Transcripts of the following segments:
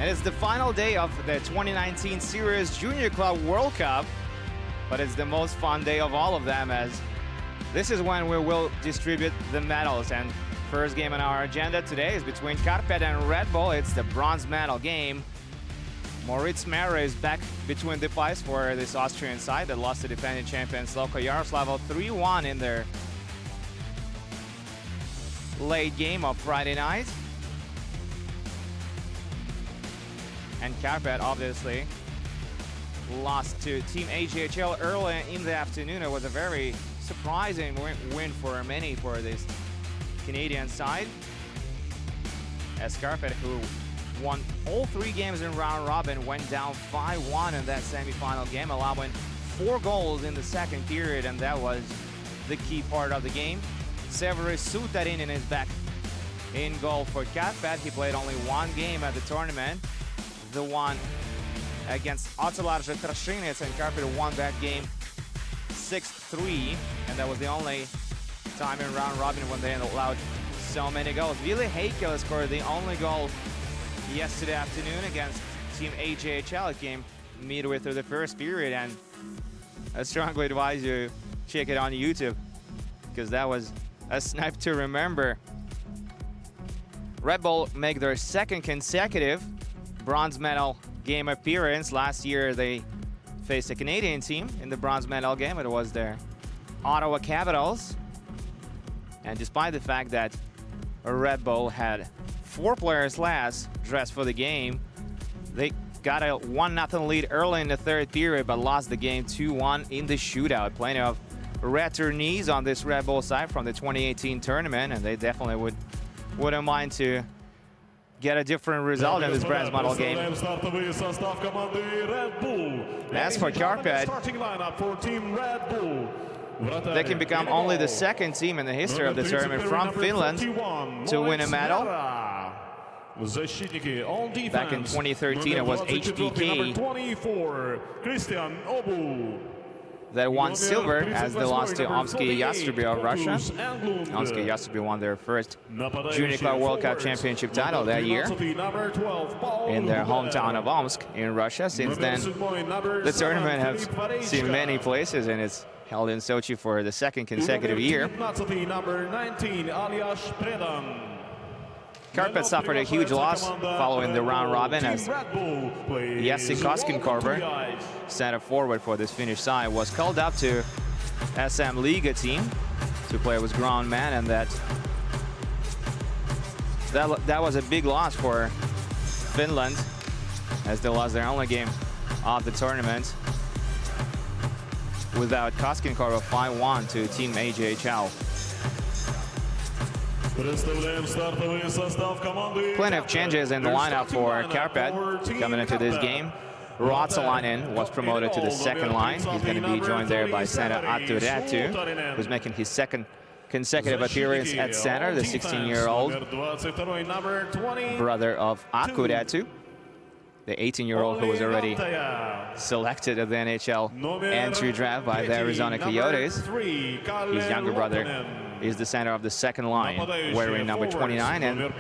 And it's the final day of the 2019 Sirius Junior Club World Cup, but it's the most fun day of all of them, as this is when we will distribute the medals. And first game on our agenda today is between Karpat and Red Bull. It's the bronze medal game. Moritz Mera is back between the pipes for this Austrian side that lost to defending champions Loko Yaroslavl 3-1 in their late game of Friday night. And Karpat obviously lost to Team AJHL early in the afternoon. It was a very surprising win for many for this Canadian side, as Karpat, who won all 3 games in round robin, went down 5-1 in that semi-final game, allowing 4 goals in the second period, and that was the key part of the game. Severus Suutarin is back in goal for Karpat. He played only 1 game at the tournament, the one against Ocelarze Trashinets, and Karpat won that game 6-3, and that was the only time in round robin when they allowed so many goals. Ville Heikkilä scored the only goal yesterday afternoon against Team AJHL. It came midway through the first period, and I strongly advise you check it on YouTube, because that was a snipe to remember. Red Bull make their second consecutive bronze medal game appearance. Last year they faced a Canadian team in the bronze medal game. It was their Ottawa Capitals. And despite the fact that Red Bull had 4 players less dressed for the game, they got a 1-0 lead early in the third period, but lost the game 2-1 in the shootout. Plenty of returnees on this Red Bull side from the 2018 tournament, and they definitely wouldn't mind to get a different result in this bronze medal game. As for Karpat, they can become only the second team in the history of the tournament from Finland to win a medal. Back in 2013, it was HPK that won silver as they lost to Omsky Yastruby of Russia. Omsky Yastruby won their first Junior Club World Cup Championship title that year in their hometown of Omsk in Russia. Since then, the tournament has seen many places, and it's held in Sochi for the second consecutive year. Karpat suffered a huge loss following the round robin, as Jesse Koskenkorver, center forward for this Finnish side, was called up to SM Liga team to play with ground man, and that was a big loss for Finland, as they lost their only game of the tournament without Koskenkorver 5-1 to Team AJHL. Plenty of changes in the lineup for Karpat coming into this game. Ruotsalainen was promoted to the second line. He's going to be joined there by center Attu Räty, who's making his second consecutive appearance at center, the 16-year-old brother of Aku Räty, the 18-year-old who was already selected at the NHL entry draft by the Arizona Coyotes. His younger brother is the center of the second line, wearing number 29, and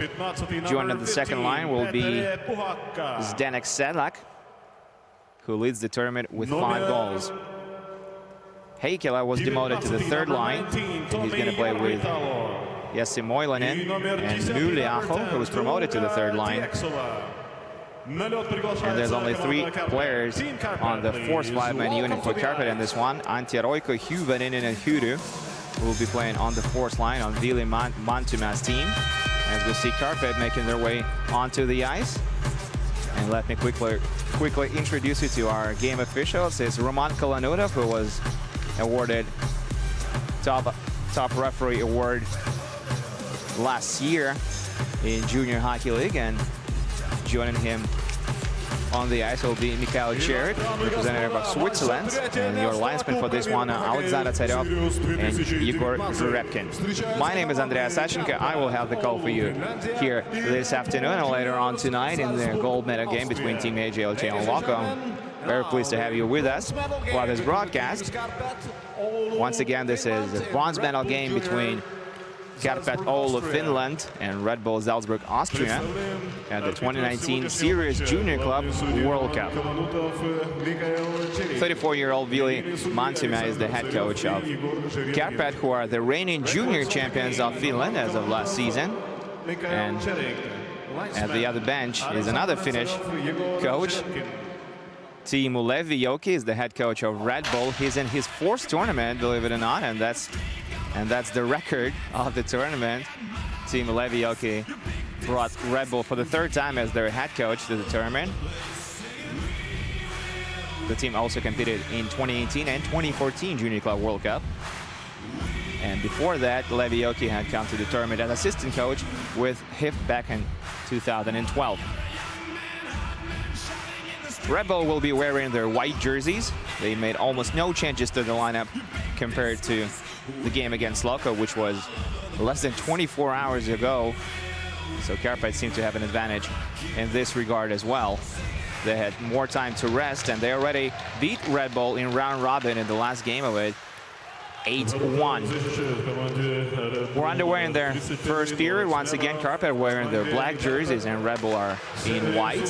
joining the second line will be Zdenek Sedlak, who leads the tournament with 5 goals. Heikkilä was demoted to the third line. He's going to play with Jesse Moilanen and Myliaho, who was promoted to the third line. And there's only 3 players on the force 5-man unit for Karpat in this one. Antti Roikko, Hyväninen, and Hyry will be playing on the force line on Ville Mantumä's team, as we see Karpat making their way onto the ice. And let me quickly introduce you to our game officials. It's Roman Kalanudov, who was awarded top referee award last year in Junior Hockey League, and joining him on the ice will be Mikhail Cherit, representative of Switzerland, and your linesmen for this one are Alexander Tsarov and Yegor Zurepkin. My name is Andrea Sachenko. I will have the call for you here this afternoon and later on tonight in the gold medal game between Team AJHL and Loko. Very pleased to have you with us for this broadcast. Once again, this is a bronze medal game between Karpat Oulu, Finland, and Red Bull Salzburg, Austria, at the 2019 Sirius Junior Club World Cup. 34-year-old Vili Mantuma is the head coach of Karpat, who are the reigning junior champions of Finland as of last season. And at the other bench is another Finnish coach. Teemu Levijoki is the head coach of Red Bull. He's in his fourth tournament, believe it or not, and that's the record of the tournament. Teemu Levijoki brought Red Bull for the third time as their head coach to the tournament. The team also competed in 2018 and 2014 Junior Club World Cup. And before that, Levijoki had come to the tournament as assistant coach with HIF back in 2012. Red Bull will be wearing their white jerseys. They made almost no changes to the lineup compared to the game against Loco, which was less than 24 hours ago. So Karpat seemed to have an advantage in this regard as well. They had more time to rest, and they already beat Red Bull in round robin in the last game of it, 8-1. We're underway in their first period. Once again, Karpat wearing their black jerseys and Red Bull are in white.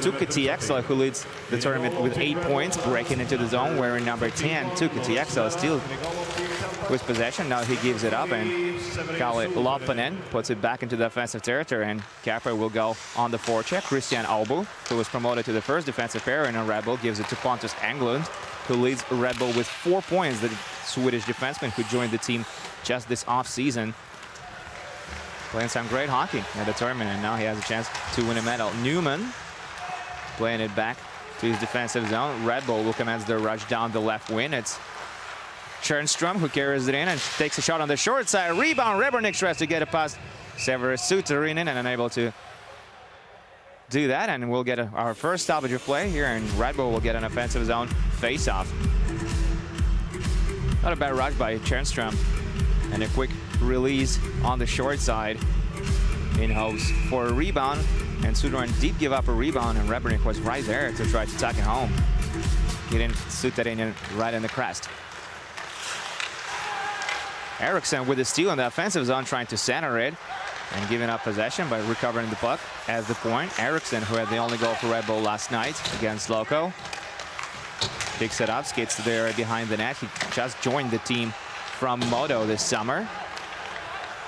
Tuukka TXL, who leads the tournament with 8 points, breaking into the zone, wearing number 10. Tuukka TXL still with possession. Now he gives it up, and Kalle Loppanen puts it back into the offensive territory, and Karpat will go on the forecheck. Christian Aubu, who was promoted to the first defensive pair in Red Bull, gives it to Pontus Englund, who leads Red Bull with 4 points. The Swedish defenseman who joined the team just this off-season, playing some great hockey at the tournament, and now he has a chance to win a medal. Newman playing it back to his defensive zone. Red Bull will commence their rush down the left wing. It's Tjernström who carries it in and takes a shot on the short side. Rebound, Rebernik tries to get it past Severus Suterinen and unable to do that, and we'll get our first stoppage of play here, and Red Bull will get an offensive zone face-off. Not a bad rush by Tjernström, and a quick release on the short side in hopes for a rebound, and Suterinen did give up a rebound, and Rebernik was right there to try to tuck it home. Getting Suterinen right in the crest. Eriksson with the steal in the offensive zone, trying to center it and giving up possession by recovering the puck at the point. Eriksson, who had the only goal for Red Bull last night against Loco, picks it up, skates there behind the net. He just joined the team from Modo this summer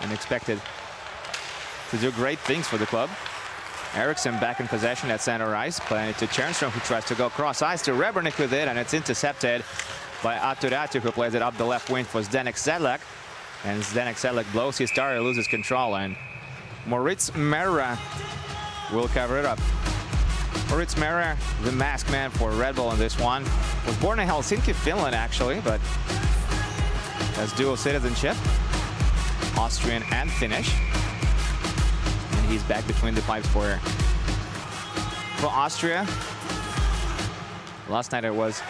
and expected to do great things for the club. Eriksson back in possession at center ice, playing it to Tjernström, who tries to go cross ice to Rebernik with it, and it's intercepted by Aturatu, who plays it up the left wing for Zdenek Sedlak. And Zdenek Sedlak blows his tire, loses control, and Moritz Mera will cover it up. Moritz Mera, the masked man for Red Bull in this one, was born in Helsinki, Finland, actually, but has dual citizenship, Austrian and Finnish. And he's back between the pipes for Austria. Last night it was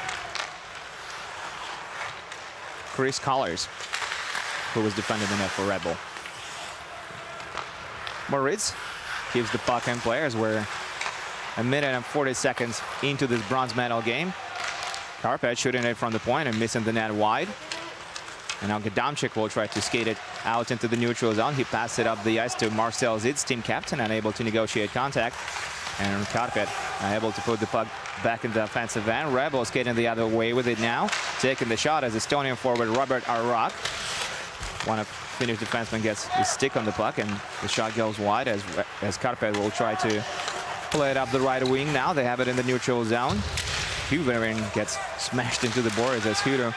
Chris Collars who was defending the net for Red Bull. Moritz keeps the puck in play as we're a minute and 40 seconds into this bronze medal game. Karpat shooting it from the point and missing the net wide. And now Gadamchik will try to skate it out into the neutral zone. He passed it up the ice to Marcel Zitz, team captain, unable to negotiate contact. And Karpat able to put the puck back in the offensive end. Red Bull skating the other way with it now. Taking the shot as Estonian forward Robert Arak. One of Finnish defensemen gets his stick on the puck, and the shot goes wide as Karpat will try to play it up the right wing now. They have it in the neutral zone. Huverin gets smashed into the boards as Hudo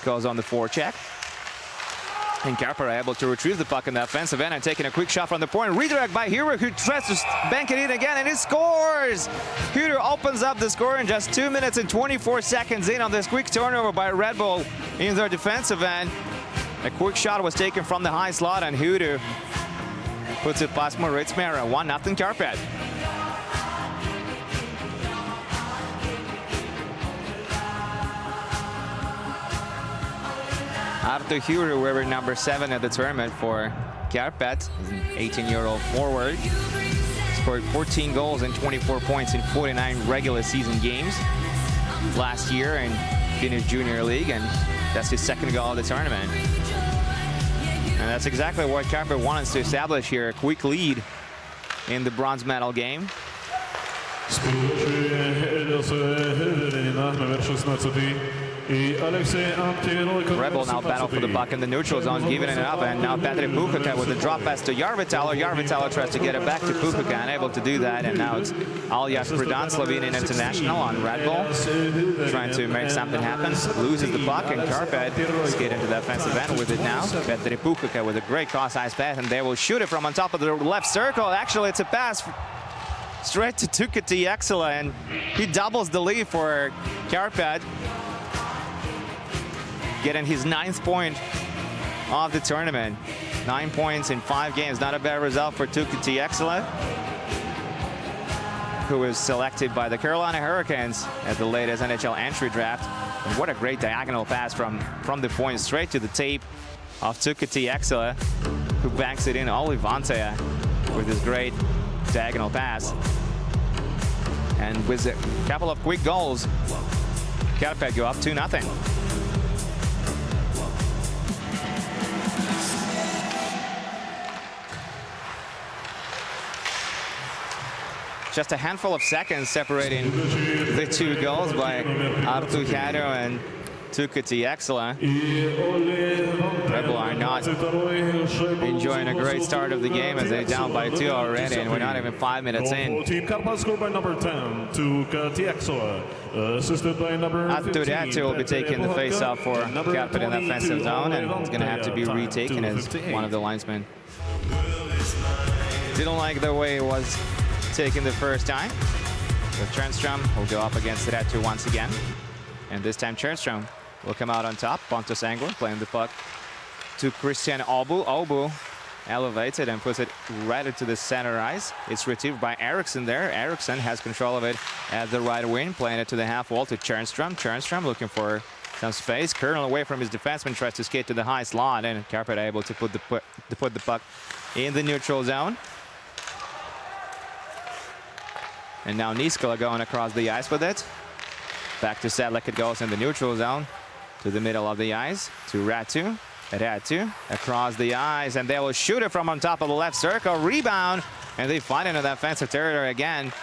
goes on the forecheck. And Karpat are able to retrieve the puck in the offensive end and taking a quick shot from the point. Redirect by Hudo, who tries to bank it in again, and he scores! Hudo opens up the score in just 2 minutes and 24 seconds in on this quick turnover by Red Bull in their defensive end. A quick shot was taken from the high slot, and Hudo puts it past Moritz Mera. 1-0 Karpat. Arto Hudo, wearing number 7 at the tournament for Karpat, is an 18-year-old forward. Scored 14 goals and 24 points in 49 regular season games last year in Finnish Junior League, and that's his second goal of the tournament. And that's exactly what Karpat wants to establish here, a quick lead in the bronze medal game. Red Bull now battle for the puck in the neutral zone, giving it up, and now Petri Puukkonen with a drop pass to Järvitalo. Järvitalo tries to get it back to Puukkonen, unable to do that, and now it's Aljas Pridan, Slovenian international, on Red Bull, trying to make something happen. Loses the puck, and Karpat skate into the offensive end with it now. Petri Puukkonen with a great cross-ice pass, and they will shoot it from on top of the left circle. Actually, it's a pass straight to Tuukka Exela, and he doubles the lead for Karpat, getting his 9th point of the tournament. 9 points in 5 games. Not a bad result for Tuukka Exela, who was selected by the Carolina Hurricanes at the latest NHL entry draft. And what a great diagonal pass from the point straight to the tape of Tuukka Exela, who banks it in. Olli Vantea with his great diagonal pass. And with a couple of quick goals, Karpat go up 2-0. Just a handful of seconds separating the 2 goals by Arttu Härö and Tuukka Exela. Red Bull are not enjoying a great start of the game as they're down by 2 already, and we're not even 5 minutes in. Team Karpat scored by number 10, Tuukka Exela, assisted by number 15. Arttu Härö will be taking the face-off for Karpat in the offensive zone, and it's going to have to be retaken as one of the linesmen didn't like the way it was taken the first time. So Tjärnström will go up against Räty once again, and this time Tjärnström will come out on top. Pontus Englund playing the puck to Christian Åbo. Åbo elevates it and puts it right into the center ice. It's retrieved by Eriksson there. Eriksson has control of it at the right wing, playing it to the half wall to Tjärnström. Tjärnström looking for some space. Kernel away from his defenseman, tries to skate to the high slot, and Karpat able to put the puck in the neutral zone. And now Niskala going across the ice with it. Back to Sedlak, it goes in the neutral zone to the middle of the ice to Räty. Räty across the ice, and they will shoot it from on top of the left circle. Rebound, and they find it in the offensive territory again.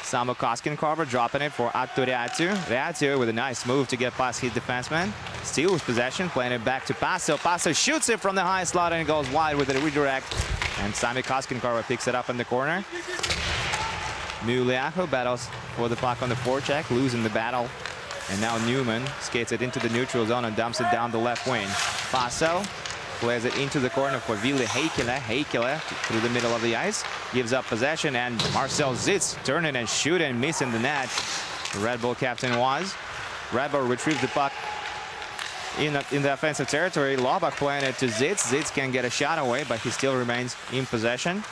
Samu Koskenkorva dropping it for Arttu Räty. Räty with a nice move to get past his defenseman. Steals possession, playing it back to Passo. Passo shoots it from the high slot and it goes wide with a redirect. And Sami Koskenkorva picks it up in the corner. Myliaho battles for the puck on the forecheck, losing the battle. And now Newman skates it into the neutral zone and dumps it down the left wing. Passo plays it into the corner for Ville Heikkilä. Heikkilä through the middle of the ice, gives up possession, and Marcel Zitz turning and shooting, missing the net. The Red Bull captain was. Red Bull retrieves the puck in the offensive territory. Lobach playing it to Zitz. Zitz can get a shot away, but he still remains in possession,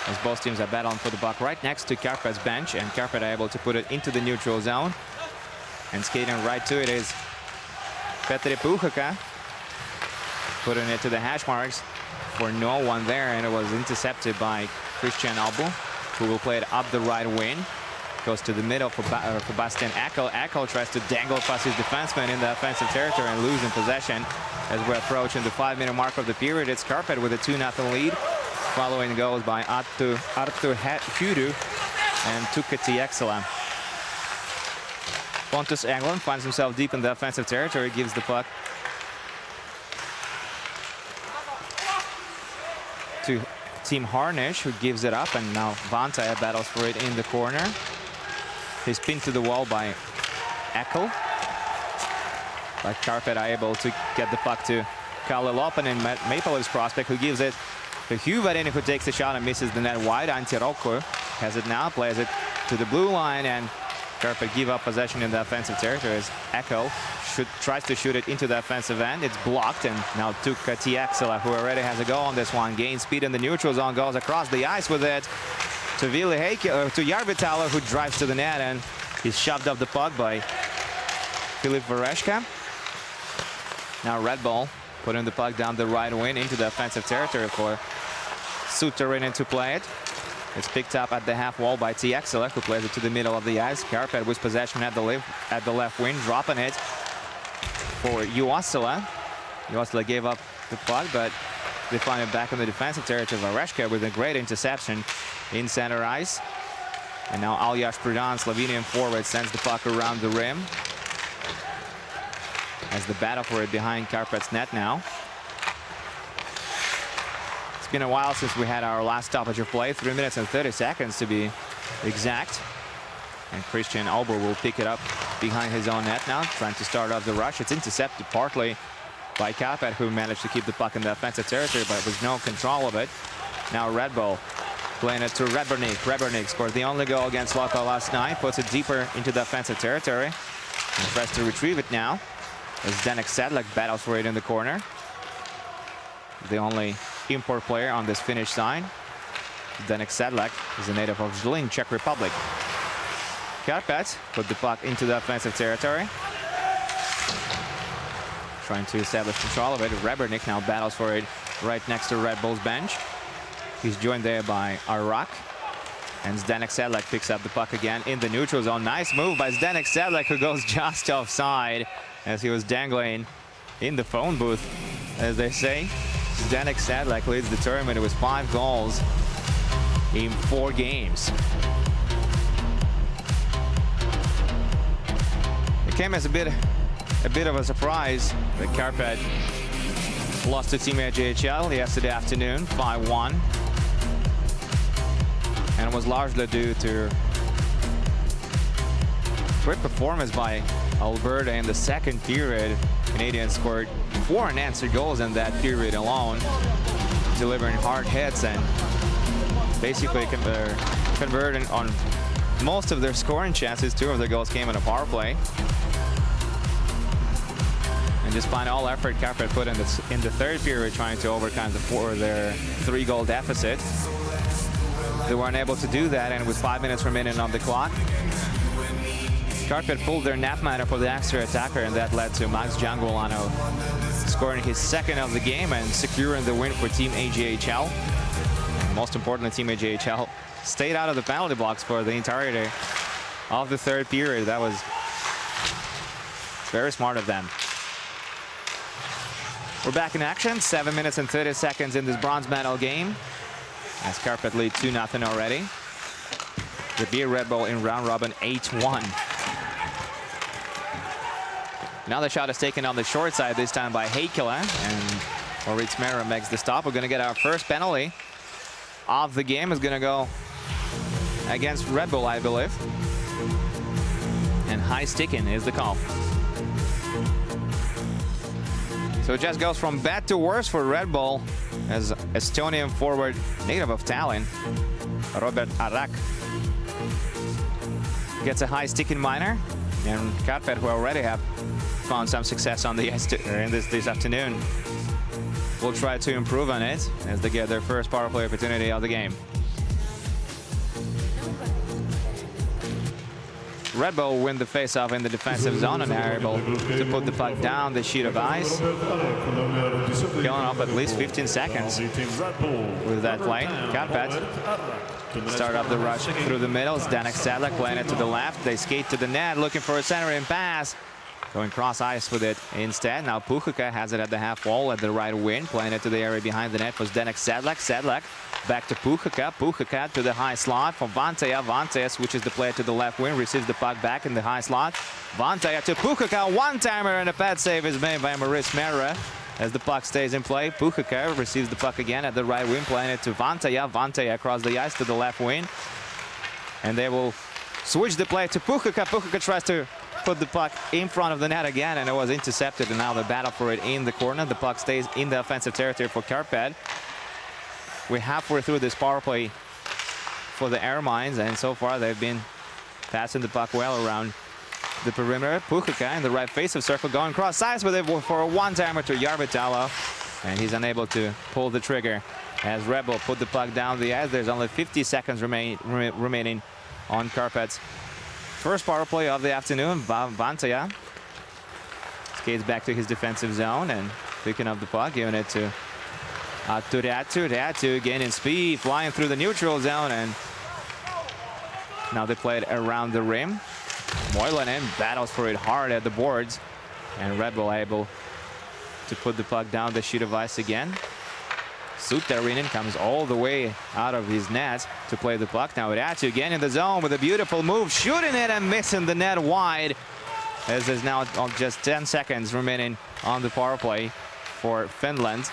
as both teams are battling for the puck right next to Karpat's bench, and Karpat are able to put it into the neutral zone. And skating right to it is Petri Puukkonen, putting it to the hash marks for no one there, and it was intercepted by Christian Åbo, who will play it up the right wing. Goes to the middle for Bastian Ekhl. Ekhl tries to dangle past his defenseman in the offensive territory and losing possession as we're approaching the 5-minute mark of the period. It's Karpat with a 2-0 lead, following goals by Arttu Härö and Tuukka Exela. Pontus Englund finds himself deep in the offensive territory, gives the puck to Team Harnish, who gives it up, and now Vantaa battles for it in the corner. He's pinned to the wall by Ekhl. But Karpat are able to get the puck to Kalle Lopanen, Maple Leafs prospect, who gives it to Hyvärinen, who takes the shot and misses the net wide. Antti Rokko has it now, plays it to the blue line, and Karpat give up possession in the offensive territory as Ekhl tries to shoot it into the offensive end. It's blocked, and now Tuukka Exela, who already has a goal on this one, gains speed in the neutral zone, goes across the ice with it to Ville Heikkilä, to Järvitalo, who drives to the net, and he's shoved up the puck by Filip Vereshka. Now Red Bull putting the puck down the right wing into the offensive territory for Suterinen to play it. It's picked up at the half wall by Exela, who plays it to the middle of the ice. Karpat with possession at the left wing, dropping it for Uosila. Uosila gave up the puck, but they find it back in the defensive territory. Vareshka with a great interception in center ice. And now Aljaž Pridan, Slovenian forward, sends the puck around the rim. As the battle for it behind Karpat's net now. It's been a while since we had our last stoppage of play, 3 minutes and 30 seconds to be exact. And Christian Ober will pick it up behind his own net now, trying to start off the rush. It's intercepted partly by Karpat, who managed to keep the puck in the offensive territory, but with no control of it. Now Red Bull playing it to Rebernik. Rebernik scored the only goal against Loko last night, puts it deeper into the offensive territory, and tries to retrieve it now as Zdenek Sedlak battles for it in the corner. The only import player on this Finnish side. Zdenek Sedlak is a native of Zlín, Czech Republic. Karpat put the puck into the offensive territory, trying to establish control of it. Rebernik now battles for it right next to Red Bull's bench. He's joined there by Arak. And Zdenek Sedlak picks up the puck again in the neutral zone. Nice move by Zdenek Sedlak, who goes just offside as he was dangling in the phone booth, as they say. Zdenek Sedlak leads the tournament with 5 goals in 4 games. It came as a bit of a surprise that Karpat lost to Team AJHL yesterday afternoon, 5-1. And it was largely due to great performance by Alberta in the second period. Canadians scored 4 unanswered goals in that period alone, delivering hard hits and basically converting on most of their scoring chances. 2 of the goals came in a power play. And despite all effort Karpat put in the third period trying to overcome their 3-goal deficit, they weren't able to do that, and with 5 minutes remaining on the clock, Karpat pulled their nap matter for the extra attacker, and that led to Max Gianguolano scoring his 2nd of the game and securing the win for Team AJHL. And most importantly, Team AJHL stayed out of the penalty box for the entirety of the third period. That was very smart of them. We're back in action, 7 minutes and 30 seconds in this bronze medal game, as Karpat lead 2-0 already. The beer Red Bull in round robin 8-1. Now the shot is taken on the short side, this time by Heikkilä, and Moritz Mera makes the stop. We're going to get our first penalty of the game. Is going to go against Red Bull, I believe. And high sticking is the call. So it just goes from bad to worse for Red Bull as Estonian forward, native of Tallinn, Robert Arak, gets a high sticking minor, and Karpat, who already have found some success on the ice this afternoon, will try to improve on it as they get their first power play opportunity of the game. Red Bull win the face-off in the defensive zone and are able to put the puck down the sheet of ice, killing off at least 15 seconds with that play. Karpat start up the rush through the middle. Zdenek Sedlak playing it to the left. They skate to the net, looking for a centering pass. Going cross ice with it instead. Now Puchika has it at the half wall at the right wing, playing it to the area behind the net for Zdenek Sedlak. Sedlak back to Puchika. Puchika to the high slot for Vanteja. Vanteja switches the play to the left wing, receives the puck back in the high slot. Vanteja to Puchika. One-timer, and a pad save is made by Moritz Mera as the puck stays in play. Puchika receives the puck again at the right wing, playing it to Vanteja. Vanteja across the ice to the left wing. And they will switch the play to Puchika. Puchika tries to put the puck in front of the net again, and it was intercepted, and now the battle for it in the corner. The puck stays in the offensive territory for Karpat. We're halfway through this power play for the Air Mines, and so far they've been passing the puck well around the perimeter. Puchika in the right face of circle, going cross size with it for a one-timer to Järvitalo, and he's unable to pull the trigger as Red Bull put the puck down the ice. There's only 50 seconds remaining on Karpat's first power play of the afternoon. Vanteja skates back to his defensive zone and picking up the puck, giving it to Reatu. Reatu gaining speed, flying through the neutral zone, and now they play it around the rim. Moilanen battles for it hard at the boards And Red Bull able to put the puck down the sheet of ice again. Suterinen comes all the way out of his net to play the puck. Now Räty again in the zone with a beautiful move, shooting it and missing the net wide. As there's now just 10 seconds remaining on the power play for Finland.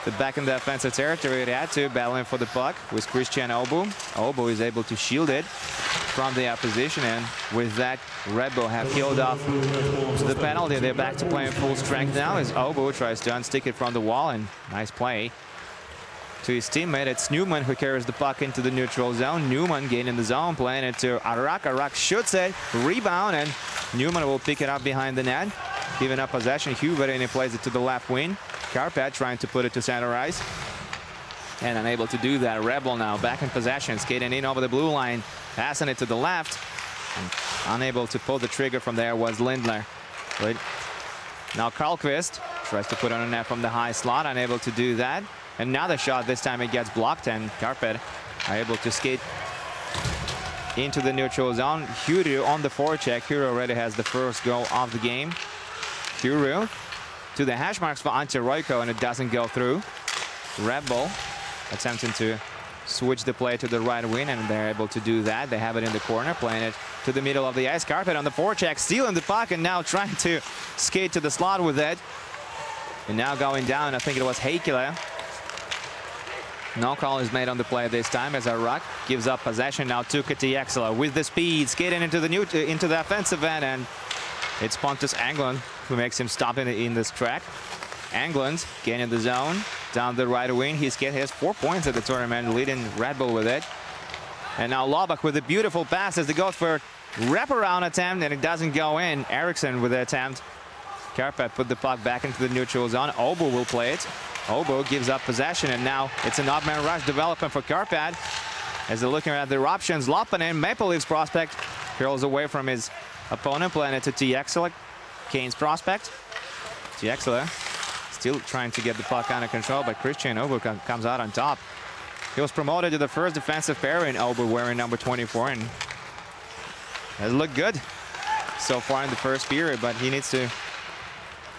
But back in the offensive territory, Räty battling for the puck with Christian Obu. Obu is able to shield it from the opposition, and with that, Red Bull have killed off the penalty. They're back to playing full strength now as Obu tries to unstick it from the wall, and nice play to his teammate. It's Newman who carries the puck into the neutral zone. Newman gaining the zone, playing it to Arak. Arak shoots it, rebound, and Newman will pick it up behind the net, giving up possession. Hubert, and he plays it to the left wing. Karpat trying to put it to center ice, and unable to do that. Red Bull now back in possession, skating in over the blue line, passing it to the left, and unable to pull the trigger from there was Lindler. But now Karlqvist tries to put on a net from the high slot, unable to do that. Another shot, this time it gets blocked, and Karpat are able to skate into the neutral zone. Huru on the forecheck. Huru already has the first goal of the game. Huru to the hash marks for Ante Roiko, and it doesn't go through. Red Bull attempting to switch the play to the right wing, and they're able to do that. They have it in the corner, playing it to the middle of the ice. Karpat on the forecheck, stealing the puck, and now trying to skate to the slot with it. And now going down, I think it was Heikkilä. No call is made on the play this time as Arak gives up possession now to Katiexela with the speed, skating into the offensive end, and it's Pontus Englund who makes him stop in this track. Englund gaining the zone down the right wing. He has 4 points at the tournament, leading Red Bull with it. And now Lobak with a beautiful pass as he goes for a wraparound attempt, and it doesn't go in. Eriksson with the attempt. Karpat put the puck back into the neutral zone. Obo will play it. Obo gives up possession, and now it's an odd man rush development for Karpat as they're looking at their options. Lopanen, Maple Leafs prospect, curls away from his opponent, playing it to Tiexela, Kane's prospect. Tiexela still trying to get the puck under control, but Christian Obo comes out on top. He was promoted to the first defensive pair in Obo, wearing number 24, and has looked good so far in the first period, but he needs to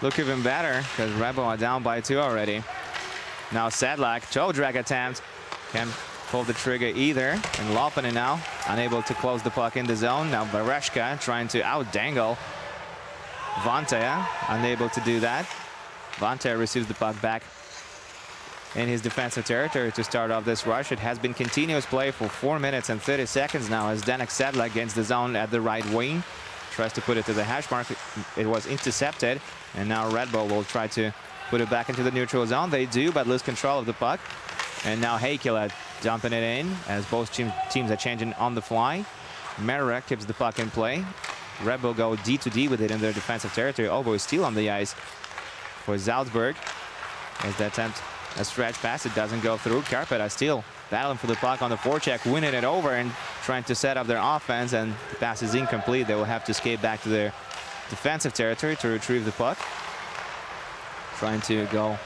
look even better because Red Bull are down by 2 already. Now Sedlak, toe drag attempt, can't pull the trigger either, and Lopanen now unable to close the puck in the zone. Now Bereshka trying to out-dangle Vantea, unable to do that. Vantea receives the puck back in his defensive territory to start off this rush. It has been continuous play for 4 minutes and 30 seconds now as Danek Sedlak gains the zone at the right wing. Tries to put it to the hash mark. It was intercepted, and now Red Bull will try to put it back into the neutral zone. They do, but lose control of the puck. And now Heikkilä dumping it in as both teams are changing on the fly. Merra keeps the puck in play. Red Bull go D to D with it in their defensive territory. Obo is still on the ice for Salzburg as they attempt a stretch pass. It doesn't go through. Karpat are still battling for the puck on the forecheck, winning it over and trying to set up their offense, and the pass is incomplete. They will have to skate back to their defensive territory to retrieve the puck. Trying to go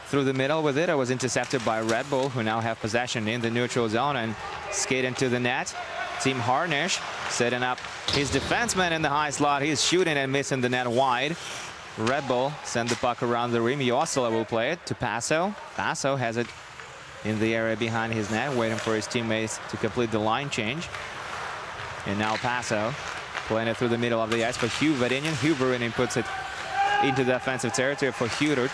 through the middle with it. It was intercepted by Red Bull, who now have possession in the neutral zone and skate into the net. Team Harnish setting up his defenseman in the high slot. He's shooting and missing the net wide. Red Bull send the puck around the rim. Josila will play it to Passo. Passo has it in the area behind his net, waiting for his teammates to complete the line change. And now Passo playing it through the middle of the ice for Huverinen. Huverinen puts it into the offensive territory for Huru.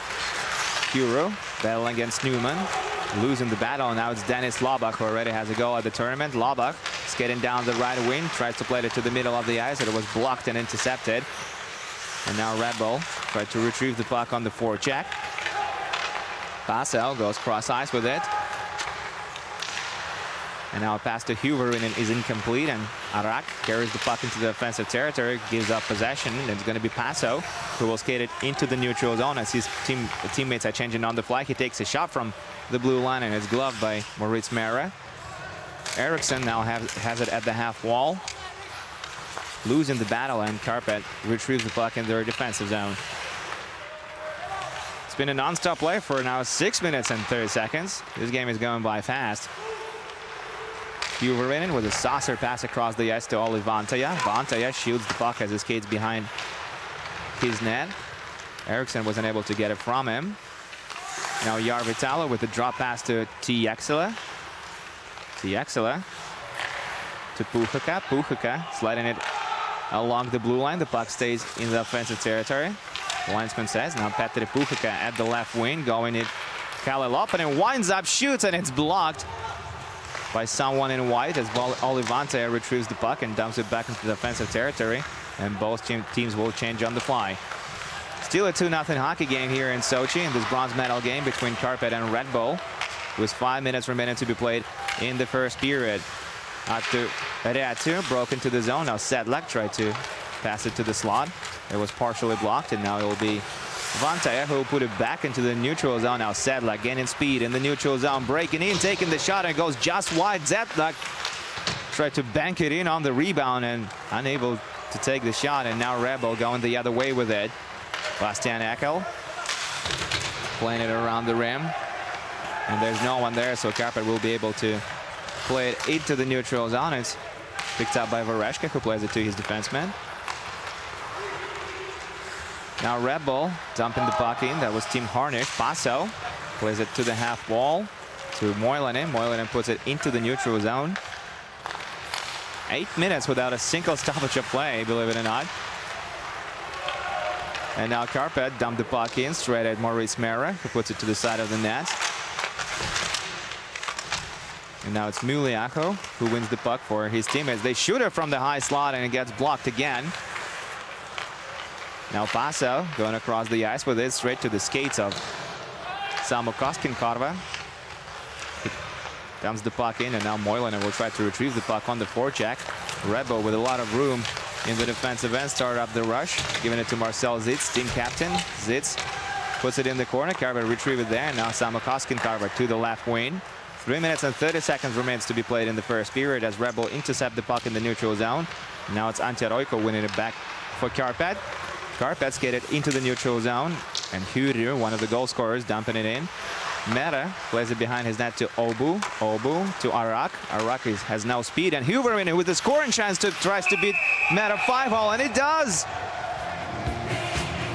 Huru battling against Newman, losing the battle. Now it's Dennis Lobak, who already has a goal at the tournament. Lobak skating down the right wing, tries to play it to the middle of the ice. It was blocked and intercepted. And now Red Bull try to retrieve the puck on the forecheck. Passo goes cross ice with it. And now a pass to Huverinen is incomplete, and Arak carries the puck into the offensive territory, gives up possession. It's going to be Passo who will skate it into the neutral zone as his teammates are changing on the fly. He takes a shot from the blue line, and it's gloved by Moritz Merra. Eriksson now has it at the half wall, losing the battle, and Karpat retrieves the puck in their defensive zone. It's been a non-stop play for now 6 minutes and 30 seconds. This game is going by fast. Huverinen with a saucer pass across the ice to Olli Vantaja. Vantaja shields the puck as he skates behind his net. Eriksson wasn't able to get it from him. Now Jarvi Talo with the drop pass to Tiexela. Tiexela to Puhaka. Puhaka sliding it along the blue line. The puck stays in the offensive territory. The linesman says now Petteri Puhaka at the left wing, going it Kalle Loppanen winds up, shoots, and it's blocked by someone in white as Olli Vantaja retrieves the puck and dumps it back into the offensive territory, and both teams will change on the fly. Still a 2-0 hockey game here in Sochi in this bronze medal game between Karpat and Red Bull, with 5 minutes remaining to be played in the first period. Arttu Räty broke into the zone. Now Sedlak tried to pass it to the slot. It was partially blocked, and now it will be Vantaja who will put it back into the neutral zone. Now Sedlak gaining speed in the neutral zone, breaking in, taking the shot, and goes just wide. Sedlak tried to bank it in on the rebound and unable to take the shot, and now Red Bull going the other way with it. Bastian Eckel playing it around the rim, and there's no one there, so Karpat will be able to play it into the neutral zone. It's picked up by Vareshka, who plays it to his defenseman. Now Red Bull dumping the puck in. That was Tim Harnish. Paso plays it to the half wall to Moilanen. Moilanen puts it into the neutral zone. 8 minutes without a single stoppage of play, believe it or not. And now Karpat dumped the puck in straight at Maurice Mera, who puts it to the side of the net. And now it's Muliaco who wins the puck for his teammates. They shoot it from the high slot, and it gets blocked again. Now Paso going across the ice with it straight to the skates of Samu Koskenkorva. Dumps the puck in, and now Moilanen will try to retrieve the puck on the forecheck. Red Bull with a lot of room in the defensive end, start up the rush, giving it to Marcel Zitz, team captain. Zitz puts it in the corner. Karva retrieve it there, and now Samu Koskenkorva to the left wing. 3 minutes and 30 seconds remains to be played in the first period as Red Bull intercept the puck in the neutral zone. Now it's Antti Roiko winning it back for Karpat. Karpat skated into the neutral zone, and Hyry, one of the goal scorers, dumping it in. Mera plays it behind his net to Obu. Obu to Arak. Arak has now speed, and Huverinen with the scoring chance tries to beat Mera 5-hole, and it does!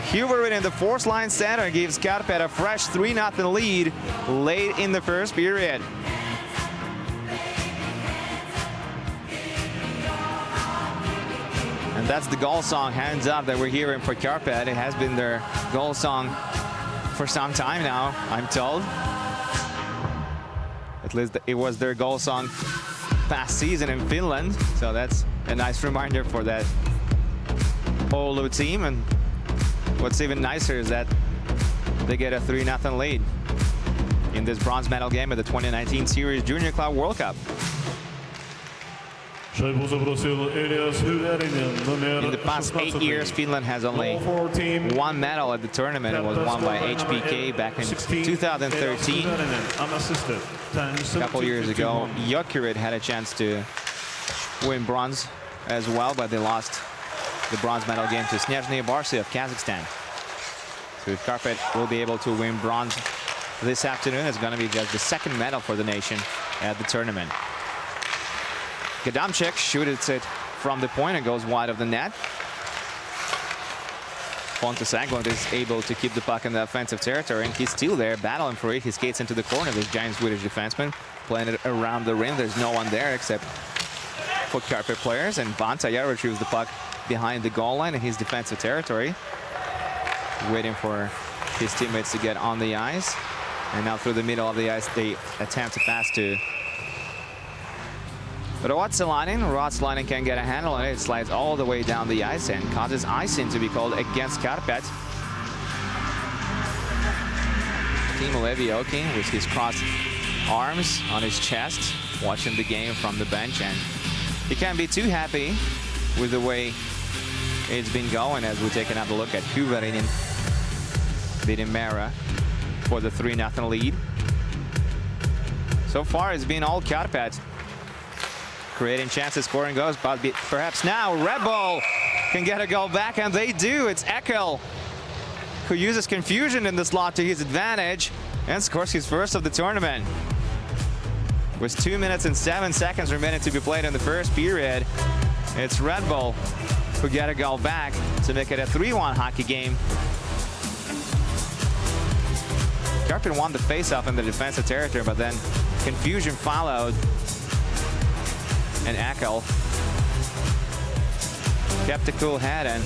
Huverinen, the fourth line center, gives Karpat a fresh 3-0 lead late in the first period. And that's the goal song, Hands Up, that we're hearing for Karpat. It has been their goal song for some time now, I'm told. At least it was their goal song past season in Finland. So that's a nice reminder for that Oulu team. And what's even nicer is that they get a 3-0 lead in this bronze medal game at the 2019 Sirius Junior Club World Cup. In the past 8 years, Finland has only one medal at the tournament. It was won by HPK back in 2013. A couple years ago, Jokerit had a chance to win bronze as well, but they lost the bronze medal game to Snezhny Barsi of Kazakhstan. So if Karpat will be able to win bronze this afternoon, it's going to be just the second medal for the nation at the tournament. Gadamchik shoots it from the point and goes wide of the net. Pontus Englund is able to keep the puck in the offensive territory, and he's still there battling for it. He skates into the corner, this giant Swedish defenseman, playing it around the rim. There's no one there except for Karpat players, and Vantaja retrieves the puck behind the goal line in his defensive territory, waiting for his teammates to get on the ice. And now through the middle of the ice, they attempt to pass to Ruotsalainen. Ruotsalainen can get a handle on it. It slides all the way down the ice and causes icing to be called against Karpat. Timo Levioki with his crossed arms on his chest, watching the game from the bench, and he can't be too happy with the way it's been going as we take another look at Huverinen beating Mera for the 3-0 lead. So far, it's been all Karpat creating chances, scoring goals, but perhaps now Red Bull can get a goal back, and they do. It's Eckel who uses confusion in the slot to his advantage and scores his first of the tournament. With 2 minutes and 7 seconds remaining to be played in the first period, it's Red Bull who get a goal back to make it a 3-1 hockey game. Karpat won the face-off in the defensive territory, but then confusion followed, and Ekkel kept a cool head and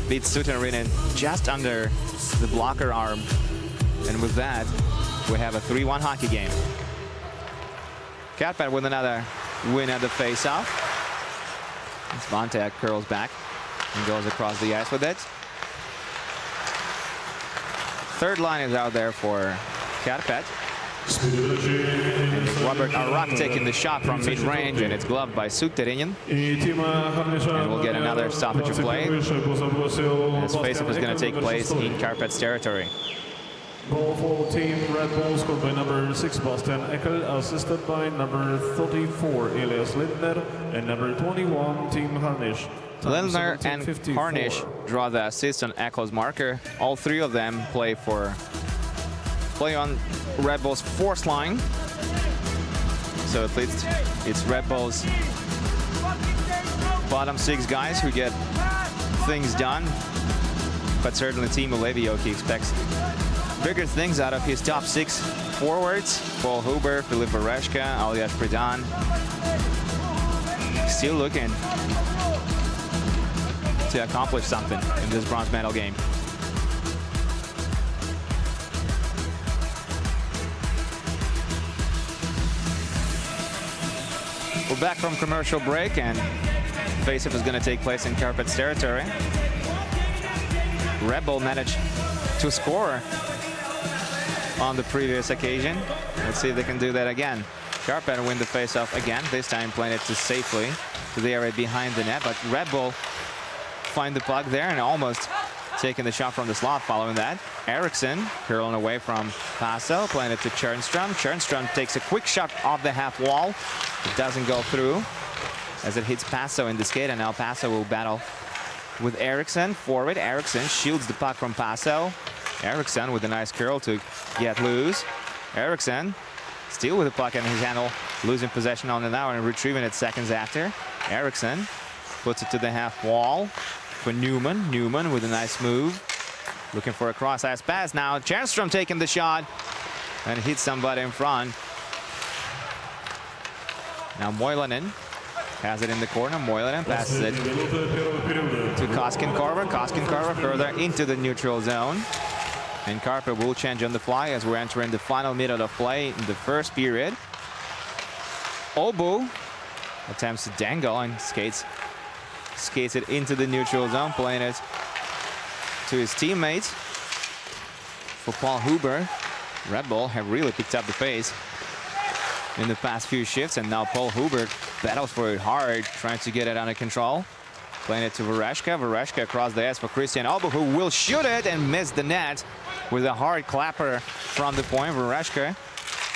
beat Suterinen just under the blocker arm. And with that, we have a 3-1 hockey game. Karpat with another win at the face-off. Svante curls back and goes across the ice with it. Third line is out there for Karpat. And Robert Arak taking the shot from mid-range, and it's gloved by Suterinen. And we'll get another stoppage of play. This face-off is going to take place in Karpat's territory. Goal for Team Red Bull, scored by number 6 Bastian Ekkel, assisted by number 34 Elias Lindner, and number 21 Team Harnisch. Lindner and Harnisch draw the assist on Ekkel's marker. All three of them play on Red Bull's fourth line. So at least it's Red Bull's bottom 6 guys who get things done. But certainly Team Olevioki expects bigger things out of his top 6 forwards. Paul Huber, Filip Vereshka, Alias Pridan. Still looking to accomplish something in this bronze medal game. We're back from commercial break, and face-off is going to take place in Karpat's territory. Red Bull managed to score on the previous occasion. Let's see if they can do that again. Karpat win the face-off again, this time playing it safely to the area behind the net, but Red Bull find the puck there and almost taking the shot from the slot following that. Eriksson curling away from Passo, playing it to Tjernström. Tjernström takes a quick shot off the half wall. It doesn't go through as it hits Passo in the skate, and now Passo will battle with Eriksson forward. Eriksson shields the puck from Passo. Eriksson with a nice curl to get loose. Eriksson still with the puck in his handle, losing possession on it now and retrieving it seconds after. Eriksson puts it to the half wall for Newman. Newman with a nice move, looking for a cross-ice pass now. Tjernström taking the shot and hits somebody in front. Now Moilanen has it in the corner. Moilanen passes it to Koskenkorva. Koskenkorva further into the neutral zone. And Karpat will change on the fly as we're entering the final minute of play in the first period. Obu attempts to dangle and skates it into the neutral zone, playing it to his teammates. For Paul Huber, Red Bull have really picked up the pace in the past few shifts, and now Paul Huber battles for it hard, trying to get it under control. Playing it to Vereshka. Vereshka across the ice for Christian Obu, who will shoot it and miss the net with a hard clapper from the point. Vereshka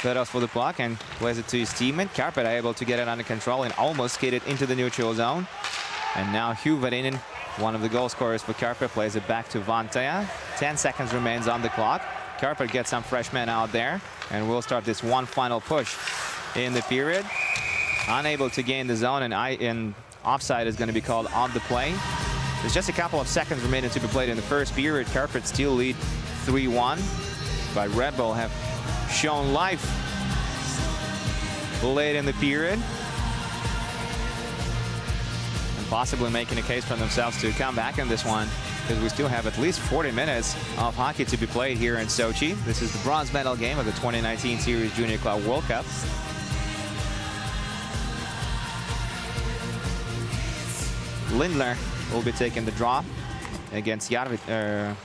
battles for the puck and plays it to his teammate. Karpat able to get it under control and almost skate it into the neutral zone. And now Huvarinen, one of the goal scorers for Karpat, plays it back to Vantaja. 10 seconds remains on the clock. Karpat gets some fresh men out there, and we'll start this one final push in the period. Unable to gain the zone, and offside is going to be called on the play. There's just a couple of seconds remaining to be played in the first period. Karpat still lead 3-1, but Red Bull have shown life late in the period and possibly making a case for themselves to come back in this one, because we still have at least 40 minutes of hockey to be played here in Sochi. This is the bronze medal game of the 2019 Sirius Junior Club World Cup. Lindner will be taking the draw against Järvitalo.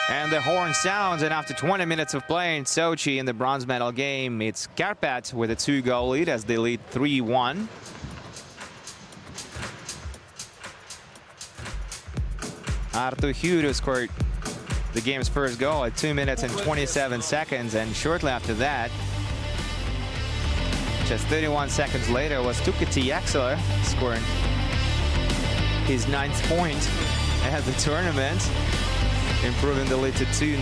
And the horn sounds, and after 20 minutes of play in Sochi in the bronze medal game, it's Karpat with a 2-goal lead as they lead 3-1. Arttu Hyry scored the game's first goal at 2 minutes and 27 seconds, and shortly after that, just 31 seconds later, was Tuukka Tiaksala scoring his 9th point at the tournament. improving the lead to 2-0.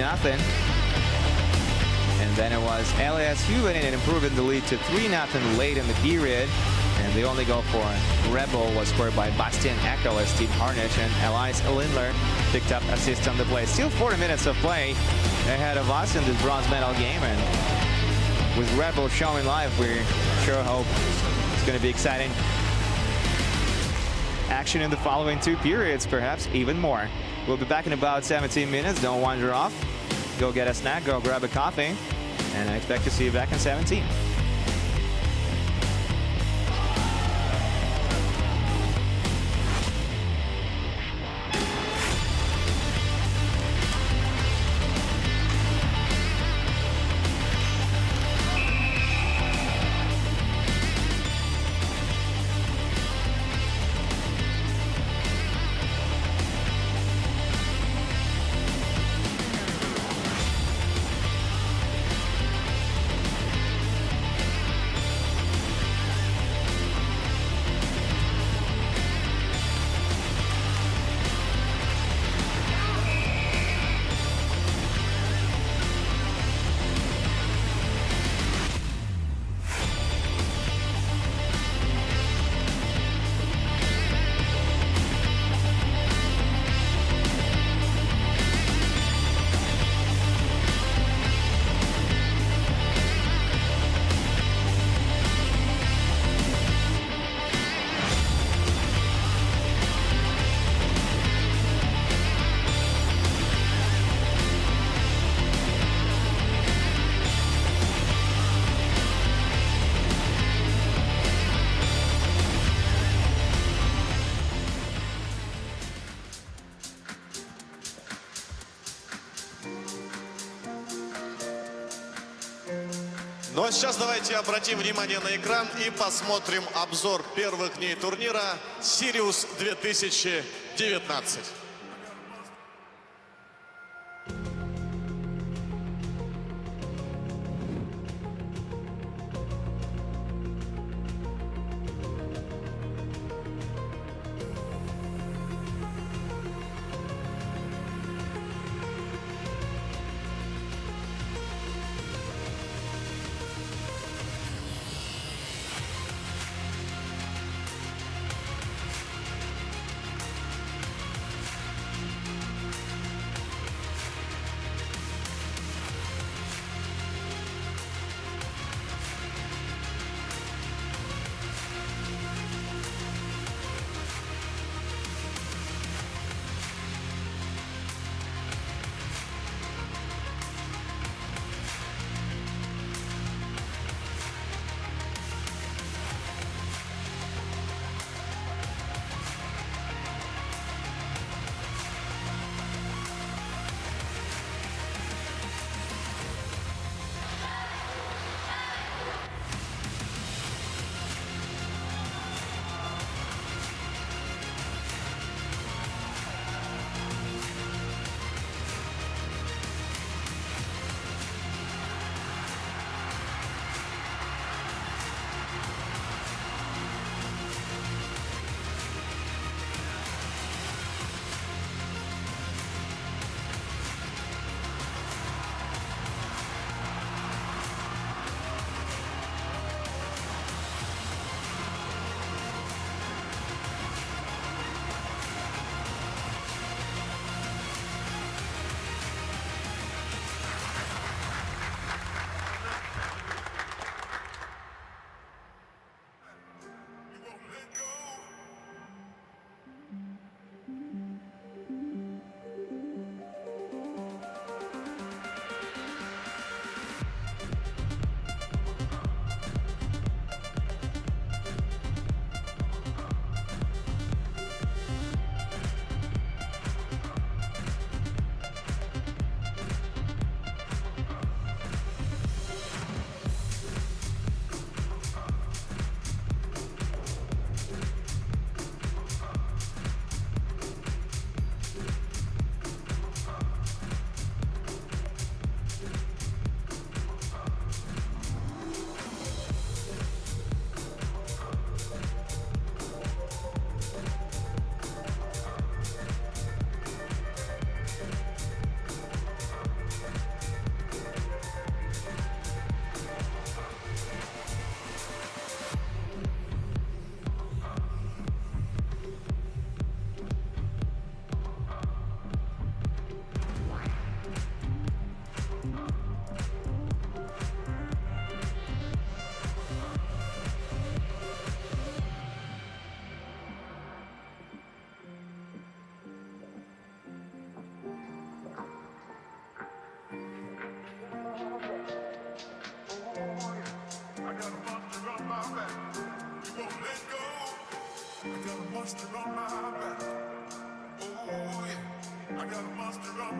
And then it was Elias Huvenin improving the lead to 3-0 late in the period. And the only goal for Red Bull was scored by Bastian Eckel as Team Harnish, and Elias Lindler picked up assist on the play. Still 40 minutes of play ahead of us in this bronze medal game, and with Red Bull showing live, we sure hope it's going to be exciting. Action in the following 2 periods, perhaps even more. We'll be back in about 17 minutes. Don't wander off. Go get a snack, go grab a coffee, and I expect to see you back in 17. Ну а сейчас давайте обратим внимание на экран и посмотрим обзор первых дней турнира Sirius 2019.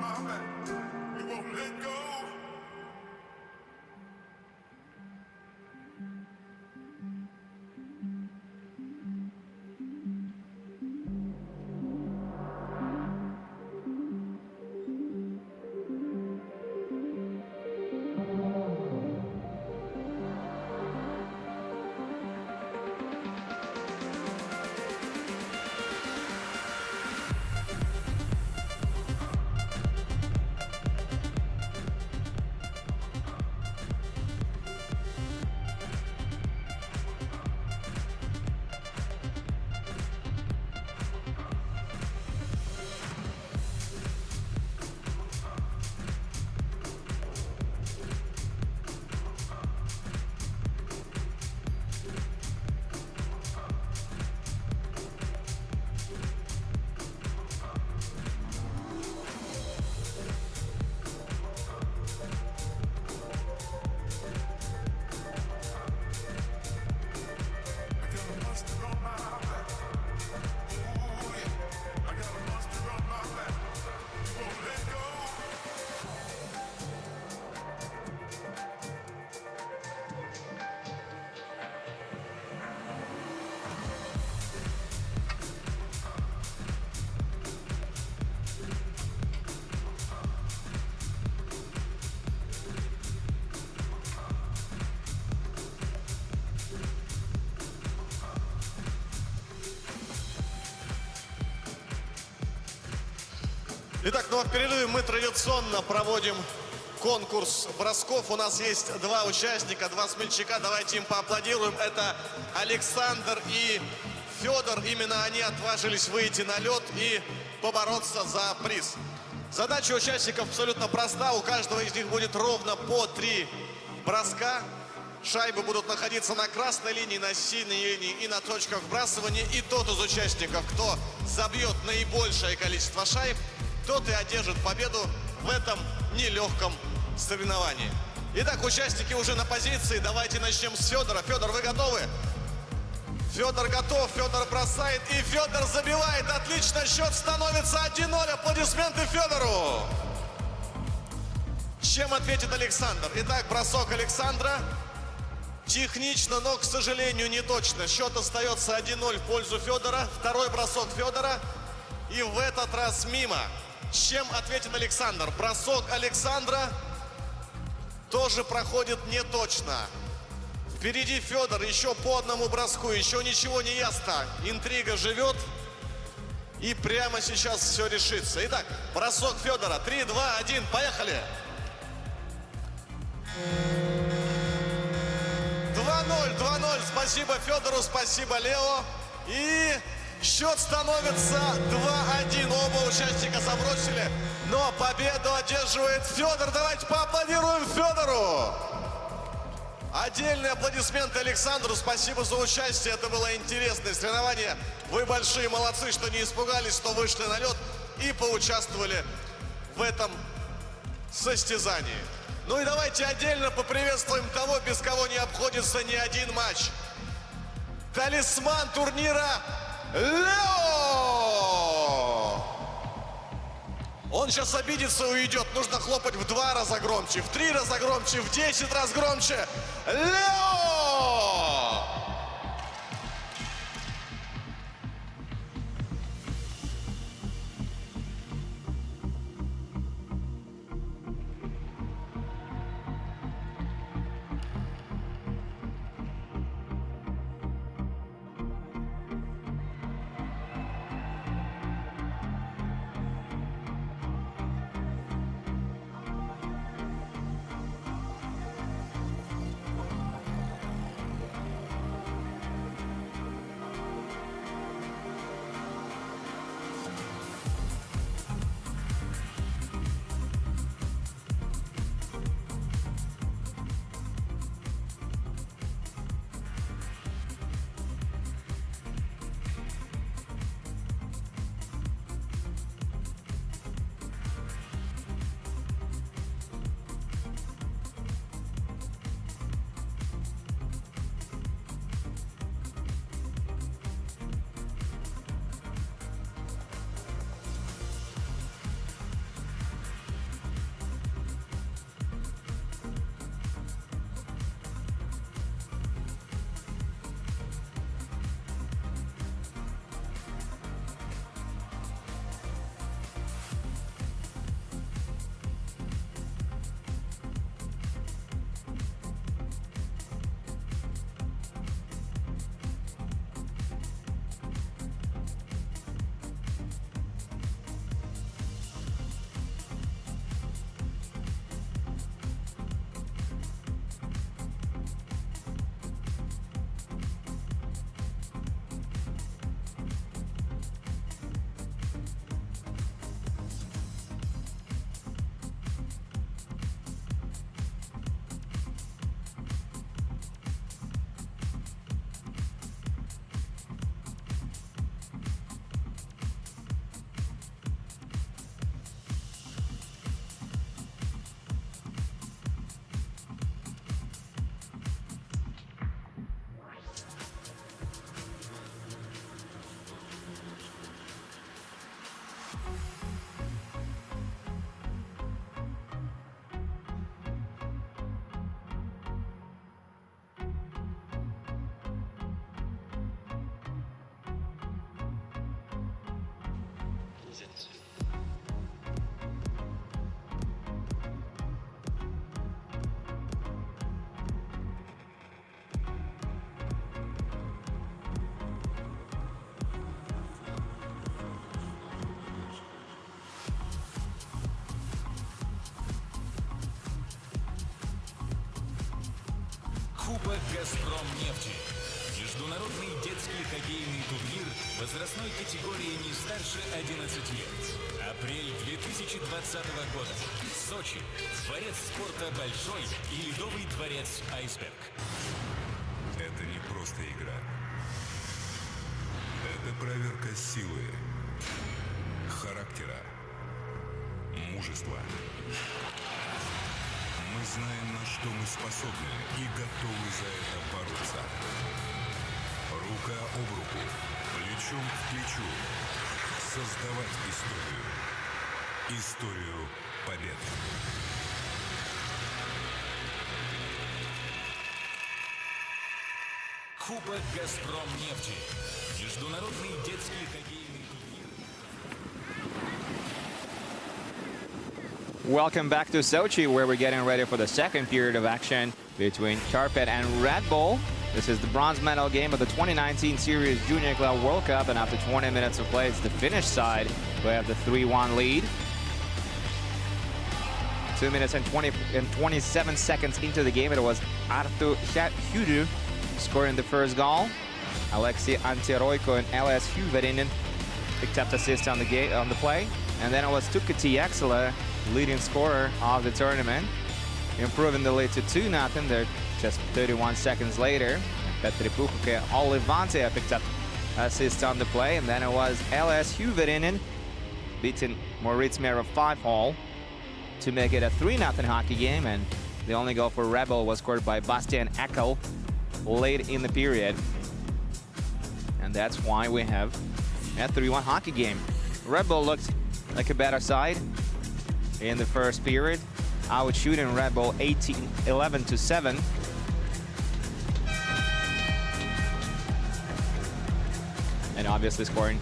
my back. We won't let go. Итак, ну а в перерыве мы традиционно проводим конкурс бросков. У нас есть два участника, два смельчака. Давайте им поаплодируем. Это Александр и Федор. Именно они отважились выйти на лед и побороться за приз. Задача участников абсолютно проста. У каждого из них будет ровно по 3 броска. Шайбы будут находиться на красной линии, на синей линии и на точках вбрасывания. И тот из участников, кто забьет наибольшее количество шайб, тот и одержит победу в этом нелегком соревновании. Итак, участники уже на позиции. Давайте начнем с Федора. Федор, вы готовы? Федор готов, Федор бросает и Федор забивает. Отлично, счет становится 1-0. Аплодисменты Федору. Чем ответит Александр? Итак, бросок Александра. Технично, но, к сожалению, не точно. Счет остается 1-0 в пользу Федора. Второй бросок Федора. И в этот раз мимо. Чем ответит Александр? Бросок Александра тоже проходит не точно. Впереди Федор, еще по одному броску, еще ничего не ясно. Интрига живет. И прямо сейчас все решится. Итак, бросок Федора. 3, 2, 1, поехали. 2-0. Спасибо Федору, спасибо Лео. И счет становится 2-1. Оба участника забросили. Но победу одерживает Федор. Давайте поаплодируем Федору. Отдельные аплодисменты Александру. Спасибо за участие. Это было интересное соревнование. Вы большие молодцы, что не испугались, что вышли на лед и поучаствовали в этом состязании. Ну и давайте отдельно поприветствуем того, без кого не обходится ни один матч. Талисман турнира Лео! Он сейчас обидится и уйдет. Нужно хлопать в 2 раза громче, в 3 раза громче, в 10 раз громче. Лео! Кубок «Газпром» нефти. Международный детский хоккейный турнир возрастной категории не старше 11 лет. Апрель 2020 года. Сочи. Дворец спорта «Большой» и ледовый дворец «Айсберг». Это не просто игра. Это проверка силы, характера, мужества. Мы знаем, на что мы способны и готовы за это бороться. Рука об руку, плечом к плечу. Создавать историю. Историю побед. Кубок «Газпром» нефти. Международный детский хоккейный турнир. Welcome back to Sochi, where we're getting ready for the second period of action between Karpat and Red Bull. This is the bronze medal game of the 2019 Sirius Junior Club World Cup, and after 20 minutes of play, it's the Finnish side who have the 3-1 lead. 2 minutes and 27 seconds into the game, it was Arttu Hydy scoring the first goal. Aleksi Antiroiko and LS Hyverinen picked up assist on the play, and then it was Tukka Tiaksala, leading scorer of the tournament, improving the lead to 2-0. They're just 31 seconds later. Petri Pukuke Olivante picked up assist on the play, and then it was LS Hyverinen beating Moritz Mera 5-all to make it a 3-0 hockey game, and the only goal for Red Bull was scored by Bastian Eckel late in the period. And that's why we have a 3-1 hockey game. Red Bull looked like a better side in the first period, out shooting Red Bull 11-7. And obviously scoring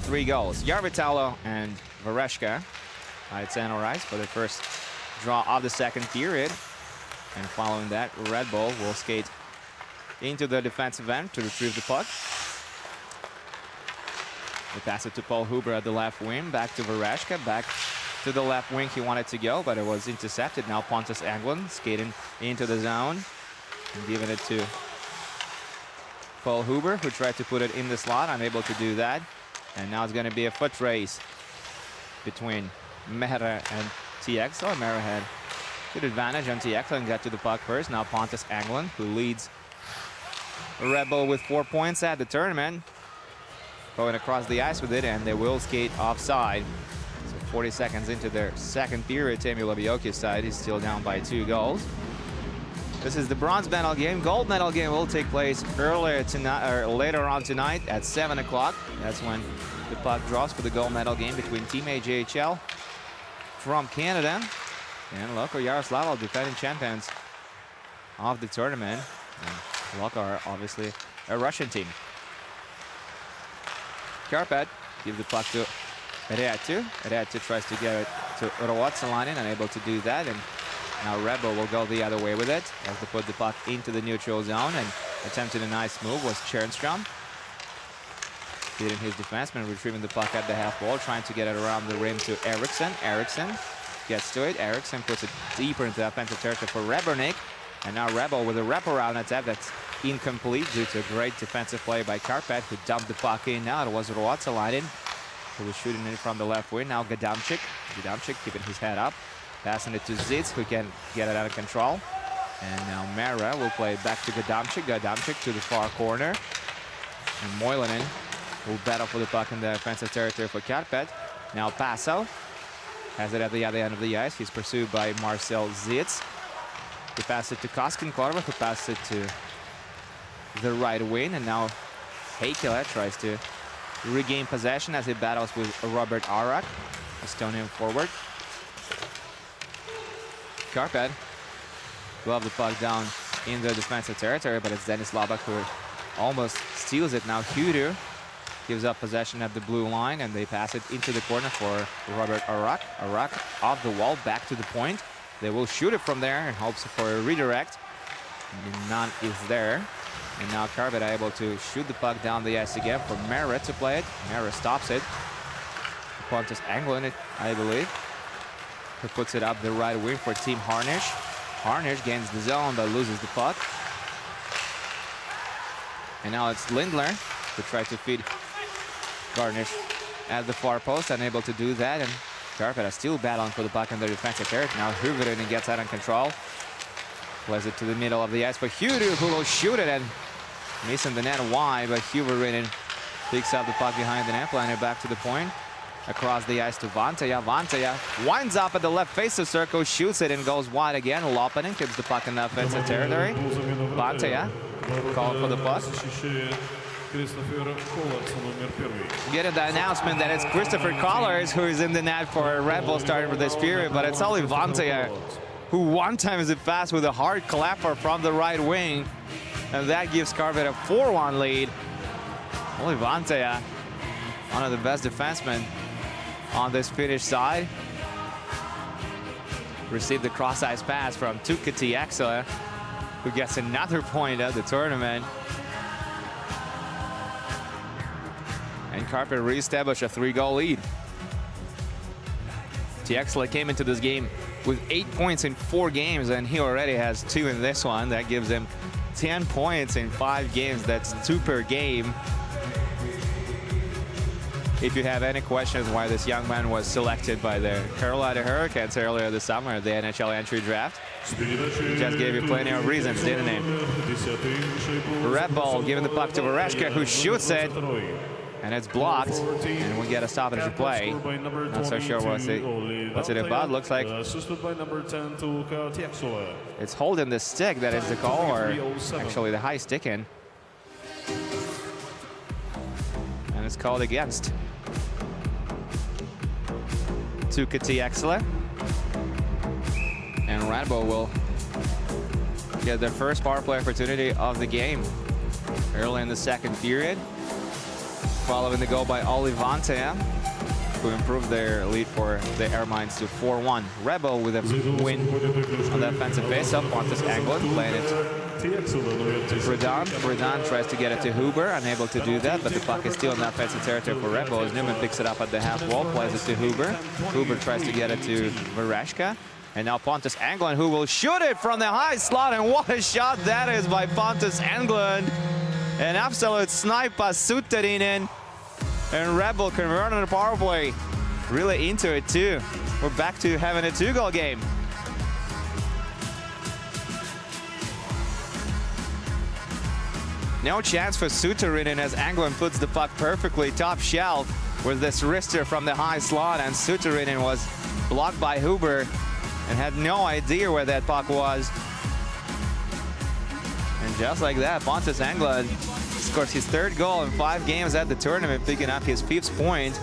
3 goals. Järvitalo and Vareshka at center ice for the first draw of the second period. And following that, Red Bull will skate into the defensive end to retrieve the puck. They pass it to Paul Huber at the left wing, back to Vareshka, back to the left wing he wanted to go, but it was intercepted. Now Pontus Englund skating into the zone and giving it to Paul Huber, who tried to put it in the slot, unable to do that. And now it's going to be a foot race between Mehra and TXL. Mehra had good advantage on TXL and got to the puck first. Now Pontus Englund, who leads Red Bull with 4 points at the tournament, going across the ice with it, and they will skate offside. So 40 seconds into their second period, Teemu Labioki's side is still down by 2 goals. This is the bronze medal game. Gold medal game will take place earlier tonight, or later on tonight at 7 o'clock. That's when the puck drops for the gold medal game between Team AJHL from Canada and Loko Yaroslavl, defending champions of the tournament. And Loko are obviously a Russian team. Karpat give the puck to Reatu. Reatu tries to get it to Ruotsalainen, unable to do that, and now Red Bull will go the other way with it as they put the puck into the neutral zone, and attempting a nice move was Chernstrom. Beating his defenseman, retrieving the puck at the half wall, trying to get it around the rim to Eriksson. Eriksson gets to it. Eriksson puts it deeper into offensive territory for Rebernik. And now Red Bull with a wraparound attack that's incomplete due to a great defensive play by Karpat, who dumped the puck in. Now it was Ruotsalainen who was shooting it from the left wing. Now Gadamchik. Gadamchik keeping his head up, passing it to Zitz, who can get it out of control. And now Mera will play it back to Gadamchik. Gadamchik to the far corner. And Moilanen will battle for the puck in the offensive territory for Karpat. Now Paso has it at the other end of the ice. He's pursued by Marcel Zitz. He passed it to Koskenkorva, who passed it to the right wing. And now Heikkilä tries to regain possession as he battles with Robert Arak, Estonian forward. Karpat will have the puck down in the defensive territory, but it's Dennis Labak who almost steals it. Now Hydy gives up possession at the blue line, and they pass it into the corner for Robert Arak. Arak off the wall, back to the point. They will shoot it from there in hopes for a redirect. None is there. And now Karpat able to shoot the puck down the ice again for Mara to play it. Mara stops it. Pontus Anglin, I believe, who puts it up the right wing for Team Harnish. Harnish gains the zone but loses the puck. And now it's Lindler who tries to feed Garnish at the far post, unable to do that. And Karpat is still battling for the puck in the defensive territory. Now Huberinen gets out of control. Plays it to the middle of the ice for Hudu, who will shoot it and missing the net wide, but Huberinen picks up the puck behind the net, playing it back to the point. Across the ice to Vantaja. Vantaja winds up at the left face of circle, shoots it and goes wide again. Lopinen keeps the puck in the offensive territory. Vantaja called for the puck. Getting the announcement that it's Christopher Collars who is in the net for Red Bull starting for this period, but it's only Vantaja who one time is it fast with a hard clapper from the right wing. And that gives Karpat a 4-1 lead. Only Vantaja, one of the best defensemen on this Finnish side, received the cross-ice pass from Tukati Exela, who gets another point at the tournament. And Karpat reestablished a 3-goal lead. Tiexla came into this game with 8 points in 4 games, and he already has 2 in this one. That gives him 10 points in 5 games. That's 2 per game. If you have any questions why this young man was selected by the Carolina Hurricanes earlier this summer at the NHL entry draft, he just gave you plenty of reasons, didn't he? Red Bull giving the puck to Vereshka, who shoots it, and it's blocked, and we get a stoppage play. Not so sure what's it about. Looks like it's holding the stick that is the call, or actually the high stick in. And it's called against Tukati Exela. And Red Bull will get their first power play opportunity of the game early in the second period, following the goal by Olli Vantaja, who improved their lead for the Airmines to 4-1. Red Bull with a win on the offensive face-up. Pontus Anglin playing it to Bredan. Bredan tries to get it to Huber, unable to do that, but the puck is still in the offensive territory for Red Bull as Newman picks it up at the half wall, plays it to Huber. Huber tries to get it to Vereshka. And now Pontus Anglin, who will shoot it from the high slot, and what a shot that is by Pontus Anglin. An absolute snipe by Suterinen. And Red Bull converting the power play. Really into it too. We're back to having a 2-goal game. No chance for Suterinen as Anglin puts the puck perfectly top shelf with this wrister from the high slot, and Suterinen was blocked by Huber and had no idea where that puck was. And just like that, Pontus Anglin scores his 3rd goal in 5 games at the tournament, picking up his 5th point.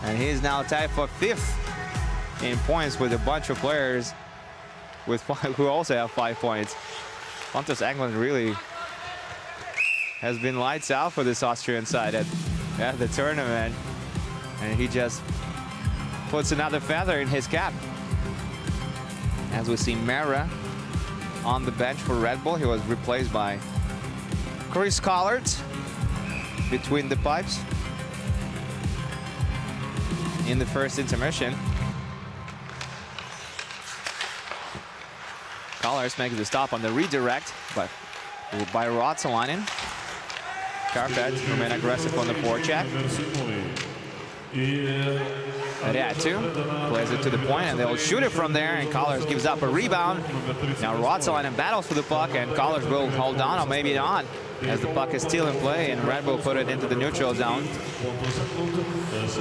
And he is now tied for 5th in points with a bunch of players with who also have 5 points. Pontus Anglin really has been lights out for this Austrian side at the tournament. And he just puts another feather in his cap. As we see Mara on the bench for Red Bull. He was replaced by Chris Collard between the pipes in the first intermission. Collars makes the stop on the redirect, but by Ruotsalainen. Karpat remain aggressive on the forecheck. Räty plays it to the point, and they'll shoot it from there, and Collars gives up a rebound. Now Ruotsalainen battles for the puck, and Collars will hold on, or maybe not, as the puck is still in play, and Red Bull put it into the neutral zone.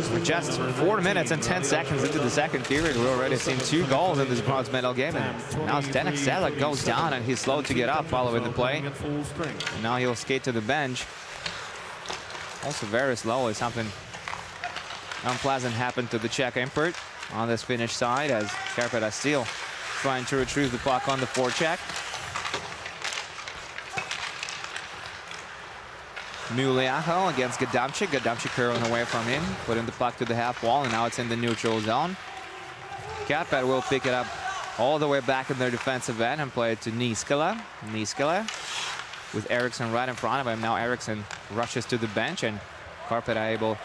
We're just 4 minutes and 10 seconds into the second period. We've already seen 2 goals in this bronze medal game, and now Zdenek Selak goes down, and he's slow to get up following the play. And now he'll skate to the bench. Also very slowly, something unpleasant happened to the Czech import on this Finnish side, as Karpat is still trying to retrieve the puck on the forecheck. Muliaho against Gadamchik. Gadamchik curling away from him, putting the puck to the half wall, and now it's in the neutral zone. Karpat will pick it up all the way back in their defensive end and play it to Niskala. Niskala with Eriksson right in front of him. Now Eriksson rushes to the bench, and Karpat are able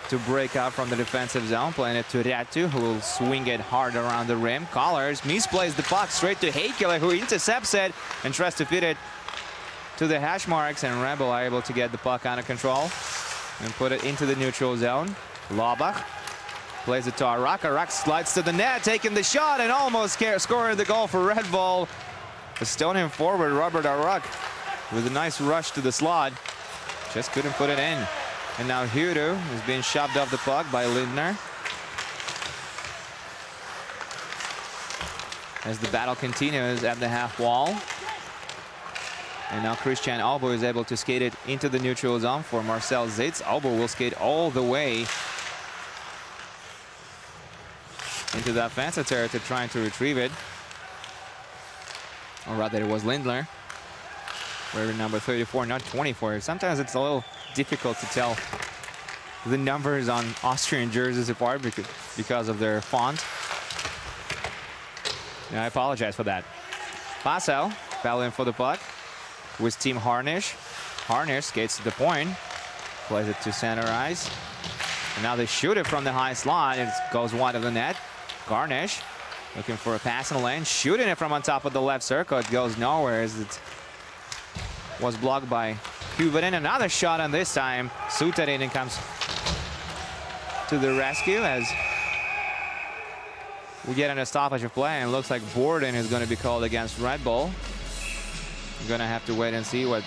to break out from the defensive zone, playing it to Ratu, who will swing it hard around the rim. Collars misplays the puck straight to Heikkilä, who intercepts it and tries to fit it to the hash marks, and Red Bull are able to get the puck under control and put it into the neutral zone. Laubach plays it to Arak. Arak slides to the net, taking the shot and almost scoring the goal for Red Bull. Estonian forward Robert Arak with a nice rush to the slot, just couldn't put it in. And now Hyru is being shoved off the puck by Lindner as the battle continues at the half wall. And now Christian Albo is able to skate it into the neutral zone for Marcel Zitz. Albo will skate all the way into the offensive territory, trying to retrieve it. Or rather, it was Lindner. Wearing number 34, not 24. Sometimes it's a little difficult to tell the numbers on Austrian jerseys apart because of their font. And I apologize for that. Passau fell in for the puck with Team Harnish. Harnish skates to the point, plays it to center ice. And now they shoot it from the high slot. It goes wide of the net. Garnish looking for a pass in the lane, shooting it from on top of the left circle. It goes nowhere as it was blocked by Kuverin. Another shot, and this time Suterinen comes to the rescue as we get an stoppage of play, and it looks like Borden is going to be called against Red Bull. We're going to have to wait and see what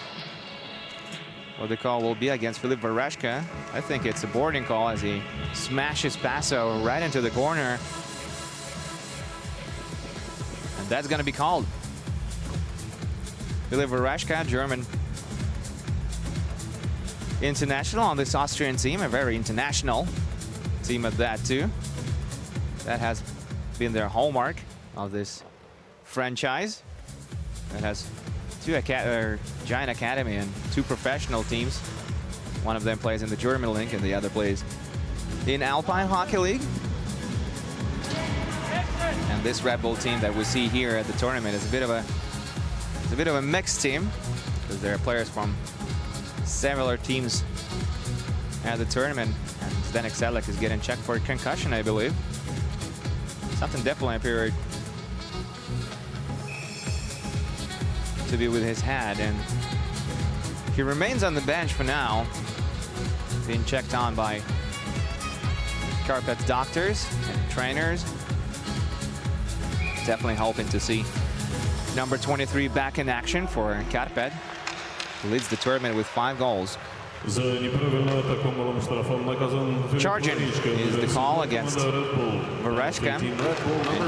the call will be against Filip Vareshka. I think it's a boarding call as he smashes Passo right into the corner. And that's going to be called. Filip Vareshka, German international on this Austrian team, a very international team at that too. That has been their hallmark of this franchise. That has two giant academy and two professional teams. One of them plays in the German league and the other plays in Alpine Hockey League. And this Red Bull team that we see here at the tournament is a bit of a mixed team, because there are players from several teams at the tournament. And Zdenek Sedlak is getting checked for a concussion, I believe. Something definitely appeared to be with his head, and he remains on the bench for now, being checked on by Karpat's doctors and trainers. Definitely hoping to see number 23 back in action for Karpat, who leads the tournament with 5 goals. Charging is the call against Vareshka, and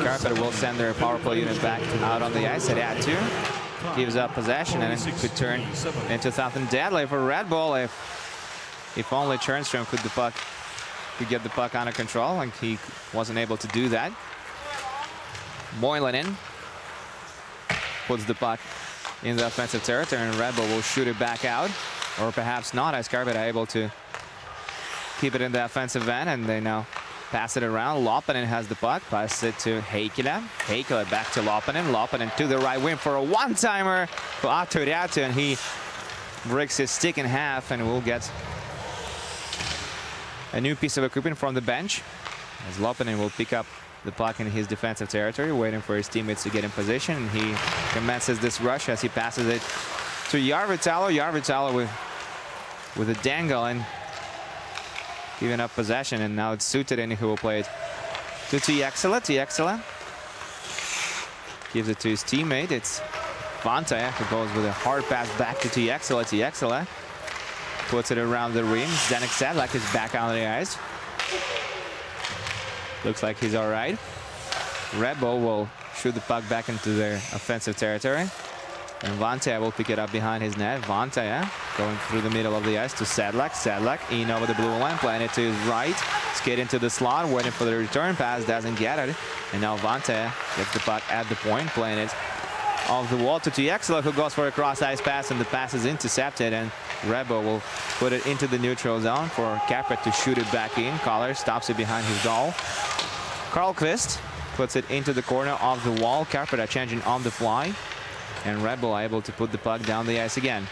Karpat will send their power play unit back out on the ice at @2. Gives up possession, and it could turn into something deadly for Red Bull if only Tjernström could get the puck under control, and he wasn't able to do that. Moilanen puts the puck in the offensive territory, and Red Bull will shoot it back out, or perhaps not, as Karpat are able to keep it in the offensive end, and they now pass it around. Lopanen has the puck, pass it to Heikkilä. Heikkilä back to Lopanen. Lopanen to the right wing for a one-timer for Arttu Räty, and he breaks his stick in half, and will get a new piece of equipment from the bench, as Lopanen will pick up the puck in his defensive territory, waiting for his teammates to get in position, and he commences this rush as he passes it to Järvitalo. Järvitalo with a dangle and giving up possession, and now it's Suterinen who will play it to Tiexela. Tiexela gives it to his teammate. It's Vantaja who goes with a hard pass back to Tiexela. Tiexela puts it around the rim. Zdenek Sedlak is back on the ice. Looks like he's all right. Red Bull will shoot the puck back into their offensive territory, and Vantaja will pick it up behind his net. Vantaja going through the middle of the ice to Sedlak. Sedlak in over the blue line, playing it to his right. Skate into the slot, waiting for the return pass, doesn't get it. And now Vantaja gets the puck at the point, playing it off the wall to Tiexela, who goes for a cross-ice pass, and the pass is intercepted, and Red Bull will put it into the neutral zone for Karpat to shoot it back in. Collar stops it behind his goal. Karlqvist puts it into the corner of the wall. Karpat are changing on the fly. And Red Bull are able to put the puck down the ice again.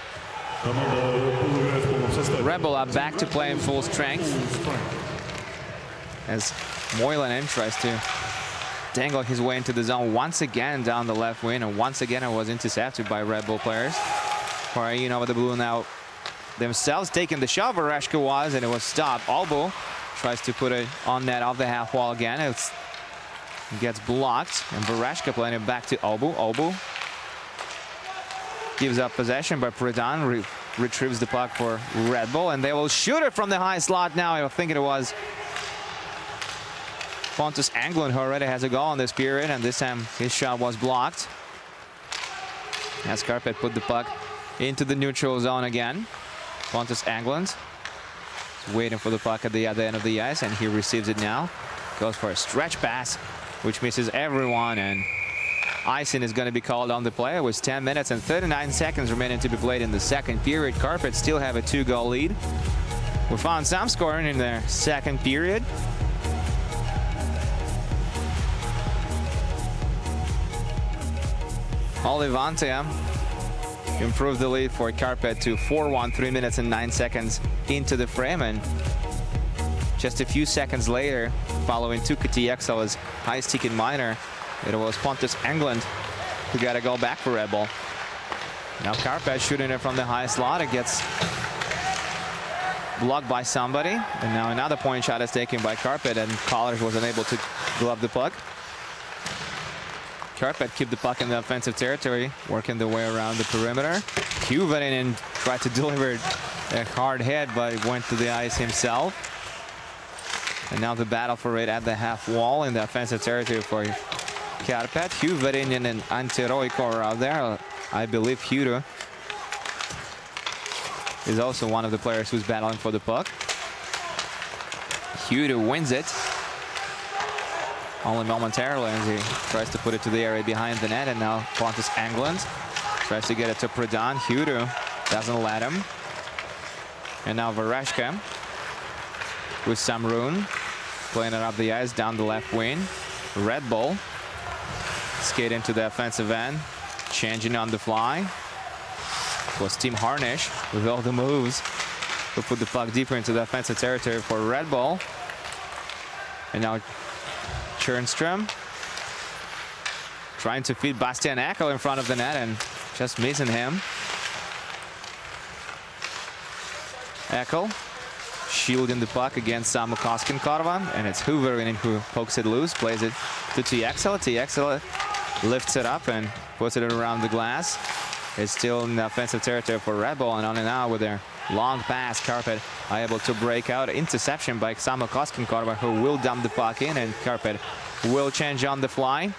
Red Bull are back to play in full strength. As Moilanen tries to dangle his way into the zone once again down the left wing. And once again it was intercepted by Red Bull players. Parayin over the blue now themselves taking the shot. Vereshka was, and it was stopped. Olbu tries to put it on net off the half wall again. It gets blocked, and Vereshka playing it back to Olbu. Olbu gives up possession, but Predan retrieves the puck for Red Bull, and they will shoot it from the high slot now. I think it was Pontus Englund who already has a goal in this period, and this time his shot was blocked. As Karpat put the puck into the neutral zone again. Pontus Englund is waiting for the puck at the other end of the ice, and he receives it now. Goes for a stretch pass, which misses everyone, and icing is going to be called on the play. It was 10 minutes and 39 seconds remaining to be played in the second period. Karpat still have a 2-goal lead. We found some scoring in the second period. Olivantia improved the lead for Karpat to 4-1, 3 minutes and 9 seconds into the frame. And just a few seconds later, following Tuukka TXL's high-stick in minor, it was Pontus Englund who got a goal back for Red Bull. Now Karpat shooting it from the high slot. It gets blocked by somebody. And now another point shot is taken by Karpat, and Collars was unable to glove the puck. Karpat keep the puck in the offensive territory, working the way around the perimeter. Huvenin tried to deliver a hard hit, but it went to the ice himself. And now the battle for it at the half wall in the offensive territory for Karpat. Huvenin and Antti are out there. I believe Hudo is also one of the players who's battling for the puck. Hudo wins it. Only momentarily as he tries to put it to the area behind the net, and now Pontus Englund tries to get it to Predan. Hudo doesn't let him. And now Vereshka with Samrun playing it up the ice down the left wing. Red Bull skate into the offensive end, changing on the fly. It was Team Harnish with all the moves who put the puck deeper into the offensive territory for Red Bull. And now Tjernström trying to feed Bastian Eckel in front of the net and just missing him. Eckel shielding the puck against Samu Koskenkorva, and it's Huverin who pokes it loose, plays it to TXL. TXL lifts it up and puts it around the glass. It's still in the offensive territory for Red Bull, and on and out with their long pass. Karpat are able to break out. Interception by Samu Koskenkorva, who will dump the puck in, and Karpat will change on the fly.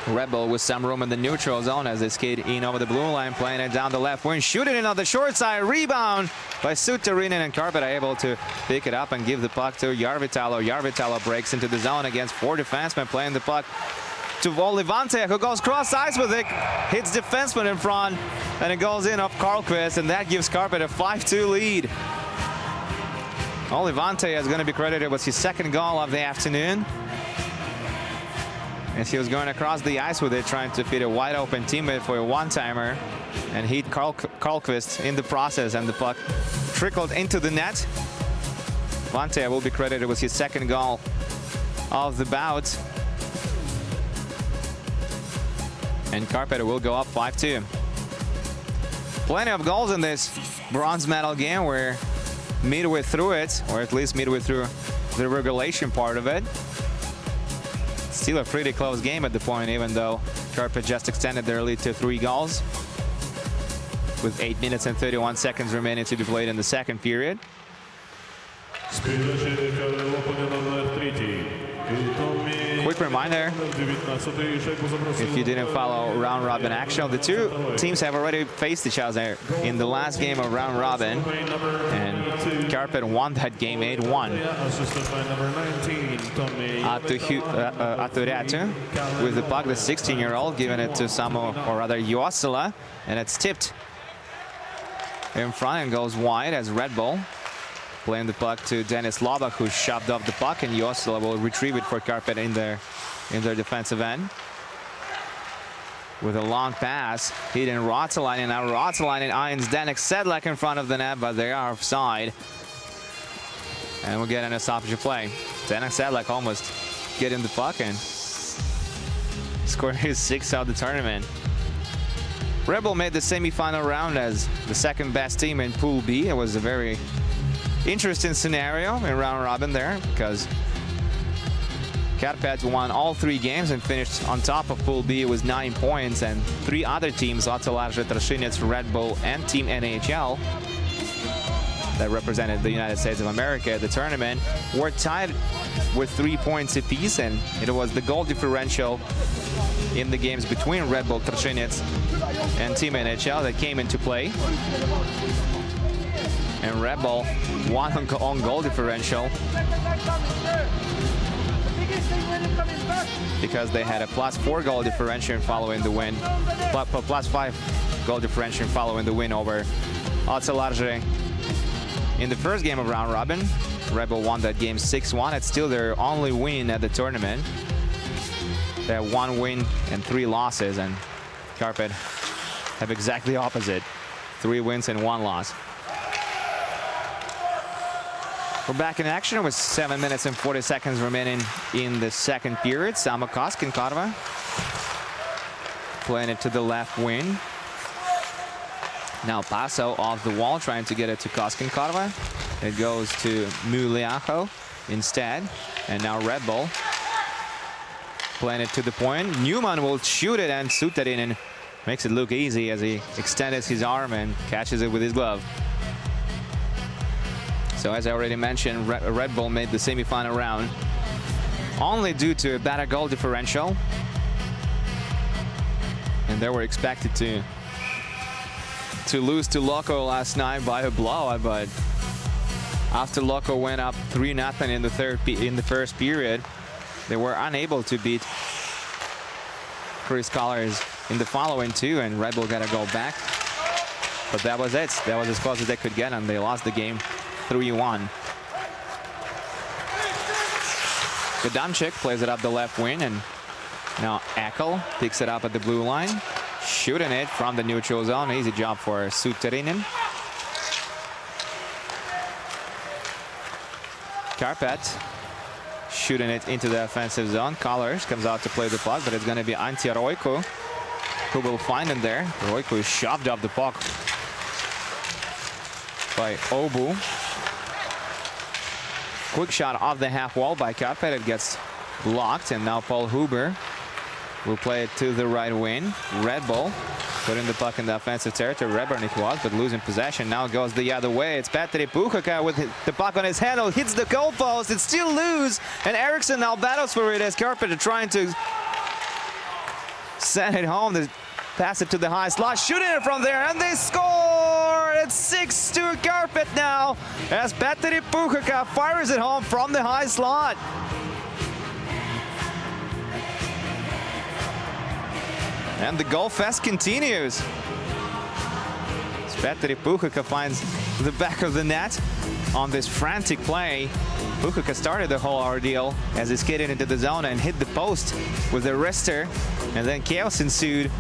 Red Bull with some room in the neutral zone as they skate in over the blue line, playing it down the left wing, shooting it on the short side. Rebound by Sutarinen, and Karpat are able to pick it up and give the puck to Järvitalo. Järvitalo breaks into the zone against 4 defensemen, playing the puck to Olivante, who goes cross ice with it, hits defenseman in front, and it goes in off Karlqvist, and that gives Karpat a 5-2 lead. Olivante is going to be credited with his second goal of the afternoon, as he was going across the ice with it, trying to feed a wide open teammate for a one-timer, and hit Karlqvist in the process, and the puck trickled into the net. Vante will be credited with his second goal of the bout. And Karpat will go up 5-2. Plenty of goals in this bronze medal game. We're midway through it, or at least midway through the regulation part of it. Still a pretty close game at the point, even though Karpat just extended their lead to 3 goals with 8 minutes and 31 seconds remaining to be played in the second period. Quick reminder, if you didn't follow round robin action, the two teams have already faced each other in the last game of round robin, and Karpat won that game 8-1. Atu Ratu with the puck, the 16-year-old, giving it to Samu, or rather Juossila, and it's tipped in front and goes wide as Red Bull playing the puck to Dennis Lobach, who shoved off the puck, and Josila will retrieve it for Karpat in their defensive end. With a long pass, hitting Ruotsalainen. Now Ruotsalainen irons Danek Sedlak in front of the net, but they are offside. And we'll get an stoppage of play. Danek Sedlak almost getting the puck and scoring his 6th of the tournament. Red Bull made the semifinal round as the second best team in Pool B. It was a very interesting scenario in round robin there because Karpat won all 3 games and finished on top of Pool B with 9 points, and 3 other teams, Ottolarze, Trashinets, Red Bull, and Team NHL, that represented the United States of America at the tournament, were tied with 3 points apiece, and it was the goal differential in the games between Red Bull, Trashinets, and Team NHL that came into play. And Red Bull won on goal differential because they had a +4 goal differential following the win, +5 goal differential following the win over Ottolarze in the first game of round robin. Red Bull won that game 6-1. It's still their only win at the tournament. They have 1 win and 3 losses, and Karpat have exactly opposite, 3 wins and 1 loss. We're back in action with 7 minutes and 40 seconds remaining in the second period. Samo Koskinkarva playing it to the left wing. Now Paso off the wall, trying to get it to Koskinkarva. It goes to Muliaho instead. And now Red Bull playing it to the point. Newman will shoot it, and Suterinen makes it look easy as he extends his arm and catches it with his glove. So as I already mentioned, Red Bull made the semifinal round only due to a better goal differential. And they were expected to lose to Loco last night by a blowout, but after Loco went up 3-0 in the first period, they were unable to beat Chris Collars in the following 2, and Red Bull got to go back. But that was it. That was as close as they could get, and they lost the game 3-1. Godamchik plays it up the left wing, and now Eckel picks it up at the blue line, shooting it from the neutral zone. Easy job for Suterinen. Karpat shooting it into the offensive zone. Collars comes out to play the puck, but it's going to be Antti Roiku who will find him there. Roiku is shoved off the puck by Obu. Quick shot off the half wall by Karpat. It gets blocked, and now Paul Huber will play it to the right wing. Red Bull putting the puck in the offensive territory. Rebernik was, but losing possession. Now goes the other way. It's Petteri Puukkola with the puck on his handle. Hits the goalpost. It's still loose, and Eriksson now battles for it as Karpat are trying to send it home. They pass it to the high slot, shooting it from there, and they score! It's 6-2 Karpat now as Petteri Puukkola fires it home from the high slot. And the goal fest continues. Petteri Puukkola finds the back of the net on this frantic play. Puukkola started the whole ordeal as he skated into the zone and hit the post with the wrister, and then chaos ensued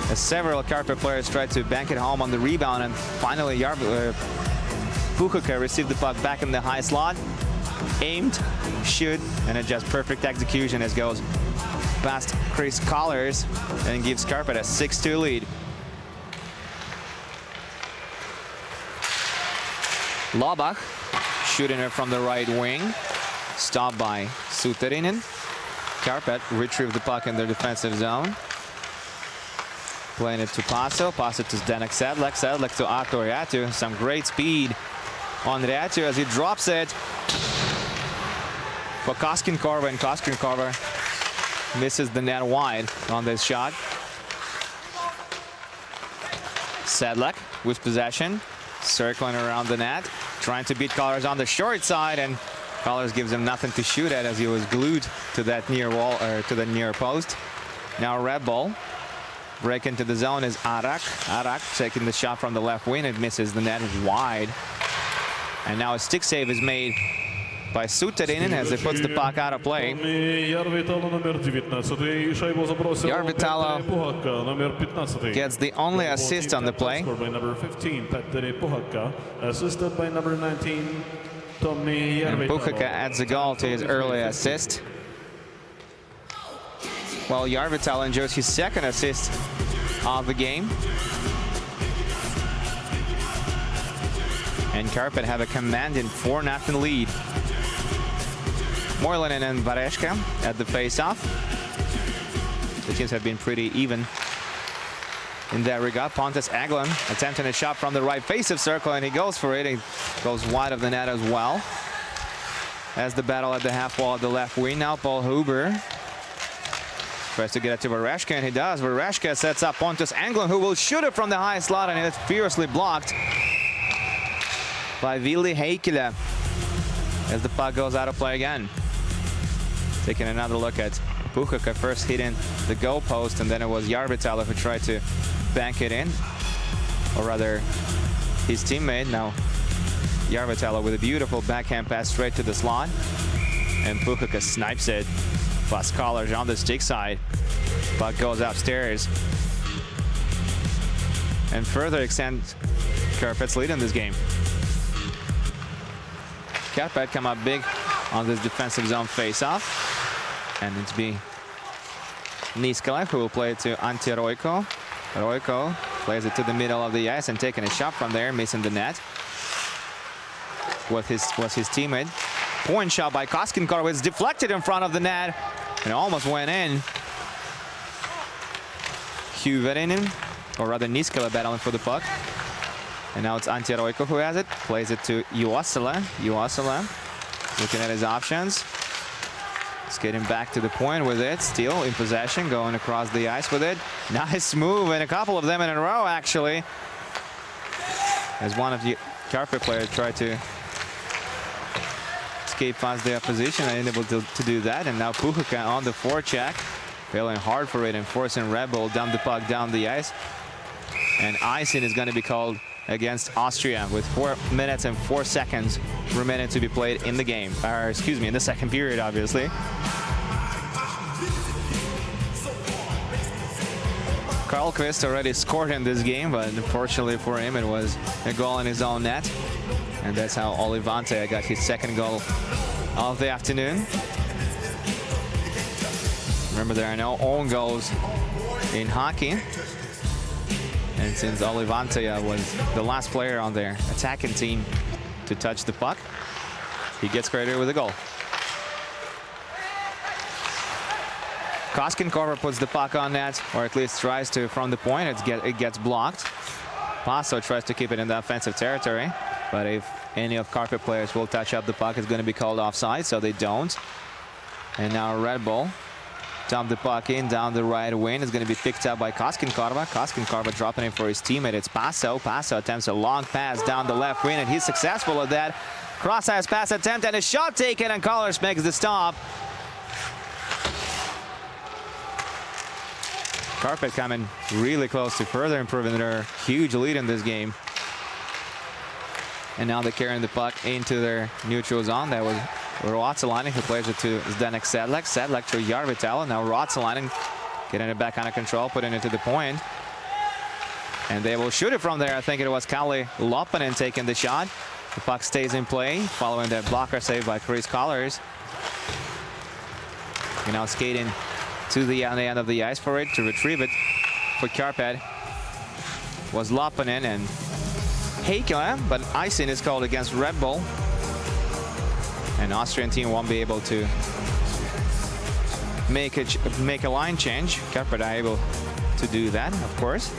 as several Karpat players tried to bank it home on the rebound, and finally Puukkola received the puck back in the high slot, aimed, shoot, and it just perfect execution as goes past Chris Collars and gives Karpat a 6-2 lead. Lobach shooting it from the right wing, stopped by Suterinen. Karpat retrieved the puck in their defensive zone. Playing it to Paso. Paso to Zdenek Sedlak. Sedlak to Artur Räty. Some great speed on Räty as he drops it for Koskinkarva, and Koskinkarva misses the net wide on this shot. Sedlak with possession, circling around the net, trying to beat Collars on the short side, and Collars gives him nothing to shoot at as he was glued to that near wall, or to the near post. Now Red Bull Break into the zone is Arak. Arak taking the shot from the left wing. It misses the net wide. And now a stick save is made by Suterinen as it puts the puck out of play. Jarvitalo gets the only assist on the play. Assisted by number 19, Tommy And Jarvitalo. Puchaka adds a goal to his early assist. While Jarvitalo enjoys his second assist of the game. And Karpat have a commanding 4-0 lead. Moilanen and Vareshka at the face-off. The teams have been pretty even in that regard. Pontus Aglon attempting a shot from the right face-of circle, and he goes for it. It goes wide of the net as well. As the battle at the half wall at the left wing. Now Paul Huber tries to get it to Vareshka, and he does. Vareshka sets up Pontus Aglon, who will shoot it from the high slot, and it's fiercely blocked by Ville Heikkilä as the puck goes out of play again. Taking another look at Puchaka, first hitting the goal post, and then it was Jarvitalo who tried to bank it in, or rather his teammate. Now Jarvitalo with a beautiful backhand pass straight to the slot, and Puchaka snipes it past Collars on the stick side. Puck goes upstairs and further extends Karpat's lead in this game. Karpat come up big on this defensive zone face-off. And it's Niskala who will play it to Antti Roiko. Roiko plays it to the middle of the ice and taking a shot from there, missing the net. Was his teammate. Point shot by Koskenkorva. It's deflected in front of the net and almost went in. Hyvärinen, or rather Niskala, battling for the puck. And now it's Antti Roiko who has it. Plays it to Juosala. Juosala looking at his options. Skating back to the point with it. Still in possession, going across the ice with it. Nice move, and a couple of them in a row, actually. As one of the Karpat players tried to escape past the opposition, and able to do that. And now Puchaka on the forecheck, bailing hard for it and forcing Red Bull dump the puck down the ice. And icing is going to be called against Austria with 4 minutes and 4 seconds remaining to be played in the game. Or excuse me, in the second period, obviously. Karlqvist already scored in this game, but unfortunately for him, it was a goal in his own net. And that's how Olivante got his second goal of the afternoon. Remember, there are no own goals in hockey. And since Olivante was the last player on their attacking team to touch the puck, he gets credited with a goal. Koskenkorva puts the puck on net, or at least tries to from the point. It gets blocked. Paso tries to keep it in the offensive territory, but if any of Karpat players will touch up the puck, it's going to be called offside, so they don't. And now Red Bull dump the puck in down the right wing. It's going to be picked up by Koskenkorva. Koskenkorva dropping it for his teammate. It's Paso. Paso attempts a long pass down the left wing, and he's successful at that. Cross-ice pass attempt and a shot taken, and Collars makes the stop. Karpat coming really close to further improving their huge lead in this game. And now they're carrying the puck into their neutral zone. That was Ruotsalainen who plays it to Zdenek Sedlak. Sedlak to Jarvitalo. Now Ruotsalainen getting it back under control, putting it to the point. And they will shoot it from there. I think it was Kalle Loppanen taking the shot. The puck stays in play following that blocker save by Chris Collars. And now skating to the end of the ice for it to retrieve it for Karpat was Loppanen and Heikkilä, but icing is called against Red Bull. And Austrian team won't be able to make a line change. Karpat are able to do that, of course.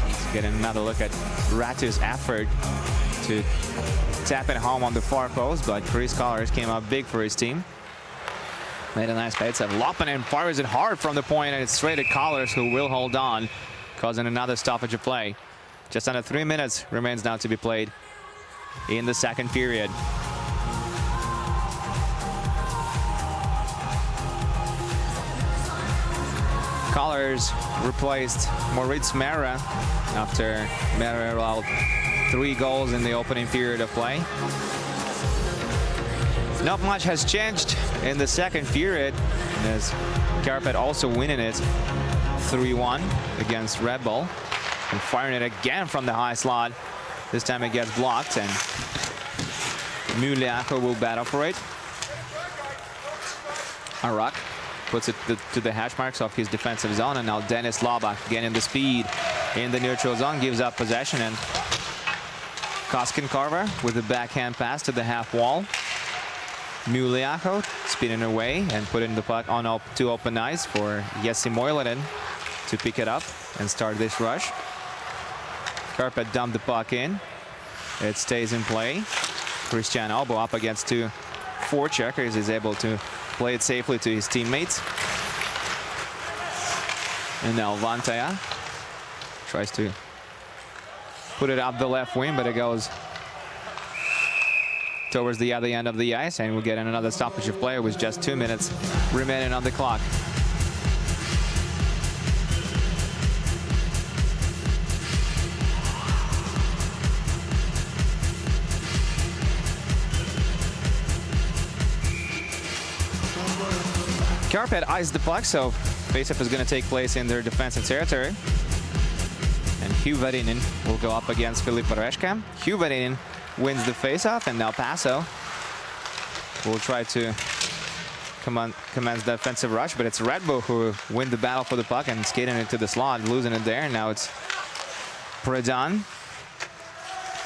Let's get another look at Ratu's effort to tap it home on the far post, but Chris Collars came up big for his team. Made a nice pass. Loppanen fires it hard from the point, and it's straight at Collars, who will hold on, causing another stoppage of play. Just under 3 minutes remains now to be played in the second period. Colors replaced Moritz Mera after Mera allowed 3 goals in the opening period of play. Not much has changed in the second period, as Karpat also winning it 3-1 against Red Bull and firing it again from the high slot. This time it gets blocked, and Muliako will battle for it. Arak puts it to the hash marks of his defensive zone, and now Dennis Labak getting the speed in the neutral zone, gives up possession, and Koskenkorva with the backhand pass to the half wall. Muliako spinning away and putting the puck on two open ice for Jesse Moilanen to pick it up and start this rush. Karpat dumped the puck in. It stays in play. Christian Albo up against 2 forecheckers is able to play it safely to his teammates. And now Vantaja tries to put it up the left wing, but it goes towards the other end of the ice, and we'll get another stoppage of play with just 2 minutes remaining on the clock. Karpat iced the puck, so faceoff is going to take place in their defensive territory. And Huvarinen will go up against Filip Vareshka. Huvarinen wins the faceoff, and now Paso will try to commence the offensive rush, but it's Red Bull who win the battle for the puck and skating it to the slot, losing it there. Now it's Predan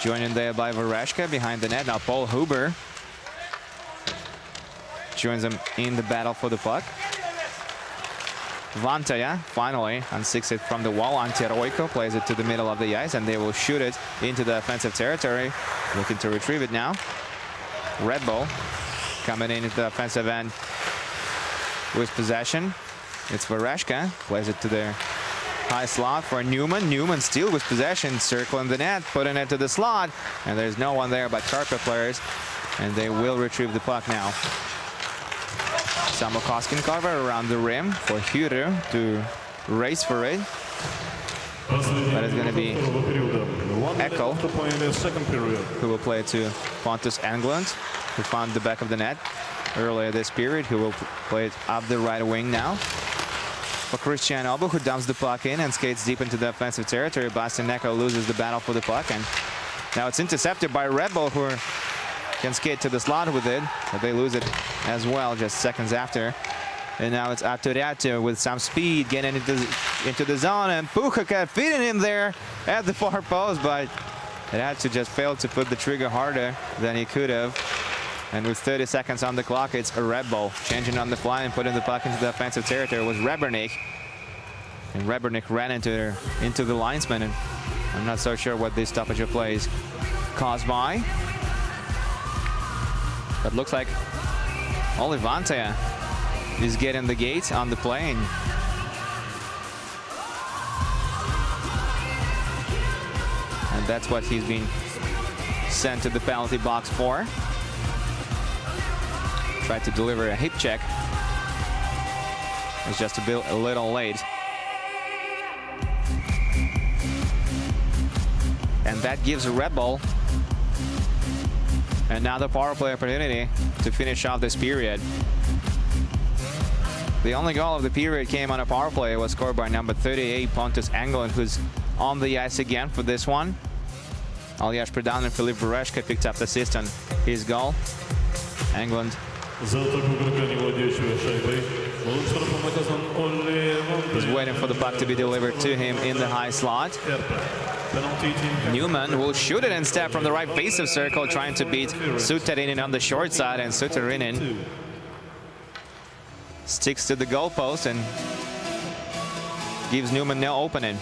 joining there by Vareshka behind the net. Now Paul Huber joins him in the battle for the puck. Vantaja finally unsticks it from the wall. Ante Roiko plays it to the middle of the ice, and they will shoot it into the offensive territory. Looking to retrieve it now. Red Bull coming in at the offensive end with possession. It's Vareshka, plays it to the high slot for Newman. Newman still with possession, circling the net, putting it to the slot, and there's no one there but Karpat players, and they will retrieve the puck now. Samuel Koskenkorva around the rim for Hyru to race for it. But it's going to be Ekko who will play it to Pontus Englund, who found the back of the net earlier this period, who will play it up the right wing now. For Christian Albo, who dumps the puck in and skates deep into the offensive territory. Bastian Ekko loses the battle for the puck, and now it's intercepted by Red Bull, who can skate to the slot with it, but they lose it as well just seconds after. And now it's Aturiatu with some speed getting into the zone, and Puchaka feeding him there at the far post, but Aturiatu just failed to put the trigger harder than he could have. And with 30 seconds on the clock, it's a Red Bull changing on the fly and putting the puck into the offensive territory. It was Rebernik, and Rebernik ran into the linesman, and I'm not so sure what this stoppage of play is caused by. But looks like only Vantaja is getting the gate on the plane. And that's what he's been sent to the penalty box for. Tried to deliver a hip check. It's just a little late. And that gives Red Bull another power play opportunity to finish off this period. The only goal of the period came on a power play. It was scored by number 38, Pontus Englund, who's on the ice again for this one. Aljaž Predan and Filip Vareshka picked up the assist on his goal. Englund is waiting for the puck to be delivered to him in the high slot. Newman will shoot it instead from the right base of circle, trying to beat Suterinen on the short side, and Suterinen sticks to the goalpost and gives Newman no opening.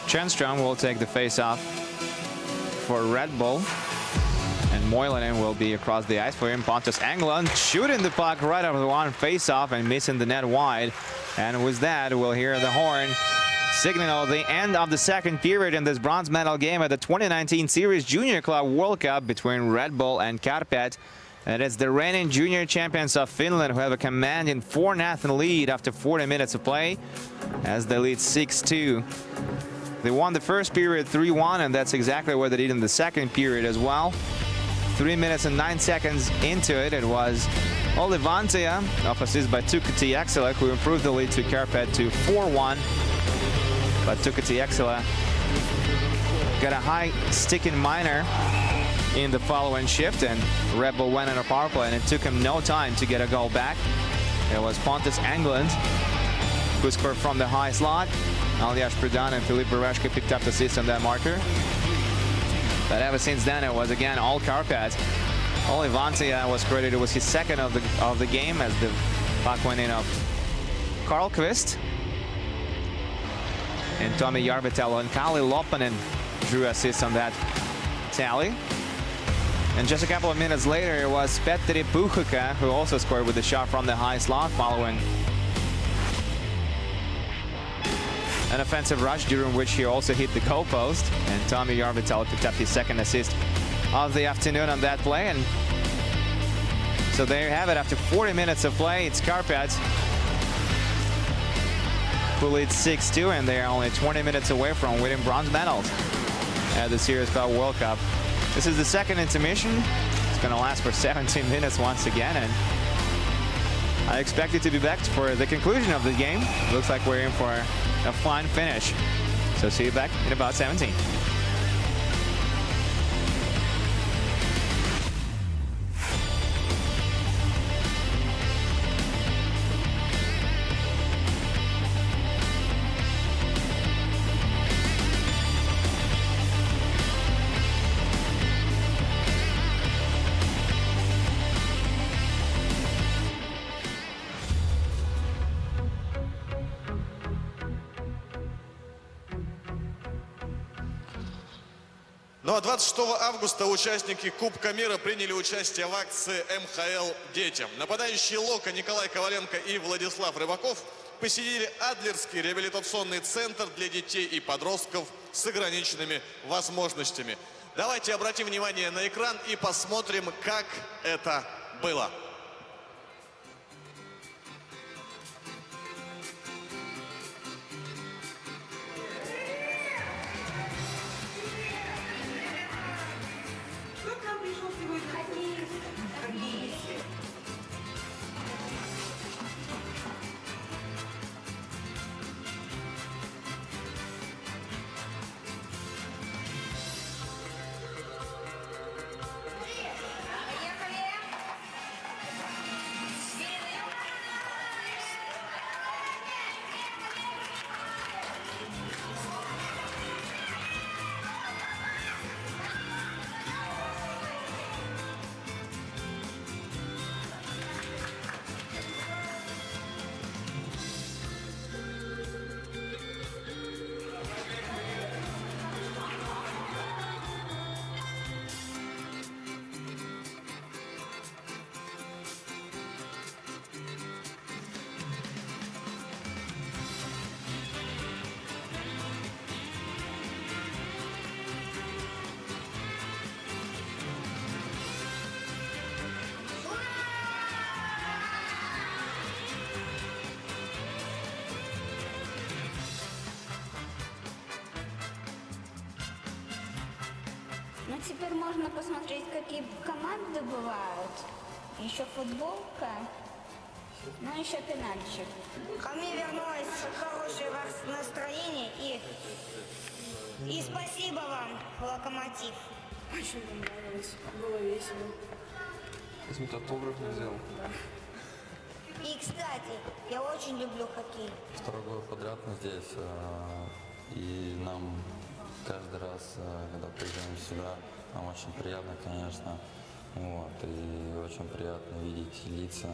Chenstrom will take the face-off for Red Bull, and Moilanen will be across the ice for him. Pontus Englund shooting the puck right over the one face-off and missing the net wide. And with that, we'll hear the horn signal the end of the second period in this bronze medal game at the 2019 Sirius Junior Club World Cup between Red Bull and Karpat. And it's the reigning junior champions of Finland who have a commanding 4-0 lead after 40 minutes of play, as they lead 6-2. They won the first period 3-1, and that's exactly what they did in the second period as well. 3 minutes and 9 seconds into it, it was Olli Vantia, off assist by Tukati Exela, who improved the lead to Karpat to 4-1. But Tukati Exela got a high sticking minor in the following shift, and Red Bull went on a power play, and it took him no time to get a goal back. It was Pontus Englund who scored from the high slot. Aljaž Pridan and Filip Bereshka picked up the assist on that marker. But ever since then, it was again all Karpat. Olli Vantia was credited. It was his second of the game, as the puck went in of Karlqvist. And Tommi Järvitalo and Kalle Loppanen drew assists on that tally. And just a couple of minutes later, it was Petteri Puhukka who also scored with a shot from the high slot following an offensive rush during which he also hit the goal post. And Tommi Järvitalo picked up his second assist of the afternoon on that play. And so there you have it. After 40 minutes of play, it's Karpat who leads 6-2, and they are only 20 minutes away from winning bronze medals at the Sirius World Cup. This is the second intermission. It's going to last for 17 minutes once again, and I expect it to be back for the conclusion of the game. Looks like we're in for a fine finish. So see you back in about 17. Ну а 26 августа участники Кубка мира приняли участие в акции МХЛ «Детям». Нападающие Лока, Николай Коваленко и Владислав Рыбаков посетили Адлерский реабилитационный центр для детей и подростков с ограниченными возможностями. Давайте обратим внимание на экран и посмотрим, как это было. Ну, теперь можно посмотреть, какие команды бывают. Еще футболка, ну, еще пенальчик. Ко мне вернулось хорошее настроение и спасибо вам, Локомотив. Очень понравилось, было весело. Если-то автограф не сделал. И, кстати, я очень люблю хоккей. Второй год подряд мы здесь, и нам каждый раз, когда приезжаем сюда, нам очень приятно, конечно. Вот, и очень приятно видеть лица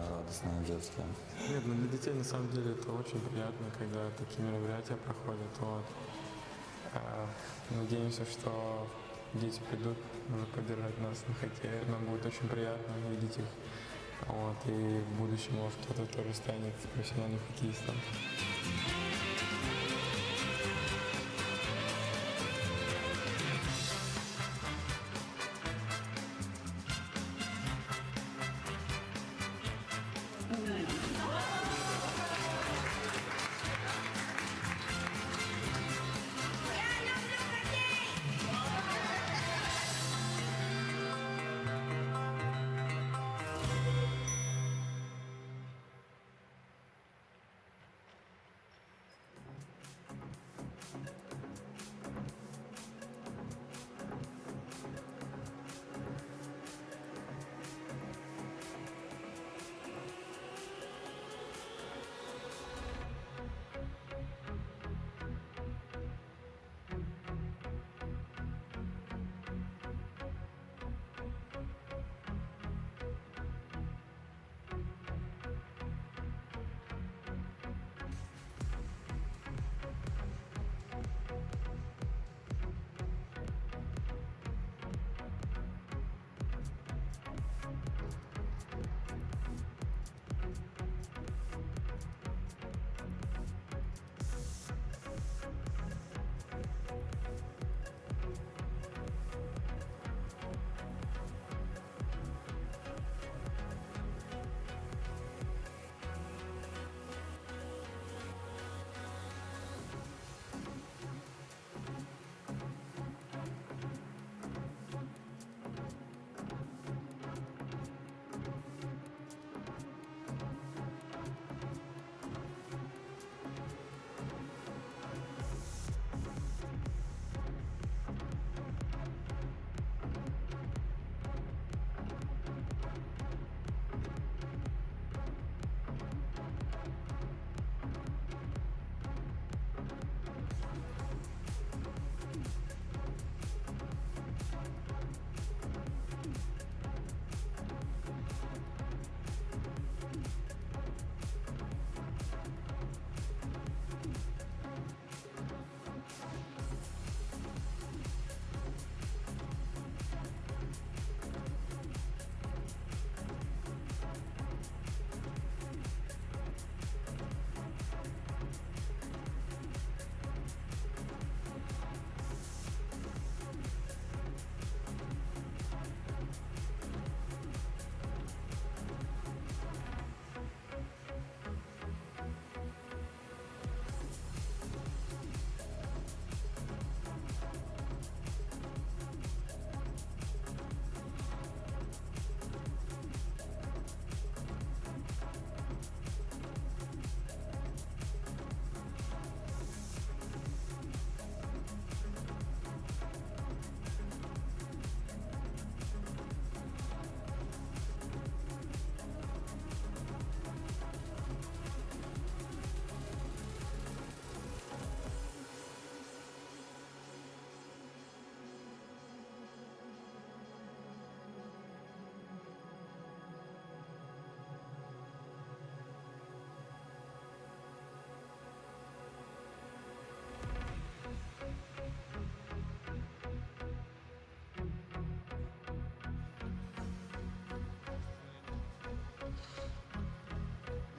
радостные детские. Нет, ну для детей на самом деле это очень приятно, когда такие мероприятия проходят. Вот. Надеемся, что дети придут поддержать нас на хоккее. Нам будет очень приятно видеть их. Вот, и в будущем, может, кто-то тоже станет профессиональным хоккеистом.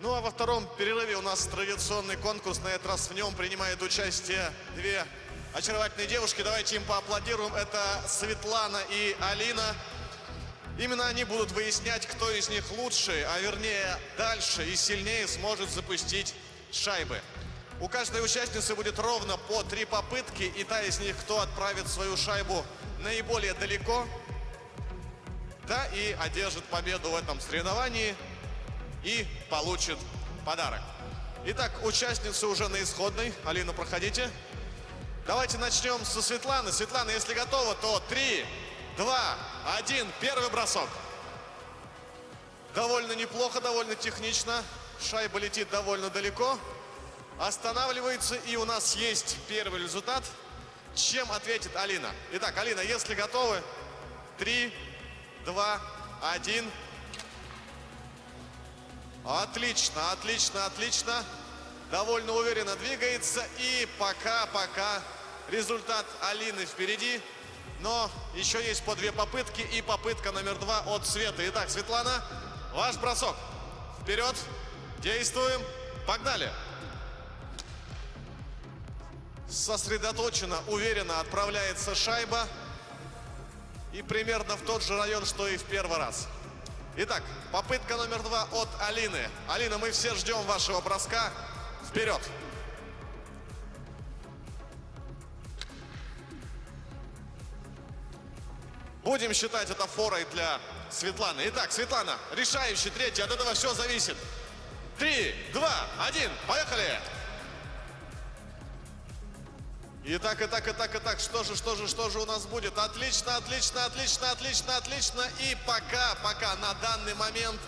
Ну а во втором перерыве у нас традиционный конкурс. На этот раз в нем принимают участие две очаровательные девушки. Давайте им поаплодируем. Это Светлана и Алина. Именно они будут выяснять, кто из них лучше, а вернее дальше и сильнее сможет запустить шайбы. У каждой участницы будет ровно по 3 попытки, и та из них, кто отправит свою шайбу наиболее далеко, да и одержит победу в этом соревновании и получит подарок. Итак, участницы уже на исходной. Алина, проходите. Давайте начнем со Светланы. Светлана, если готова, то 3, 2, 1, первый бросок. Довольно неплохо, довольно технично. Шайба летит довольно далеко. Останавливается, и у нас есть первый результат. Чем ответит Алина? Итак, Алина, если готовы, 3, 2, 1. Отлично, отлично, отлично. Довольно уверенно двигается. И пока результат Алины впереди. Но еще есть по 2 попытки. И попытка номер 2 от Светы. Итак, Светлана, ваш бросок. Вперед. Действуем. Погнали. Сосредоточенно, уверенно отправляется шайба. И примерно в тот же район, что и в первый раз. Итак, попытка номер 2 от Алины. Алина, мы все ждем вашего броска. Вперед! Будем считать это форой для Светланы. Итак, Светлана, решающий, третий. От этого все зависит. 3, 2, 1. Поехали! Итак. Что же у нас будет? Отлично. И пока на данный момент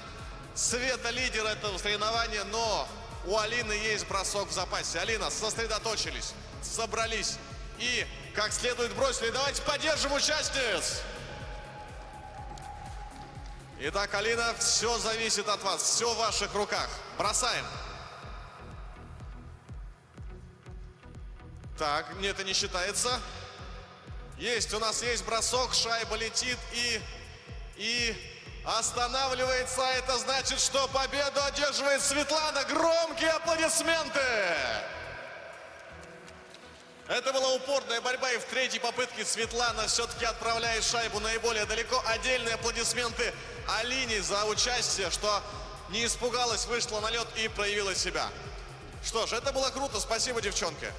Света лидер этого соревнования, но у Алины есть бросок в запасе. Алина, сосредоточились, собрались и как следует бросили. Давайте поддержим участниц. Итак, Алина, все зависит от вас, все в ваших руках. Бросаем. Так, мне это не считается. У нас есть бросок, шайба летит и останавливается. Это значит, что победу одерживает Светлана. Громкие аплодисменты! Это была упорная борьба, и в третьей попытке Светлана все-таки отправляет шайбу наиболее далеко. Отдельные аплодисменты Алине за участие, что не испугалась, вышла на лед и проявила себя. Что ж, это было круто. Спасибо, девчонки.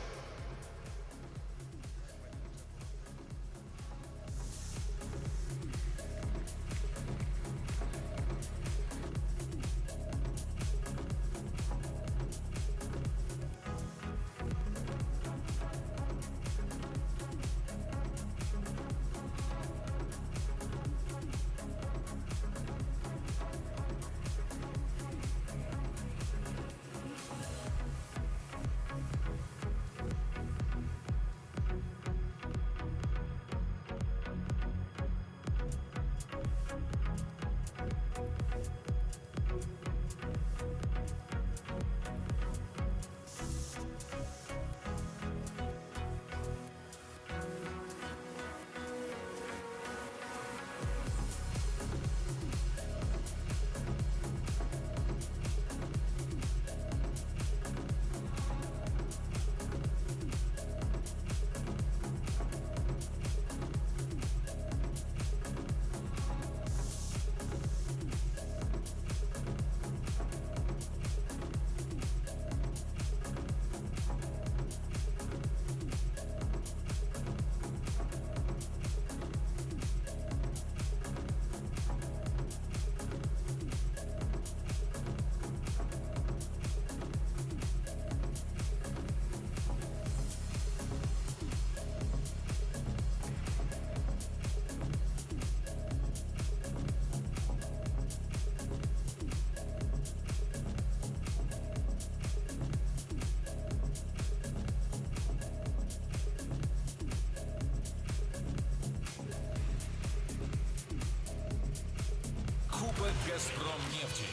Кубок «Газпромнефти».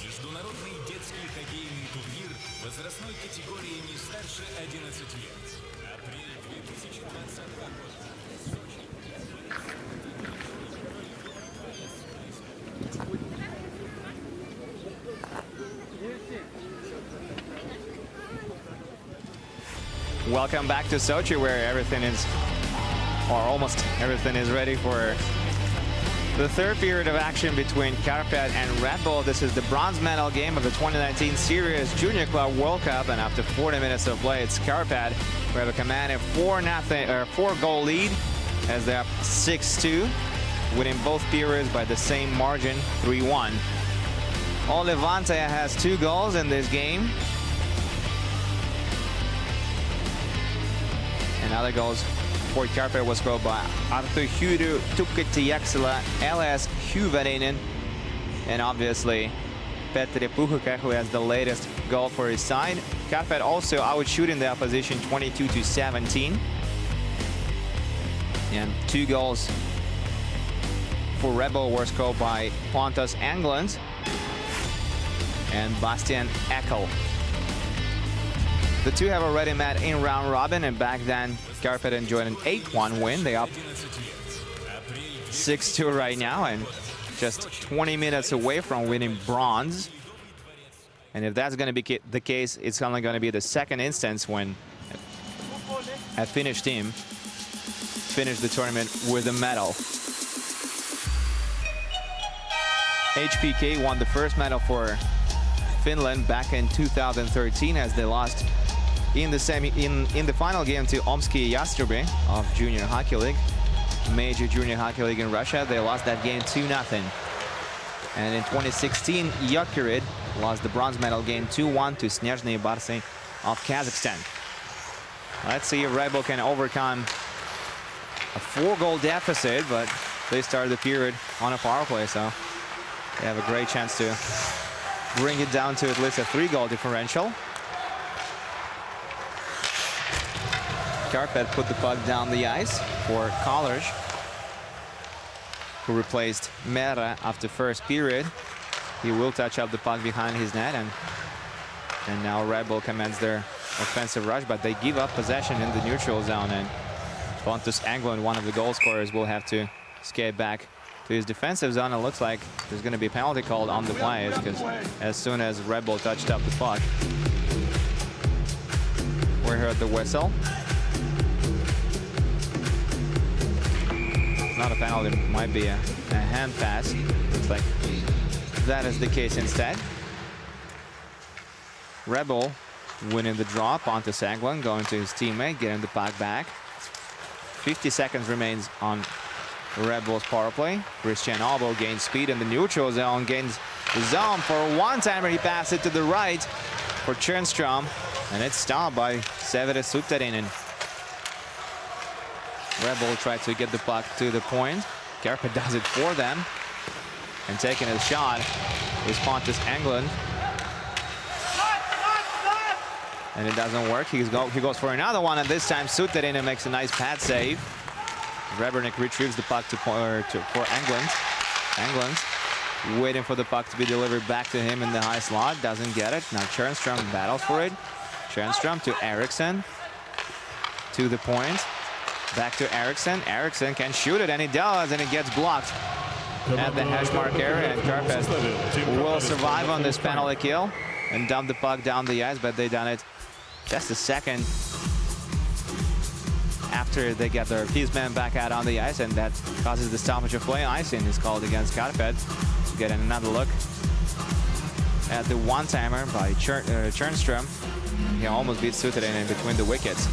Международный детский хоккейный турнир возрастной категории не старше 11 лет. Апрель 2020 года. Сочи. Welcome back to Sochi, where everything is, or almost everything is ready for the third period of action between Karpat and Red Bull. This is the bronze medal game of the 2019 Sirius Junior Club World Cup, and after 40 minutes of play, it's Karpat who have a commanding 4-goal lead as they're up 6-2, winning both periods by the same margin, 3-1. Levante has 2 goals in this game. And other goals for Karpat was scored by Arttu Hyry, Tuukka Tiaksila, Elias Hyvärinen, and obviously Petri Puhuka, who has the latest goal for his side. Karpat also outshooting the opposition 22-17. And 2 goals for Red Bull were scored by Pontus Englund and Bastian Eckel. The two have already met in round robin, and back then Karpat enjoyed an 8-1 win. They up 6-2 right now, and just 20 minutes away from winning bronze. And if that's going to be the case, it's only going to be the second instance when a Finnish team finished the tournament with a medal. HPK won the first medal for Finland back in 2013 as they lost in the final game to Omsky Yastrubi of Junior Hockey League, major junior hockey league in Russia. They lost that game 2-0. And in 2016, Jokerit lost the bronze medal game 2-1 to Snezhny Barsy of Kazakhstan. Let's see if Red Bull can overcome a 4-goal deficit, but they started the period on a power play, so they have a great chance to bring it down to at least a 3-goal differential. Karpat put the puck down the ice for Kolarz, who replaced Mera after first period. He will touch up the puck behind his net, and now Red Bull commences their offensive rush, but they give up possession in the neutral zone, and Pontus Englund, one of the goal scorers, will have to skate back to his defensive zone. It looks like there's going to be a penalty called on the play, because as soon as Red Bull touched up the puck, we heard the whistle. Not a penalty, it might be a hand pass. Looks like that is the case instead. Red Bull winning the draw. Pontus Englund going to his teammate, getting the puck back. 50 seconds remains on Red Bull's power play. Christian Albo gains speed in the neutral zone, gains the zone for a one-timer. He passed it to the right for Tjärnström, and it's stopped by Severi Suterinen. Red Bull tried to get the puck to the point. Karpat does it for them, and taking a shot is Pontus Englund. And it doesn't work. He goes for another one, and this time Suterinen makes a nice pad save. Rebernik retrieves the puck for Englund. Englund waiting for the puck to be delivered back to him in the high slot. Doesn't get it. Now Tjärnström battles for it. Tjärnström to Eriksson. To the point. Back to Eriksson. Eriksson can shoot it, and he does, and it gets blocked at the hash mark area. And Karpat will survive on this penalty kill and dump the puck down the ice, but they done it just a second after they get their man back out on the ice, and that causes the stoppage of play. Icing is called against Karpat. Getting another look at the one-timer by Tjärnström. He almost beat Suterinen in between the wickets.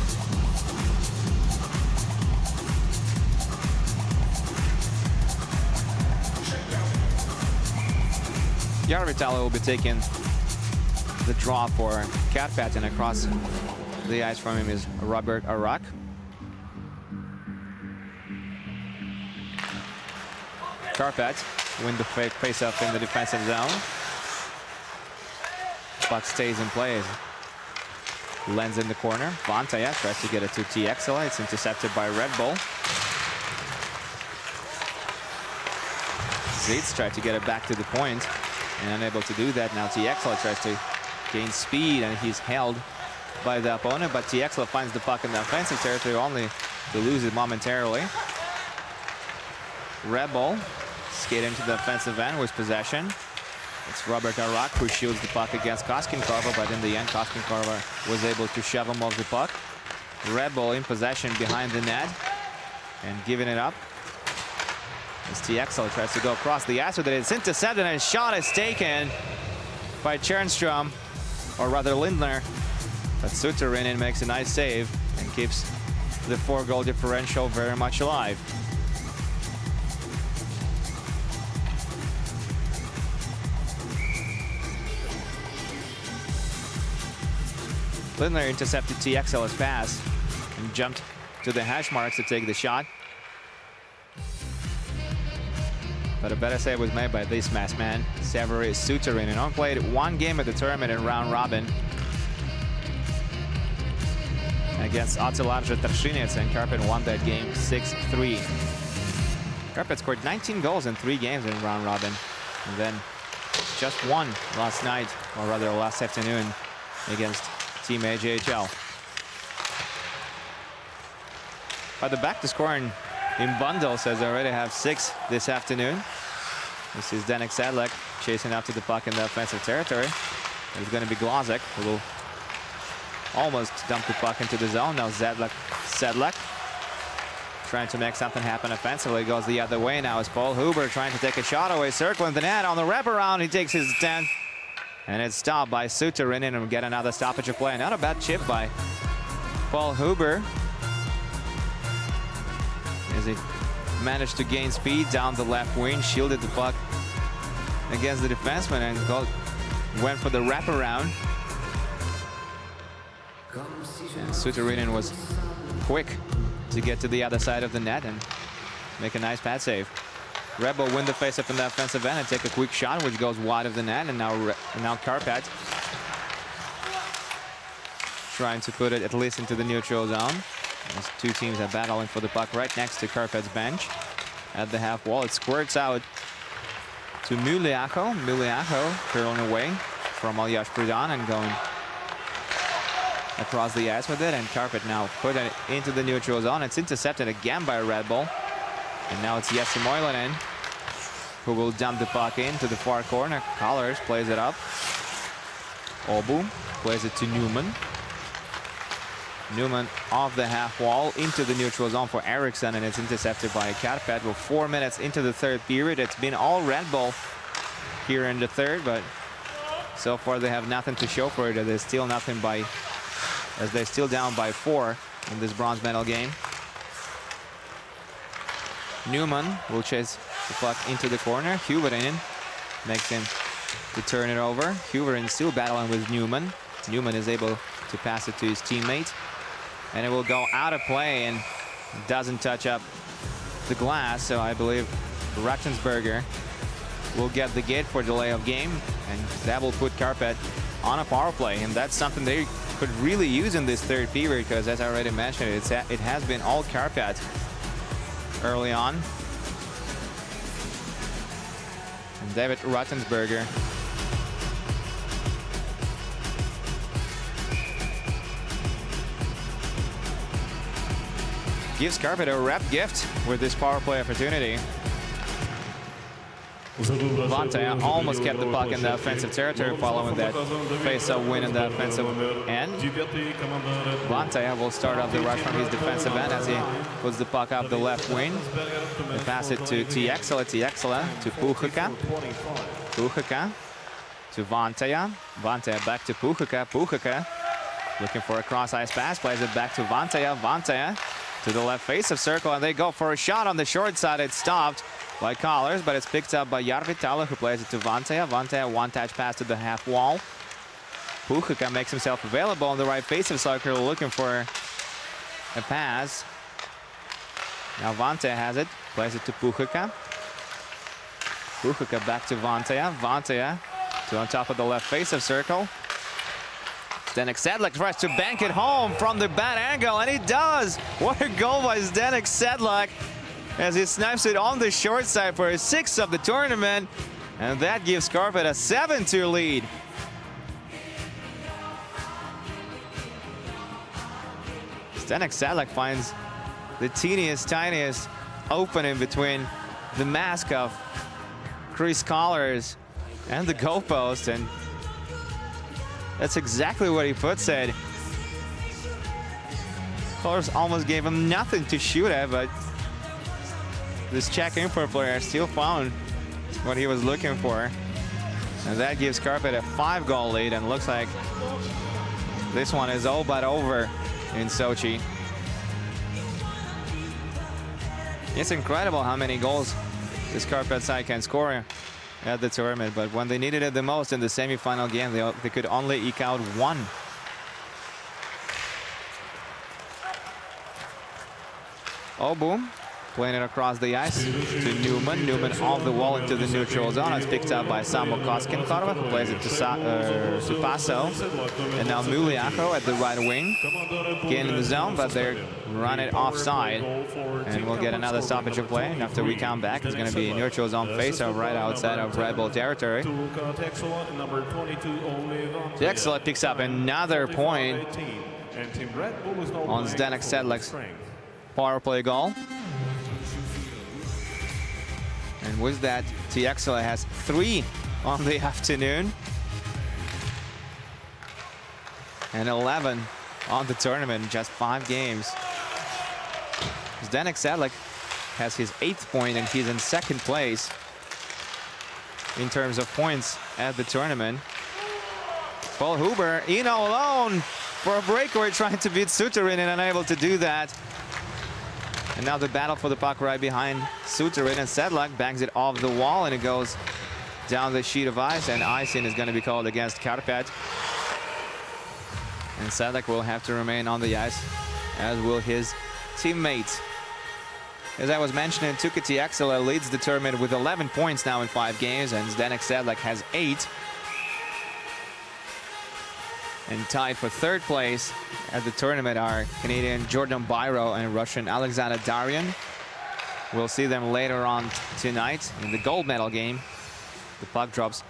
Järvitalo will be taking the draw for Karpat, and across the ice from him is Robert Arak. Karpat win the face-off in the defensive zone. Puck stays in play. Lens in the corner. Vantaja tries to get it to Tiaksila. It's intercepted by Red Bull. Zeitz tried to get it back to the point and unable to do that. Now Tiaksila tries to gain speed, and he's held by the opponent, but Tiaksila finds the puck in the offensive territory, only to lose it momentarily. Red Bull skating to the offensive end with possession. It's Robert Arak who shields the puck against Koskinkorva, but in the end Koskinkorva was able to shove him off the puck. Red Bull in possession behind the net and giving it up. As TXL tries to go across the ice with it. It's intercepted and shot is taken by Tjernström, or rather Lindner. But Suterinen makes a nice save and keeps the 4-goal differential very much alive. Lindner intercepted TXL's pass and jumped to the hash marks to take the shot. But a better save was made by this masked man, Severi Suterinen. Only played one game at the tournament in round robin against Attilarja Tarshinets, and Karpat won that game 6-3. Karpat scored 19 goals in 3 games in round robin, and then just one last night, or rather last afternoon, against Team AJHL. But the back to scoring in bundles, as they already have 6 this afternoon. This is Zdenek Sedlak chasing after the puck in the offensive territory. It's going to be Glazek who will almost dump the puck into the zone. Now Sedlak trying to make something happen offensively. Goes the other way now as Paul Huber trying to take a shot away, circling the net on the wraparound. He takes his 10, and it's stopped by Suterinen, and get another stoppage of play. Not a bad chip by Paul Huber, as he managed to gain speed down the left wing, shielded the puck against the defenseman, and went for the wraparound. And Suterinen was quick to get to the other side of the net and make a nice pad save. Red Bull win the faceoff in the offensive end and take a quick shot, which goes wide of the net, and now Karpat trying to put it at least into the neutral zone. These two teams are battling for the puck right next to Karpat's bench at the half wall. It squirts out to Muliaco. Muliaco curling away from Aljaž Pridan and going across the ice with it, and Karpat now put it into the neutral zone. It's intercepted again by Red Bull, and now it's Jesse Moilanen who will dump the puck into the far corner. Collars plays it up. Obu plays it to Newman. Newman off the half wall into the neutral zone for Eriksson, and it's intercepted by Karpat. We're 4 minutes into the third period. It's been all Red Bull here in the third, but so far they have nothing to show for it. They're still nothing by, as they're still down by 4 in this bronze medal game. Newman will chase the puck into the corner. Huberinen makes him to turn it over. Huberinen still battling with Newman. Newman is able to pass it to his teammate, and it will go out of play and doesn't touch up the glass. So I believe Rattensberger will get the gate for delay of game, and that will put Karpat on a power play, and that's something they could really use in this third period, because as I already mentioned, it has been all Karpat early on. And David Rattensberger gives Karpat a rep gift with this power play opportunity. Vante almost kept the puck in the offensive territory following that face-up win in the offensive end. Vante will start off the rush from his defensive end as he puts the puck up the left wing. They pass it to TXL to Puchika. Puchika to Vanteja. Vanteja back to Puchika. Puchika looking for a cross-ice pass, plays it back to Vanteja. Vanteja to the left face-off circle, and they go for a shot on the short side. It's stopped by Collars, but it's picked up by Järvitalo, who plays it to Vanteja. Vanteja one-touch pass to the half wall. Puchika makes himself available on the right face-off circle, looking for a pass. Now Vanteja has it, plays it to Puchika. Puchika back to Vanteja. Vanteja to on top of the left face-off circle. Zdenek Sedlak tries to bank it home from the bad angle, and he does! What a goal by Zdenek Sedlak as he snipes it on the short side for his 6th of the tournament, and that gives Karpat a 7-2 lead. Zdenek Sedlak finds the teeniest, tiniest opening between the mask of Chris Collars and the goalpost, and that's exactly what he puts it. Colors almost gave him nothing to shoot at, but this Czech import player still found what he was looking for. And that gives Karpat a 5-goal lead, and looks like this one is all but over in Sochi. It's incredible how many goals this Karpat side can score at the tournament, but when they needed it the most in the semi-final game, they could only eke out one. Oh, boom. Playing it across the ice to Newman. Newman off the wall into the neutral zone. It's picked up by Samo Koskenkorva, who plays it to Paso. And now Muliako at the right wing. Again in the zone, but they run it offside. And we'll get another stoppage of play. And after we come back, it's going to be a neutral zone face-off right outside of Red Bull territory. Texela picks up another point on Zdenek Sedlak's power play goal. And with that, Texela has 3 on the afternoon and 11 on the tournament in just 5 games. Zdenek Sedlak has his 8th point, and he's in 2nd place in terms of points at the tournament. Paul Huber in alone for a breakaway, trying to beat Suturin and unable to do that. And now the battle for the puck right behind Suturin, and Sedlak bangs it off the wall, and it goes down the sheet of ice, and icing is going to be called against Karpat. And Sedlak will have to remain on the ice, as will his teammate. As I was mentioning, Tuukka Texela leads the tournament with 11 points now in 5 games, and Zdenek Sedlak has 8. And tied for 3rd place at the tournament are Canadian Jordan Byro and Russian Alexander Daryan. We'll see them later on tonight in the gold medal game. The puck drops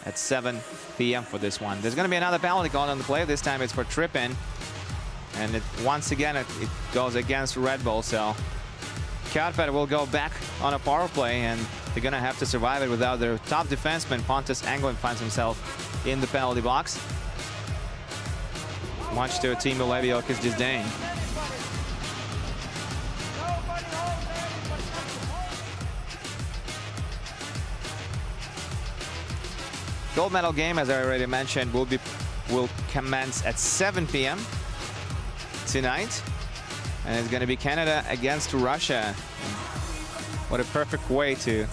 at 7 p.m. for this one. There's going to be another penalty called on the play. This time it's for tripping. And once again, it goes against Red Bull. So Karpat will go back on a power play, and they're going to have to survive it without their top defenseman. Pontus Englund finds himself in the penalty box, much to Timo Levioka's disdain. Gold medal game, as I already mentioned, will commence at 7 p.m. tonight, and it's going to be Canada against Russia. What a perfect way to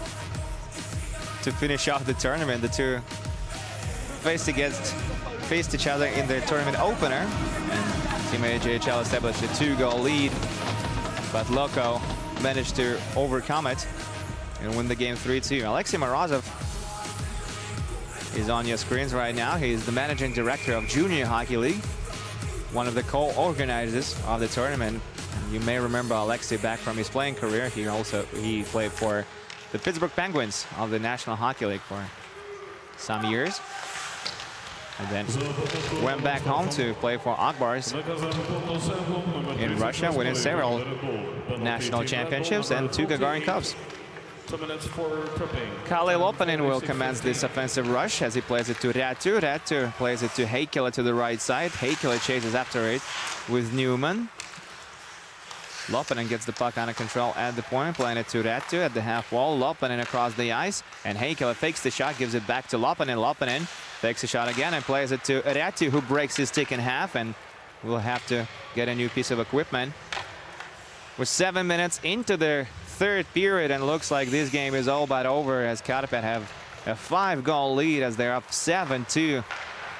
finish off the tournament. The two faced each other in their tournament opener, and Team AJHL established a 2-goal lead, but Loco managed to overcome it and win the game 3-2. Alexei Morozov is on your screens right now. He's the managing director of Junior Hockey League, one of the co-organizers of the tournament. And you may remember Alexei back from his playing career. He played for the Pittsburgh Penguins of the National Hockey League for some years, and then went back home to play for Akbars in Russia, winning several national championships and 2 Gagarin Cups. 2 minutes for tripping. Kalle Lopanen will commence this offensive rush as he plays it to Räty. Räty plays it to Heikkilä to the right side. Heikkilä chases after it with Newman. Lopanen gets the puck under control at the point, playing it to Räty at the half wall. Lopanen across the ice, and Heikkilä fakes the shot, gives it back to Lopanen. Lopanen fakes the shot again and plays it to Räty, who breaks his stick in half, and will have to get a new piece of equipment. We're 7 minutes into the 3rd period, and looks like this game is all but over, as Karpat have a 5-goal lead as they're up 7-2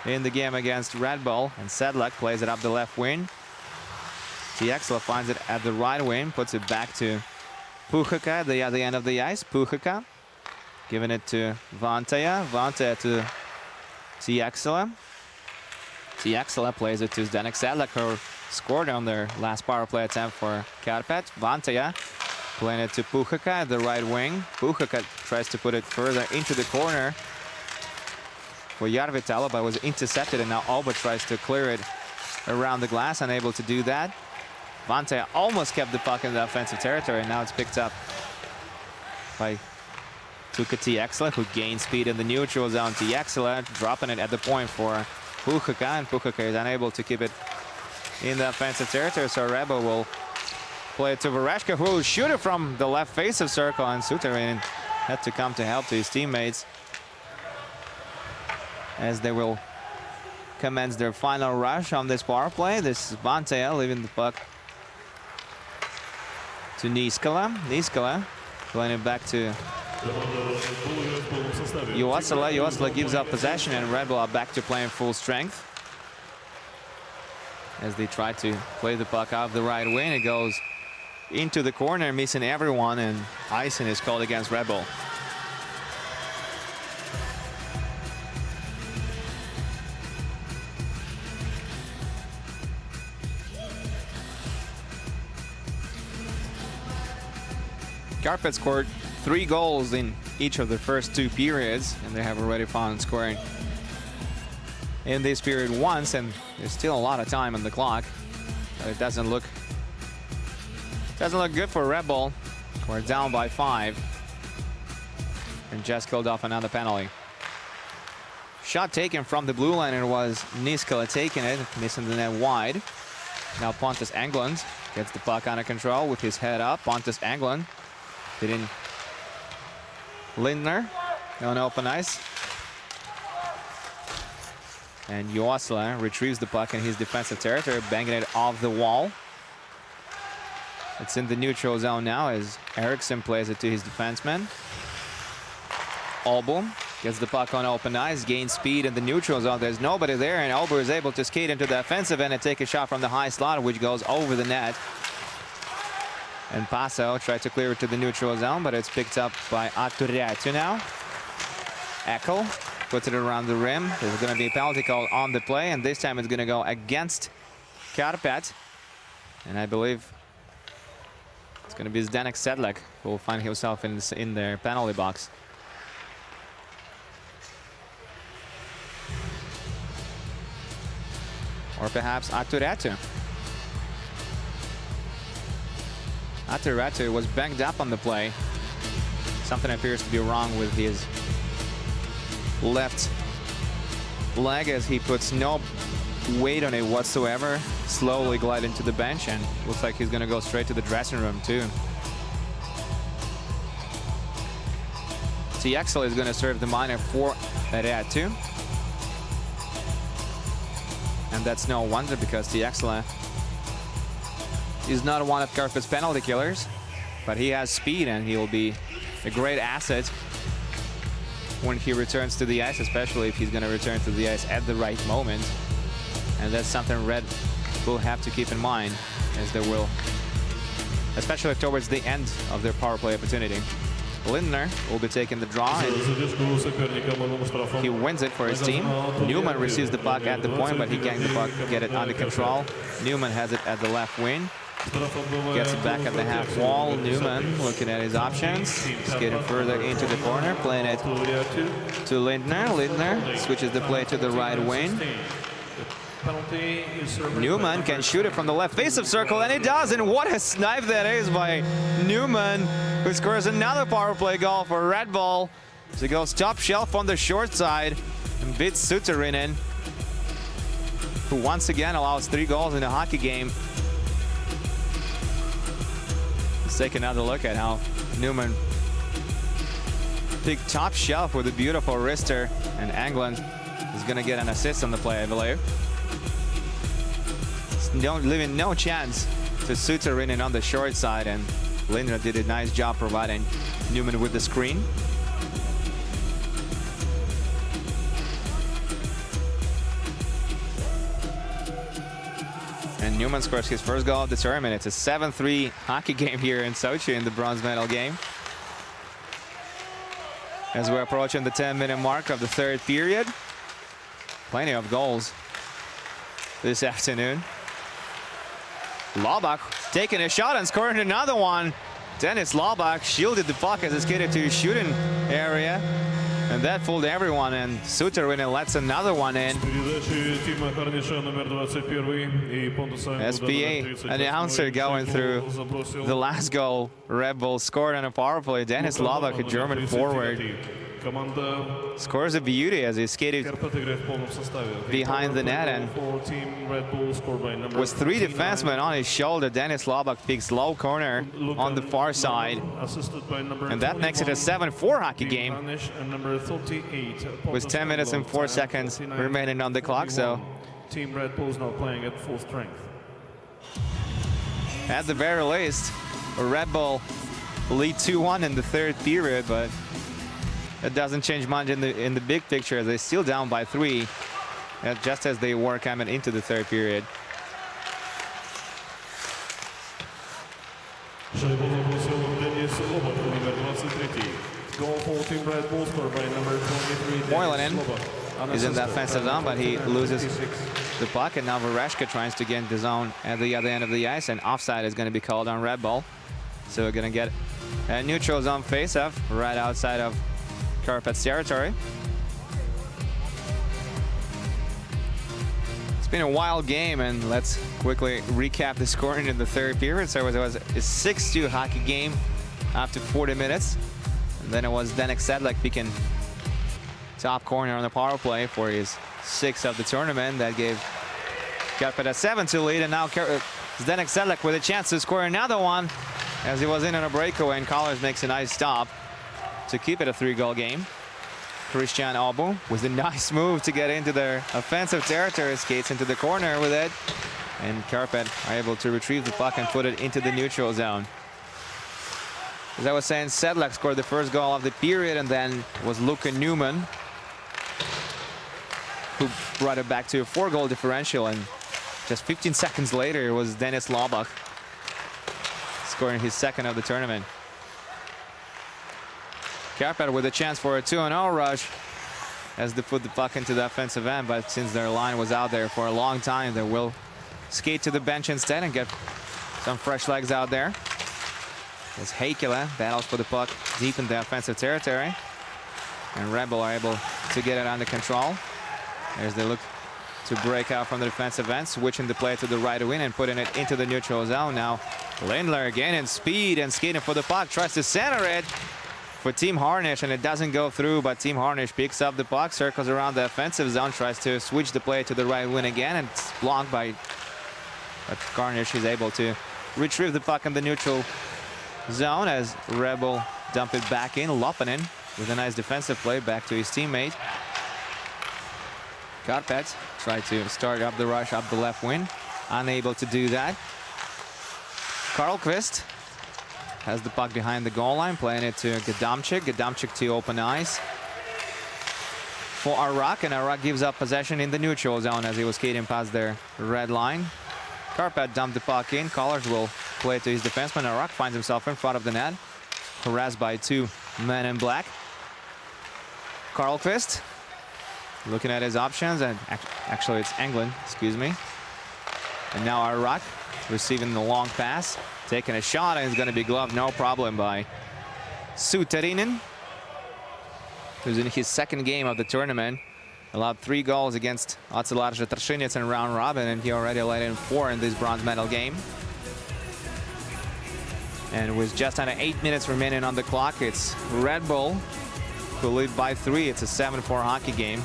in the game against Red Bull. And Sedlak plays it up the left wing. Texela finds it at the right wing, puts it back to Puchaka at the other end of the ice. Puchaka giving it to Vantaja. Vantaja to Texela. Texela plays it to Zdenek Sedlak, who scored on their last power play attempt for Karpat. Vantaja playing it to Puchaka at the right wing. Puchaka tries to put it further into the corner for Järvitalo, but was intercepted, and now Alba tries to clear it around the glass, unable to do that. Vantaja almost kept the puck in the offensive territory, and now it's picked up by Tuukka Texela, who gains speed in the neutral zone. Texela dropping it at the point for Puchaka, and Puchaka is unable to keep it in the offensive territory. So Red Bull will play it to Vereshka, who will shoot it from the left face of circle, and Suterinen had to come to help to his teammates as they will commence their final rush on this power play. This is Bantea leaving the puck to Niskala. Niskala playing it back to Juosala. Juosala gives up possession, and Red Bull are back to playing full strength as they try to play the puck off the right wing. It goes into the corner, missing everyone, and icing is called against Red Bull. Karpat scored 3 goals in each of the first 2 periods, and they have already found scoring in this period once, and there's still a lot of time on the clock. But it doesn't look good for Red Bull. We're down by 5, and just killed off another penalty. Shot taken from the blue line, and it was Niskala taking it, missing the net wide. Now Pontus Englund gets the puck under control with his head up. Pontus Englund hitting Lindner on open ice. And Juosala retrieves the puck in his defensive territory, banging it off the wall. It's in the neutral zone now as Eriksson plays it to his defenseman. Olbo gets the puck on open ice, gains speed in the neutral zone. There's nobody there, and Olbo is able to skate into the offensive end and take a shot from the high slot, which goes over the net. And Paso tried to clear it to the neutral zone, but it's picked up by Aturiatu now. Eckel puts it around the rim. There's going to be a penalty call on the play, and this time it's going to go against Karpat. And I believe it's going to be Zdenek Sedlak who will find himself in their penalty box. Or perhaps Aturiatu. Aturiatu was banged up on the play. Something appears to be wrong with his left leg as he puts no weight on it whatsoever. Slowly gliding to the bench, and looks like he's going to go straight to the dressing room too. TXL is going to serve the minor for Aturiatu. And that's no wonder, because TXL is not one of Karpat's penalty killers, but he has speed, and he will be a great asset when he returns to the ice, especially if he's going to return to the ice at the right moment. And that's something Red will have to keep in mind, as they will, especially towards the end of their power play opportunity. Lindner will be taking the draw, and he wins it for his team. Newman receives the puck at the point, but he can't get it under control. Newman has it at the left wing. Gets it back at the half wall. Newman looking at his options. He's getting further into the corner, playing it to Lindner. Lindner switches the play to the right wing. Newman can shoot it from the left face of circle, and he does. And what a snipe that is by Newman, who scores another power play goal for Red Bull. So he goes top shelf on the short side and beats Suterinen, who once again allows 3 goals in a hockey game. Let's take another look at how Newman picked top shelf with a beautiful wrister, and Englund is going to get an assist on the play, I believe. Leaving no chance to Suterinen on the short side, and Lindner did a nice job providing Newman with the screen. And Newman scores his first goal of the tournament. It's a 7-3 hockey game here in Sochi in the bronze medal game. As we're approaching the 10-minute mark of the 3rd period. Plenty of goals this afternoon. Laubach taking a shot and scoring another one. Dennis Laubach shielded the puck as it skated to his shooting area, and that fooled everyone, and Suterinen lets another one in. SPA announcer going through the last goal Red Bull scored on a power play. Dennis Laubach, a German forward, Команда Scores a beauty as he skated Karpat играет в полном составе. behind the net and For Team Red Bull scored by number with 3 39, defensemen on his shoulder. Dennis Lobach picks low corner on the far side. assisted by number And that makes it a 7-4 hockey game and number 38, with 10 minutes and 4 seconds remaining on the clock. So Team Red Bull is now playing at full strength. at the very least, Red Bull lead 2-1 in the third period, but it doesn't change much in the big picture. They're still down by 3, just as they were coming into the third period. Шайбу забросил Денис Лобов, номер 23. Goal for Team Red Bull scored by number 23, Dennis Moylan Lobov. is in that offensive zone, but he loses the puck, and now Vereshka tries to get the zone at the other end of the ice, and offside is going to be called on Red Bull. So we're going to get a neutral zone faceoff right outside of Karpat's territory. It's been a wild game, and let's quickly recap the scoring in the third period. So it was a 6-2 hockey game after 40 minutes. And then it was Zdenek Sedlak picking top corner on the power play for his 6th of the tournament. That gave Karpat a 7-2 lead, and now Zdenek Sedlak with a chance to score another one as he was in on a breakaway, and Collars makes a nice stop to keep it a 3-goal game. Christian Abu with a nice move to get into their offensive territory, skates into the corner with it, and Karpat are able to retrieve the puck and put it into the neutral zone. As I was saying, Sedlak scored the first goal of the period, and then it was Luka Newman who brought it back to a 4-goal differential, and just 15 seconds later it was Dennis Lobach scoring his 2nd of the tournament. Karpat with a chance for a 2-0 rush as they put the puck into the offensive end, but since their line was out there for a long time, they will skate to the bench instead and get some fresh legs out there. As Heikkilä battles for the puck deep in the offensive territory, and Red Bull are able to get it under control as they look to break out from the defensive end, switching the play to the right wing and putting it into the neutral zone. Now Lindler again in speed and skating for the puck, tries to center it for Team Harnish, and it doesn't go through, but Team Harnish picks up the puck, circles around the offensive zone, tries to switch the play to the right wing again, and it's blocked by, but Harnish is able to retrieve the puck in the neutral zone as Red Bull dump it back in. Loppanen with a nice defensive play back to his teammate. Karpat tried to start up the rush up the left wing, unable to do that. Karlqvist has the puck behind the goal line, playing it to Gadomchik. Gadomchik to open ice for Arak, and Arak gives up possession in the neutral zone as he was skating past their red line. Karpat dumped the puck in. Collars will play to his defenseman. Arak finds himself in front of the net, harassed by 2 men in black. Karlqvist looking at his options, and actually it's Englund, excuse me. And now Arak receiving the long pass, taking a shot, and it's going to be gloved no problem by Suterinen, who's in his 2nd game of the tournament. Allowed 3 goals against Atsilarja Tršinets in round robin, and he already let in 4 in this bronze medal game. And with just under 8 minutes remaining on the clock, it's Red Bull who lead by 3. It's a 7-4 hockey game.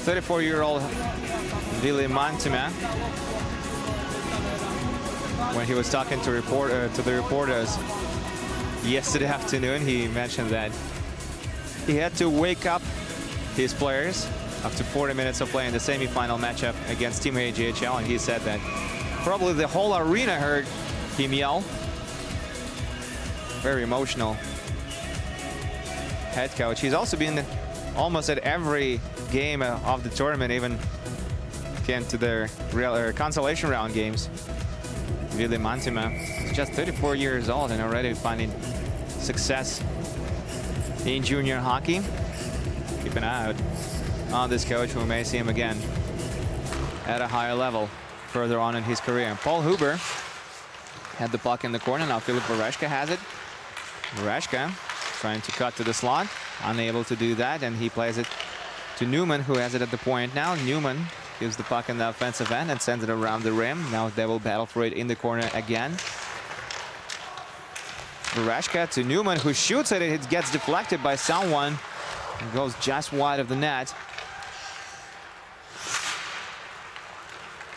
"34-year-old Ville Mantime, when he was talking to the reporters yesterday afternoon, he mentioned that he had to wake up his players after 40 minutes of play in the semi-final matchup against Team AGHL, and he said that probably the whole arena heard him yell. Very emotional head coach. He's also been almost at every game of the tournament, even came to their consolation round games. Ville Mantime is just 34 years old and already finding success in junior hockey. Keep an eye out on this coach. We may see him again at a higher level further on in his career. And Paul Huber had the puck in the corner. Now Filip Vereshka has it. Vereshka trying to cut to the slot, unable to do that, and he plays it to Newman, who has it at the point now. Newman gives the puck in the offensive end and sends it around the rim. Now they will battle for it in the corner again. Vereshka to Newman, who shoots it. It gets deflected by someone and goes just wide of the net.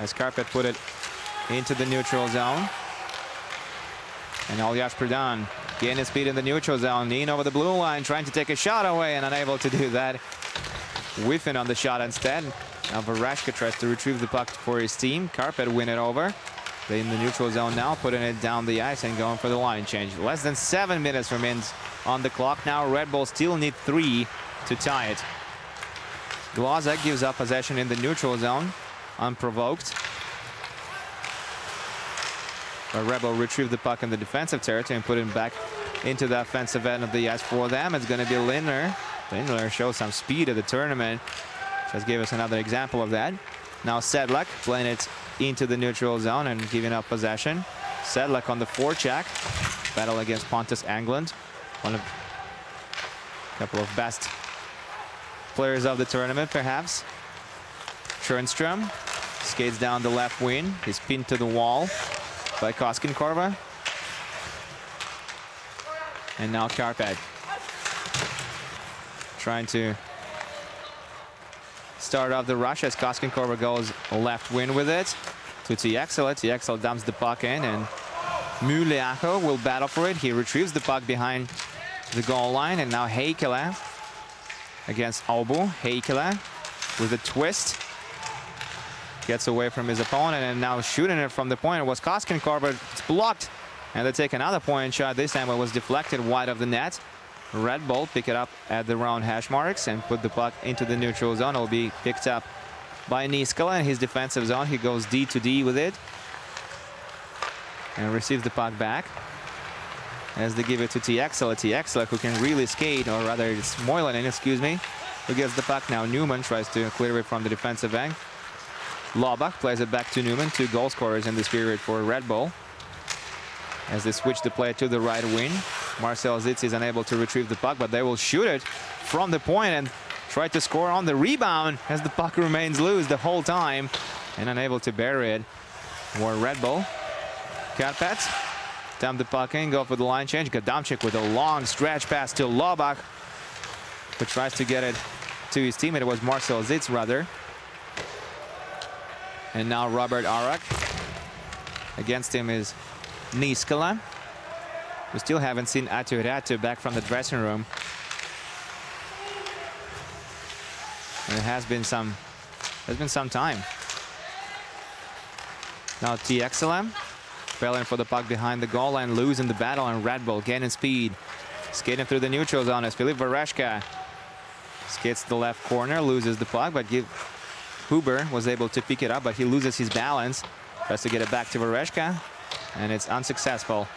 As Karpat put it into the neutral zone. And Aljaž Predan gaining speed in the neutral zone. In over the blue line, trying to take a shot away and unable to do that. Whiffing on the shot instead. Now Vereshka tries to retrieve the puck for his team. Karpat win it over. They're in the neutral zone now, putting it down the ice and going for the line change. Less than 7 minutes remains on the clock. Now Red Bull still need 3 to tie it. Glazek gives up possession in the neutral zone, unprovoked. But Red Bull retrieve the puck in the defensive territory and put it back into the offensive end of the ice for them. It's going to be Lindner. Lindner shows some speed at the tournament. Just gave us another example of that. Now Sedlak playing it into the neutral zone and giving up possession. Sedlak on the forecheck. Battle against Pontus Englund. One of a couple of best players of the tournament, perhaps. Tjernström skates down the left wing. He's pinned to the wall by Koskenkorva. And now Karpat trying to start off the rush as Koskenkorva goes left wing with it to Tiexel. Tiexel dumps the puck in and Muliaco will battle for it. He retrieves the puck behind the goal line, and now Heikkilä against Aubu. Heikkilä with a twist. Gets away from his opponent and now shooting it from the point. It was Koskenkorva. It's blocked. And they take another point shot. This time it was deflected wide of the net. Red Bull pick it up at the round hash marks and put the puck into the neutral zone. It will be picked up by Niskala in his defensive zone. He goes D to D with it. And receives the puck back. As they give it to Tiexel. Tiexel who can really skate, or rather it's Moilanen, excuse me, who gets the puck now. Newman tries to clear it from the defensive end. Laubach plays it back to Newman. 2 goal scorers in this period for Red Bull. As they switch the play to the right wing. Marcel Zitz is unable to retrieve the puck, but they will shoot it from the point and try to score on the rebound as the puck remains loose the whole time and unable to bury it. More Red Bull. Karpat dump the puck in, go for the line change. Gadamchik with a long stretch pass to Laubach, who tries to get it to his teammate. It was Marcel Zitz, rather. And now Robert Arak. Against him is Niskala. We still haven't seen Atu Ratu back from the dressing room. And it has been some time. Now Tiexel battling for the puck behind the goal line, losing the battle, and Red Bull gaining speed. Skating through the neutral zone as Filip Vereshka skates to the left corner, loses the puck, but Huber was able to pick it up, but he loses his balance. Tries to get it back to Vereshka, and it's unsuccessful.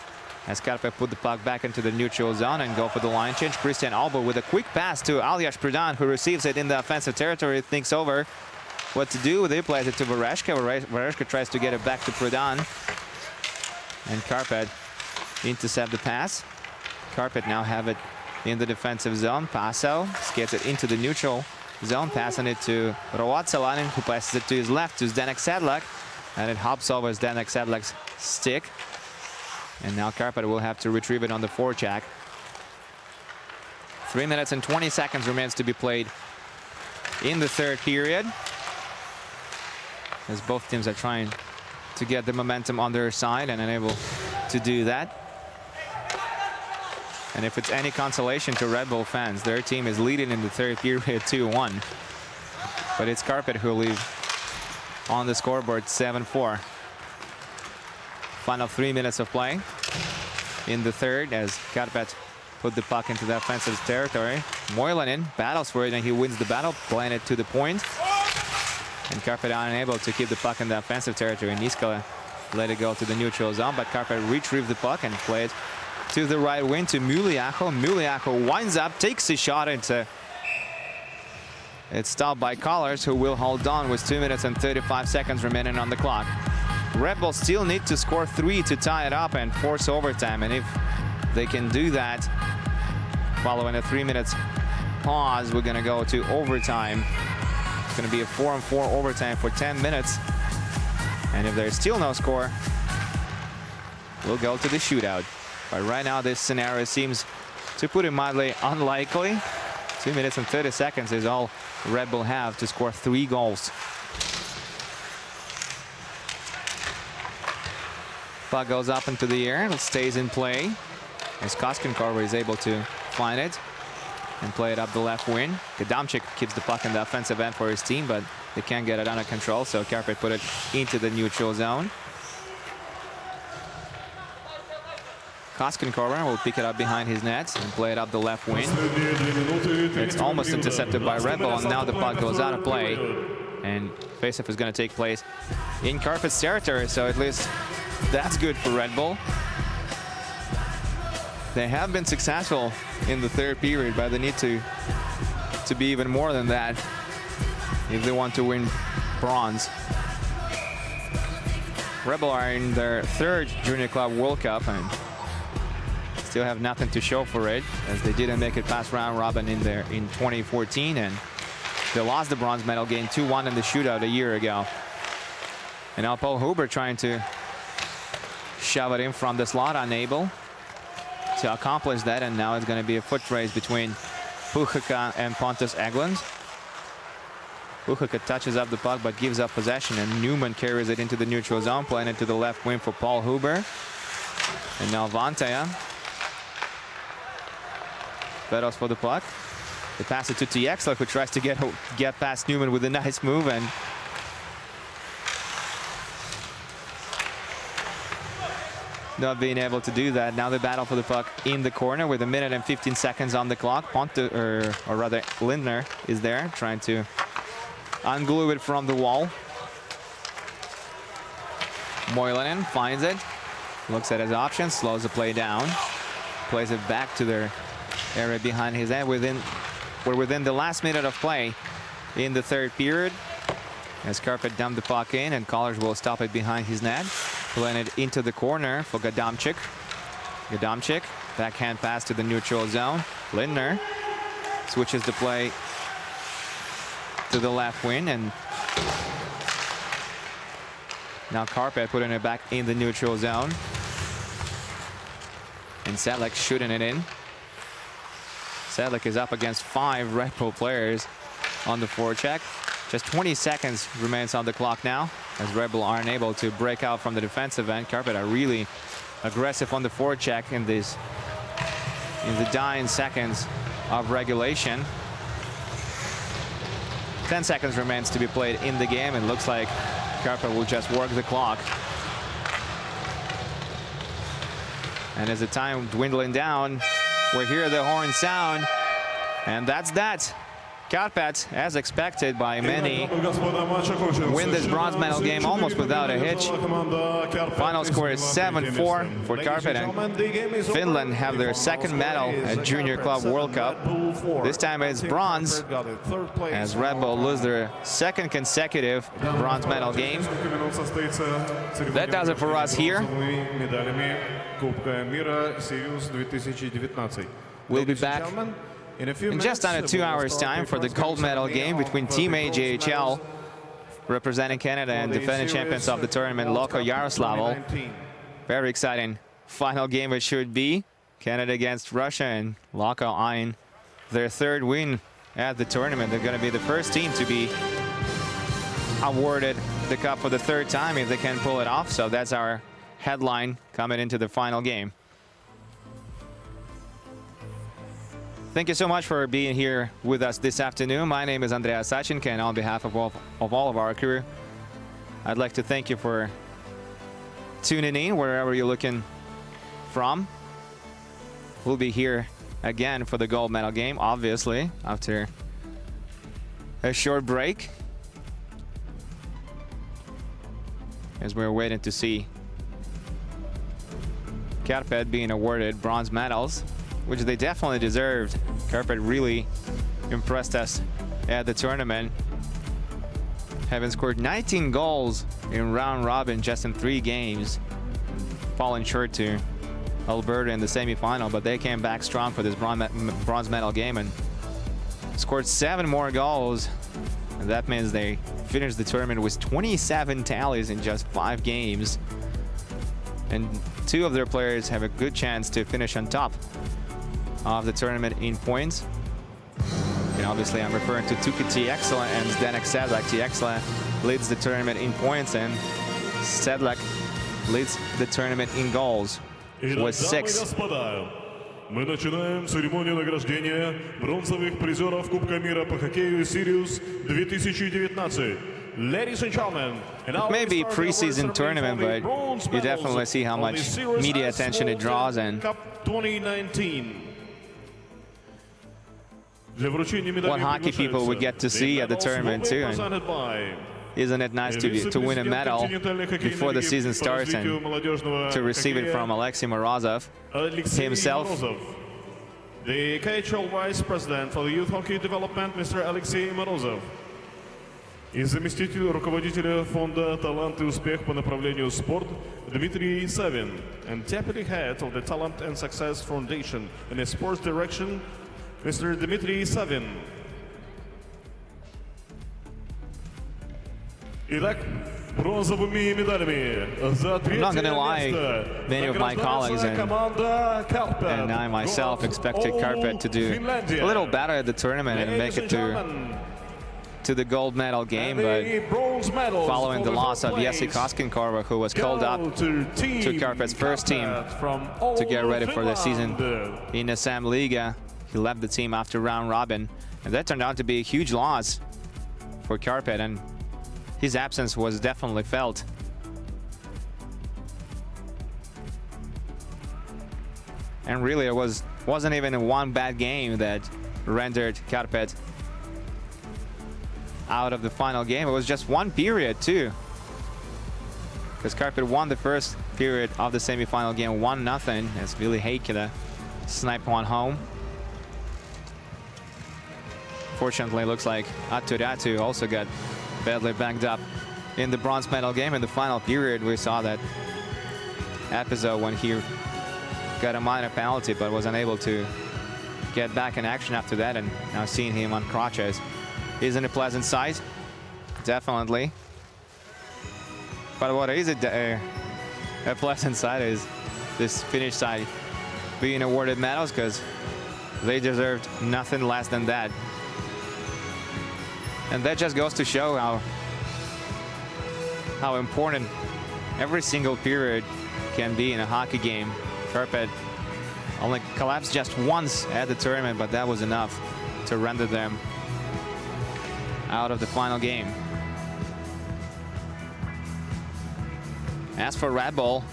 As Karpat put the puck back into the neutral zone and go for the line change. Christian Albo with a quick pass to Aljaž Predan, who receives it in the offensive territory, thinks over what to do. They plays it to Vereshka. Vereshka tries to get it back to Predan. And Karpat intercept the pass. Karpat now have it in the defensive zone. Paso gets it into the neutral zone, passing it to Roatsalainen, who passes it to his left to Zdenek Sedlak. And it hops over Zdenek Sedlak's stick. And now Karpat will have to retrieve it on the forecheck. 3 minutes and 20 seconds remains to be played in the third period, as both teams are trying to get the momentum on their side and unable to do that. And if it's any consolation to Red Bull fans, their team is leading in the third period 2-1. But it's Karpat who will leave on the scoreboard 7-4. Final 3 minutes of play in the third as Karpat put the puck into the offensive territory. Moilanen battles for it and he wins the battle, playing it to the point. And Karpat unable to keep the puck in the offensive territory. Niskala let it go to the neutral zone, but Karpat retrieved the puck and played to the right wing to Muliaco. Muliaco winds up, takes a shot into... It's stopped by Collars, who will hold on with 2 minutes and 35 seconds remaining on the clock. Red Bull still need to score 3 to tie it up and force overtime. And if they can do that, following a 3 minutes pause, we're going to go to overtime. It's going to be a 4-on-4 overtime for 10 minutes. And if there's still no score, we'll go to the shootout. But right now, this scenario seems, to put it mildly, unlikely. 2 minutes and 30 seconds is all Red Bull have to score 3 goals. Puck goes up into the air. It stays in play as Koskenkorva is able to find it and play it up the left wing. Gadamchik keeps the puck in the offensive end for his team, but they can't get it under control, so Karpat put it into the neutral zone. Koskenkorva will pick it up behind his net and play it up the left wing. It's almost intercepted by Red Bull, and now the puck goes out of play. And faceoff is going to take place in Karpat's territory, so at least that's good for Red Bull. They have been successful in the third period, but they need to be even more than that if they want to win bronze. Red Bull are in their 3rd Junior Club World Cup and still have nothing to show for it, as they didn't make it past round robin in 2014, and they lost the bronze medal game 2-1 in the shootout a year ago. And now Paul Huber trying to shove it in from the slot, unable to accomplish that, and now it's going to be a foot race between Puchika and Pontus Eglund. Puchika touches up the puck but gives up possession, and Newman carries it into the neutral zone, playing it to the left wing for Paul Huber. And now Vantaja battles for the puck. They pass it to Tiexla, who tries to get past Newman with a nice move, and not being able to do that. Now they battle for the puck in the corner with 1 minute and 15 seconds on the clock. Or rather, Lindner is there trying to unglue it from the wall. Moilanen finds it, looks at his options, slows the play down, plays it back to their area behind his head. We're within the last minute of play in the third period, as Karpat dumped the puck in, and Collars will stop it behind his net, playing it into the corner for Gadamchik. Gadamchik, backhand pass to the neutral zone. Lindner switches the play to the left wing, and now Karpat putting it back in the neutral zone. And Sedlak shooting it in. Sedlak is up against 5 Red Bull players on the forecheck. Just 20 seconds remains on the clock now, as Red Bull are unable to break out from the defensive end. Karpat are really aggressive on the forecheck in the dying seconds of regulation. 10 seconds remains to be played in the game, and looks like Karpat will just work the clock. And as the time dwindling down, we hear the horn sound, and that's that. Karpat, as expected by many, win this bronze medal game almost without a hitch. Final score is 7-4 for Karpat, and Finland have their 2nd medal at Junior Club World Cup. This time it's bronze, as Red Bull lose their 2nd consecutive bronze medal game. That does it for us here. We'll be back in just under 2 hours' time for the gold medal game between Team AJHL, representing Canada, and defending champions of the tournament, Loko Yaroslavl. Very exciting final game it should be. Canada against Russia, and Loko eyeing their 3rd win at the tournament. They're going to be the first team to be awarded the cup for the 3rd time if they can pull it off. So that's our headline coming into the final game. Thank you so much for being here with us this afternoon. My name is Andrea Sachinka, and on behalf of all of our crew, I'd like to thank you for tuning in wherever you're looking from. We'll be here again for the gold medal game, obviously, after a short break, as we're waiting to see Karpat being awarded bronze medals, which they definitely deserved. Karpat really impressed us at the tournament, having scored 19 goals in round robin just in 3 games, falling short to Alberta in the semifinal, but they came back strong for this bronze medal game and scored 7 more goals, and that means they finished the tournament with 27 tallies in just 5 games. and two of their players have a good chance to finish on top of the tournament in points. And obviously I'm referring to Tuki Tiexla and Zdenek Sedlak. Tiexla leads the tournament in points and Sedlak leads the tournament in goals with 6. Мы начинаем церемонию награждения бронзовых призеров Кубка мира по хоккею Sirius 2019. Ladies and gentlemen, It may be a preseason tournament, but you definitely see how much media attention it draws, and what hockey people would get to see at the tournament too. And isn't it nice to win a medal before the season starts and to receive it from Alexei Morozov himself? The KHL Vice President for the Youth Hockey Development, Mr. Alexei Morozov. И заместитель руководителя фонда «Талант и успех» по направлению спорт Дмитрий Савин. And Deputy Head of the Talent and Success Foundation in the Sports Direction, Mr. Dmitry Savin. Итак, бронзовыми медалями за третье место many of my colleagues and I myself expected Karpat to do a little better at the tournament and make it to the gold medal game, but following the loss of Jesse Koskenkorva, who was called up to Karpat's first team to get ready for the season in the Sam Liga, he left the team after round robin, and that turned out to be a huge loss for Karpat, and his absence was definitely felt. And really, it wasn't even one bad game that rendered Karpat out of the final game. It was just one period too, because Karpat won the first period of the semi-final game 1-0 as Ville Heikkilä sniped one home. Fortunately, it looks like Attu Räty also got badly banged up in the bronze medal game. In the final period, we saw that episode when he got a minor penalty but was unable to get back in action after that, and now seeing him on crutches isn't a pleasant sight, definitely. But what is a pleasant sight is this Finnish side being awarded medals, because they deserved nothing less than that. And that just goes to show how important every single period can be in a hockey game. Karpat only collapsed just once at the tournament, but that was enough to render them out of the final game. As for Red Bull,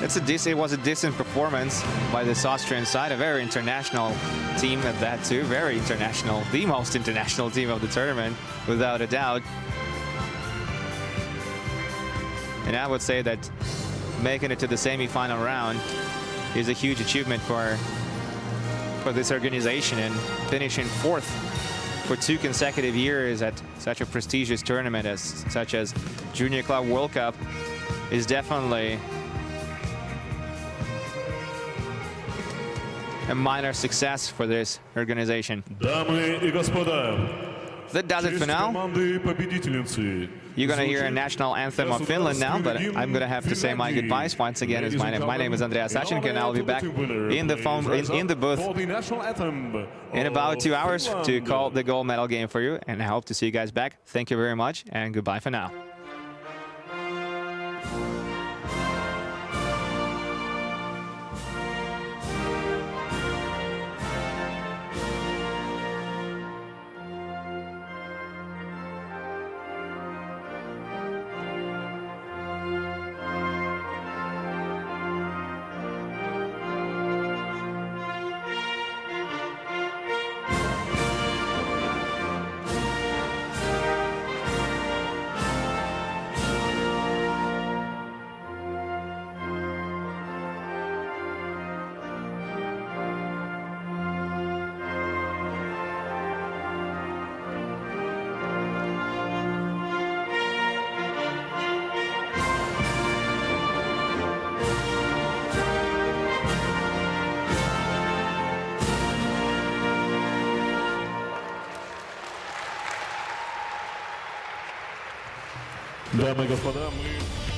it was a decent performance by this Austrian side, a very international team at that too, very international, the most international team of the tournament, without a doubt. And I would say that making it to the semi-final round is a huge achievement for this organization, and finishing 4th for 2 consecutive years at such a prestigious tournament such as Junior Club World Cup is definitely a minor success for this organization. Дамы и господа, that does it for now. You're going to hear a national anthem of Finland now, but I'm going to have to say my goodbyes once again. My name is Andreas Sachenko, and I'll be back in the booth in about 2 hours to call the gold medal game for you, and I hope to see you guys back. Thank you very much, and goodbye for now. Дамы и господа, мы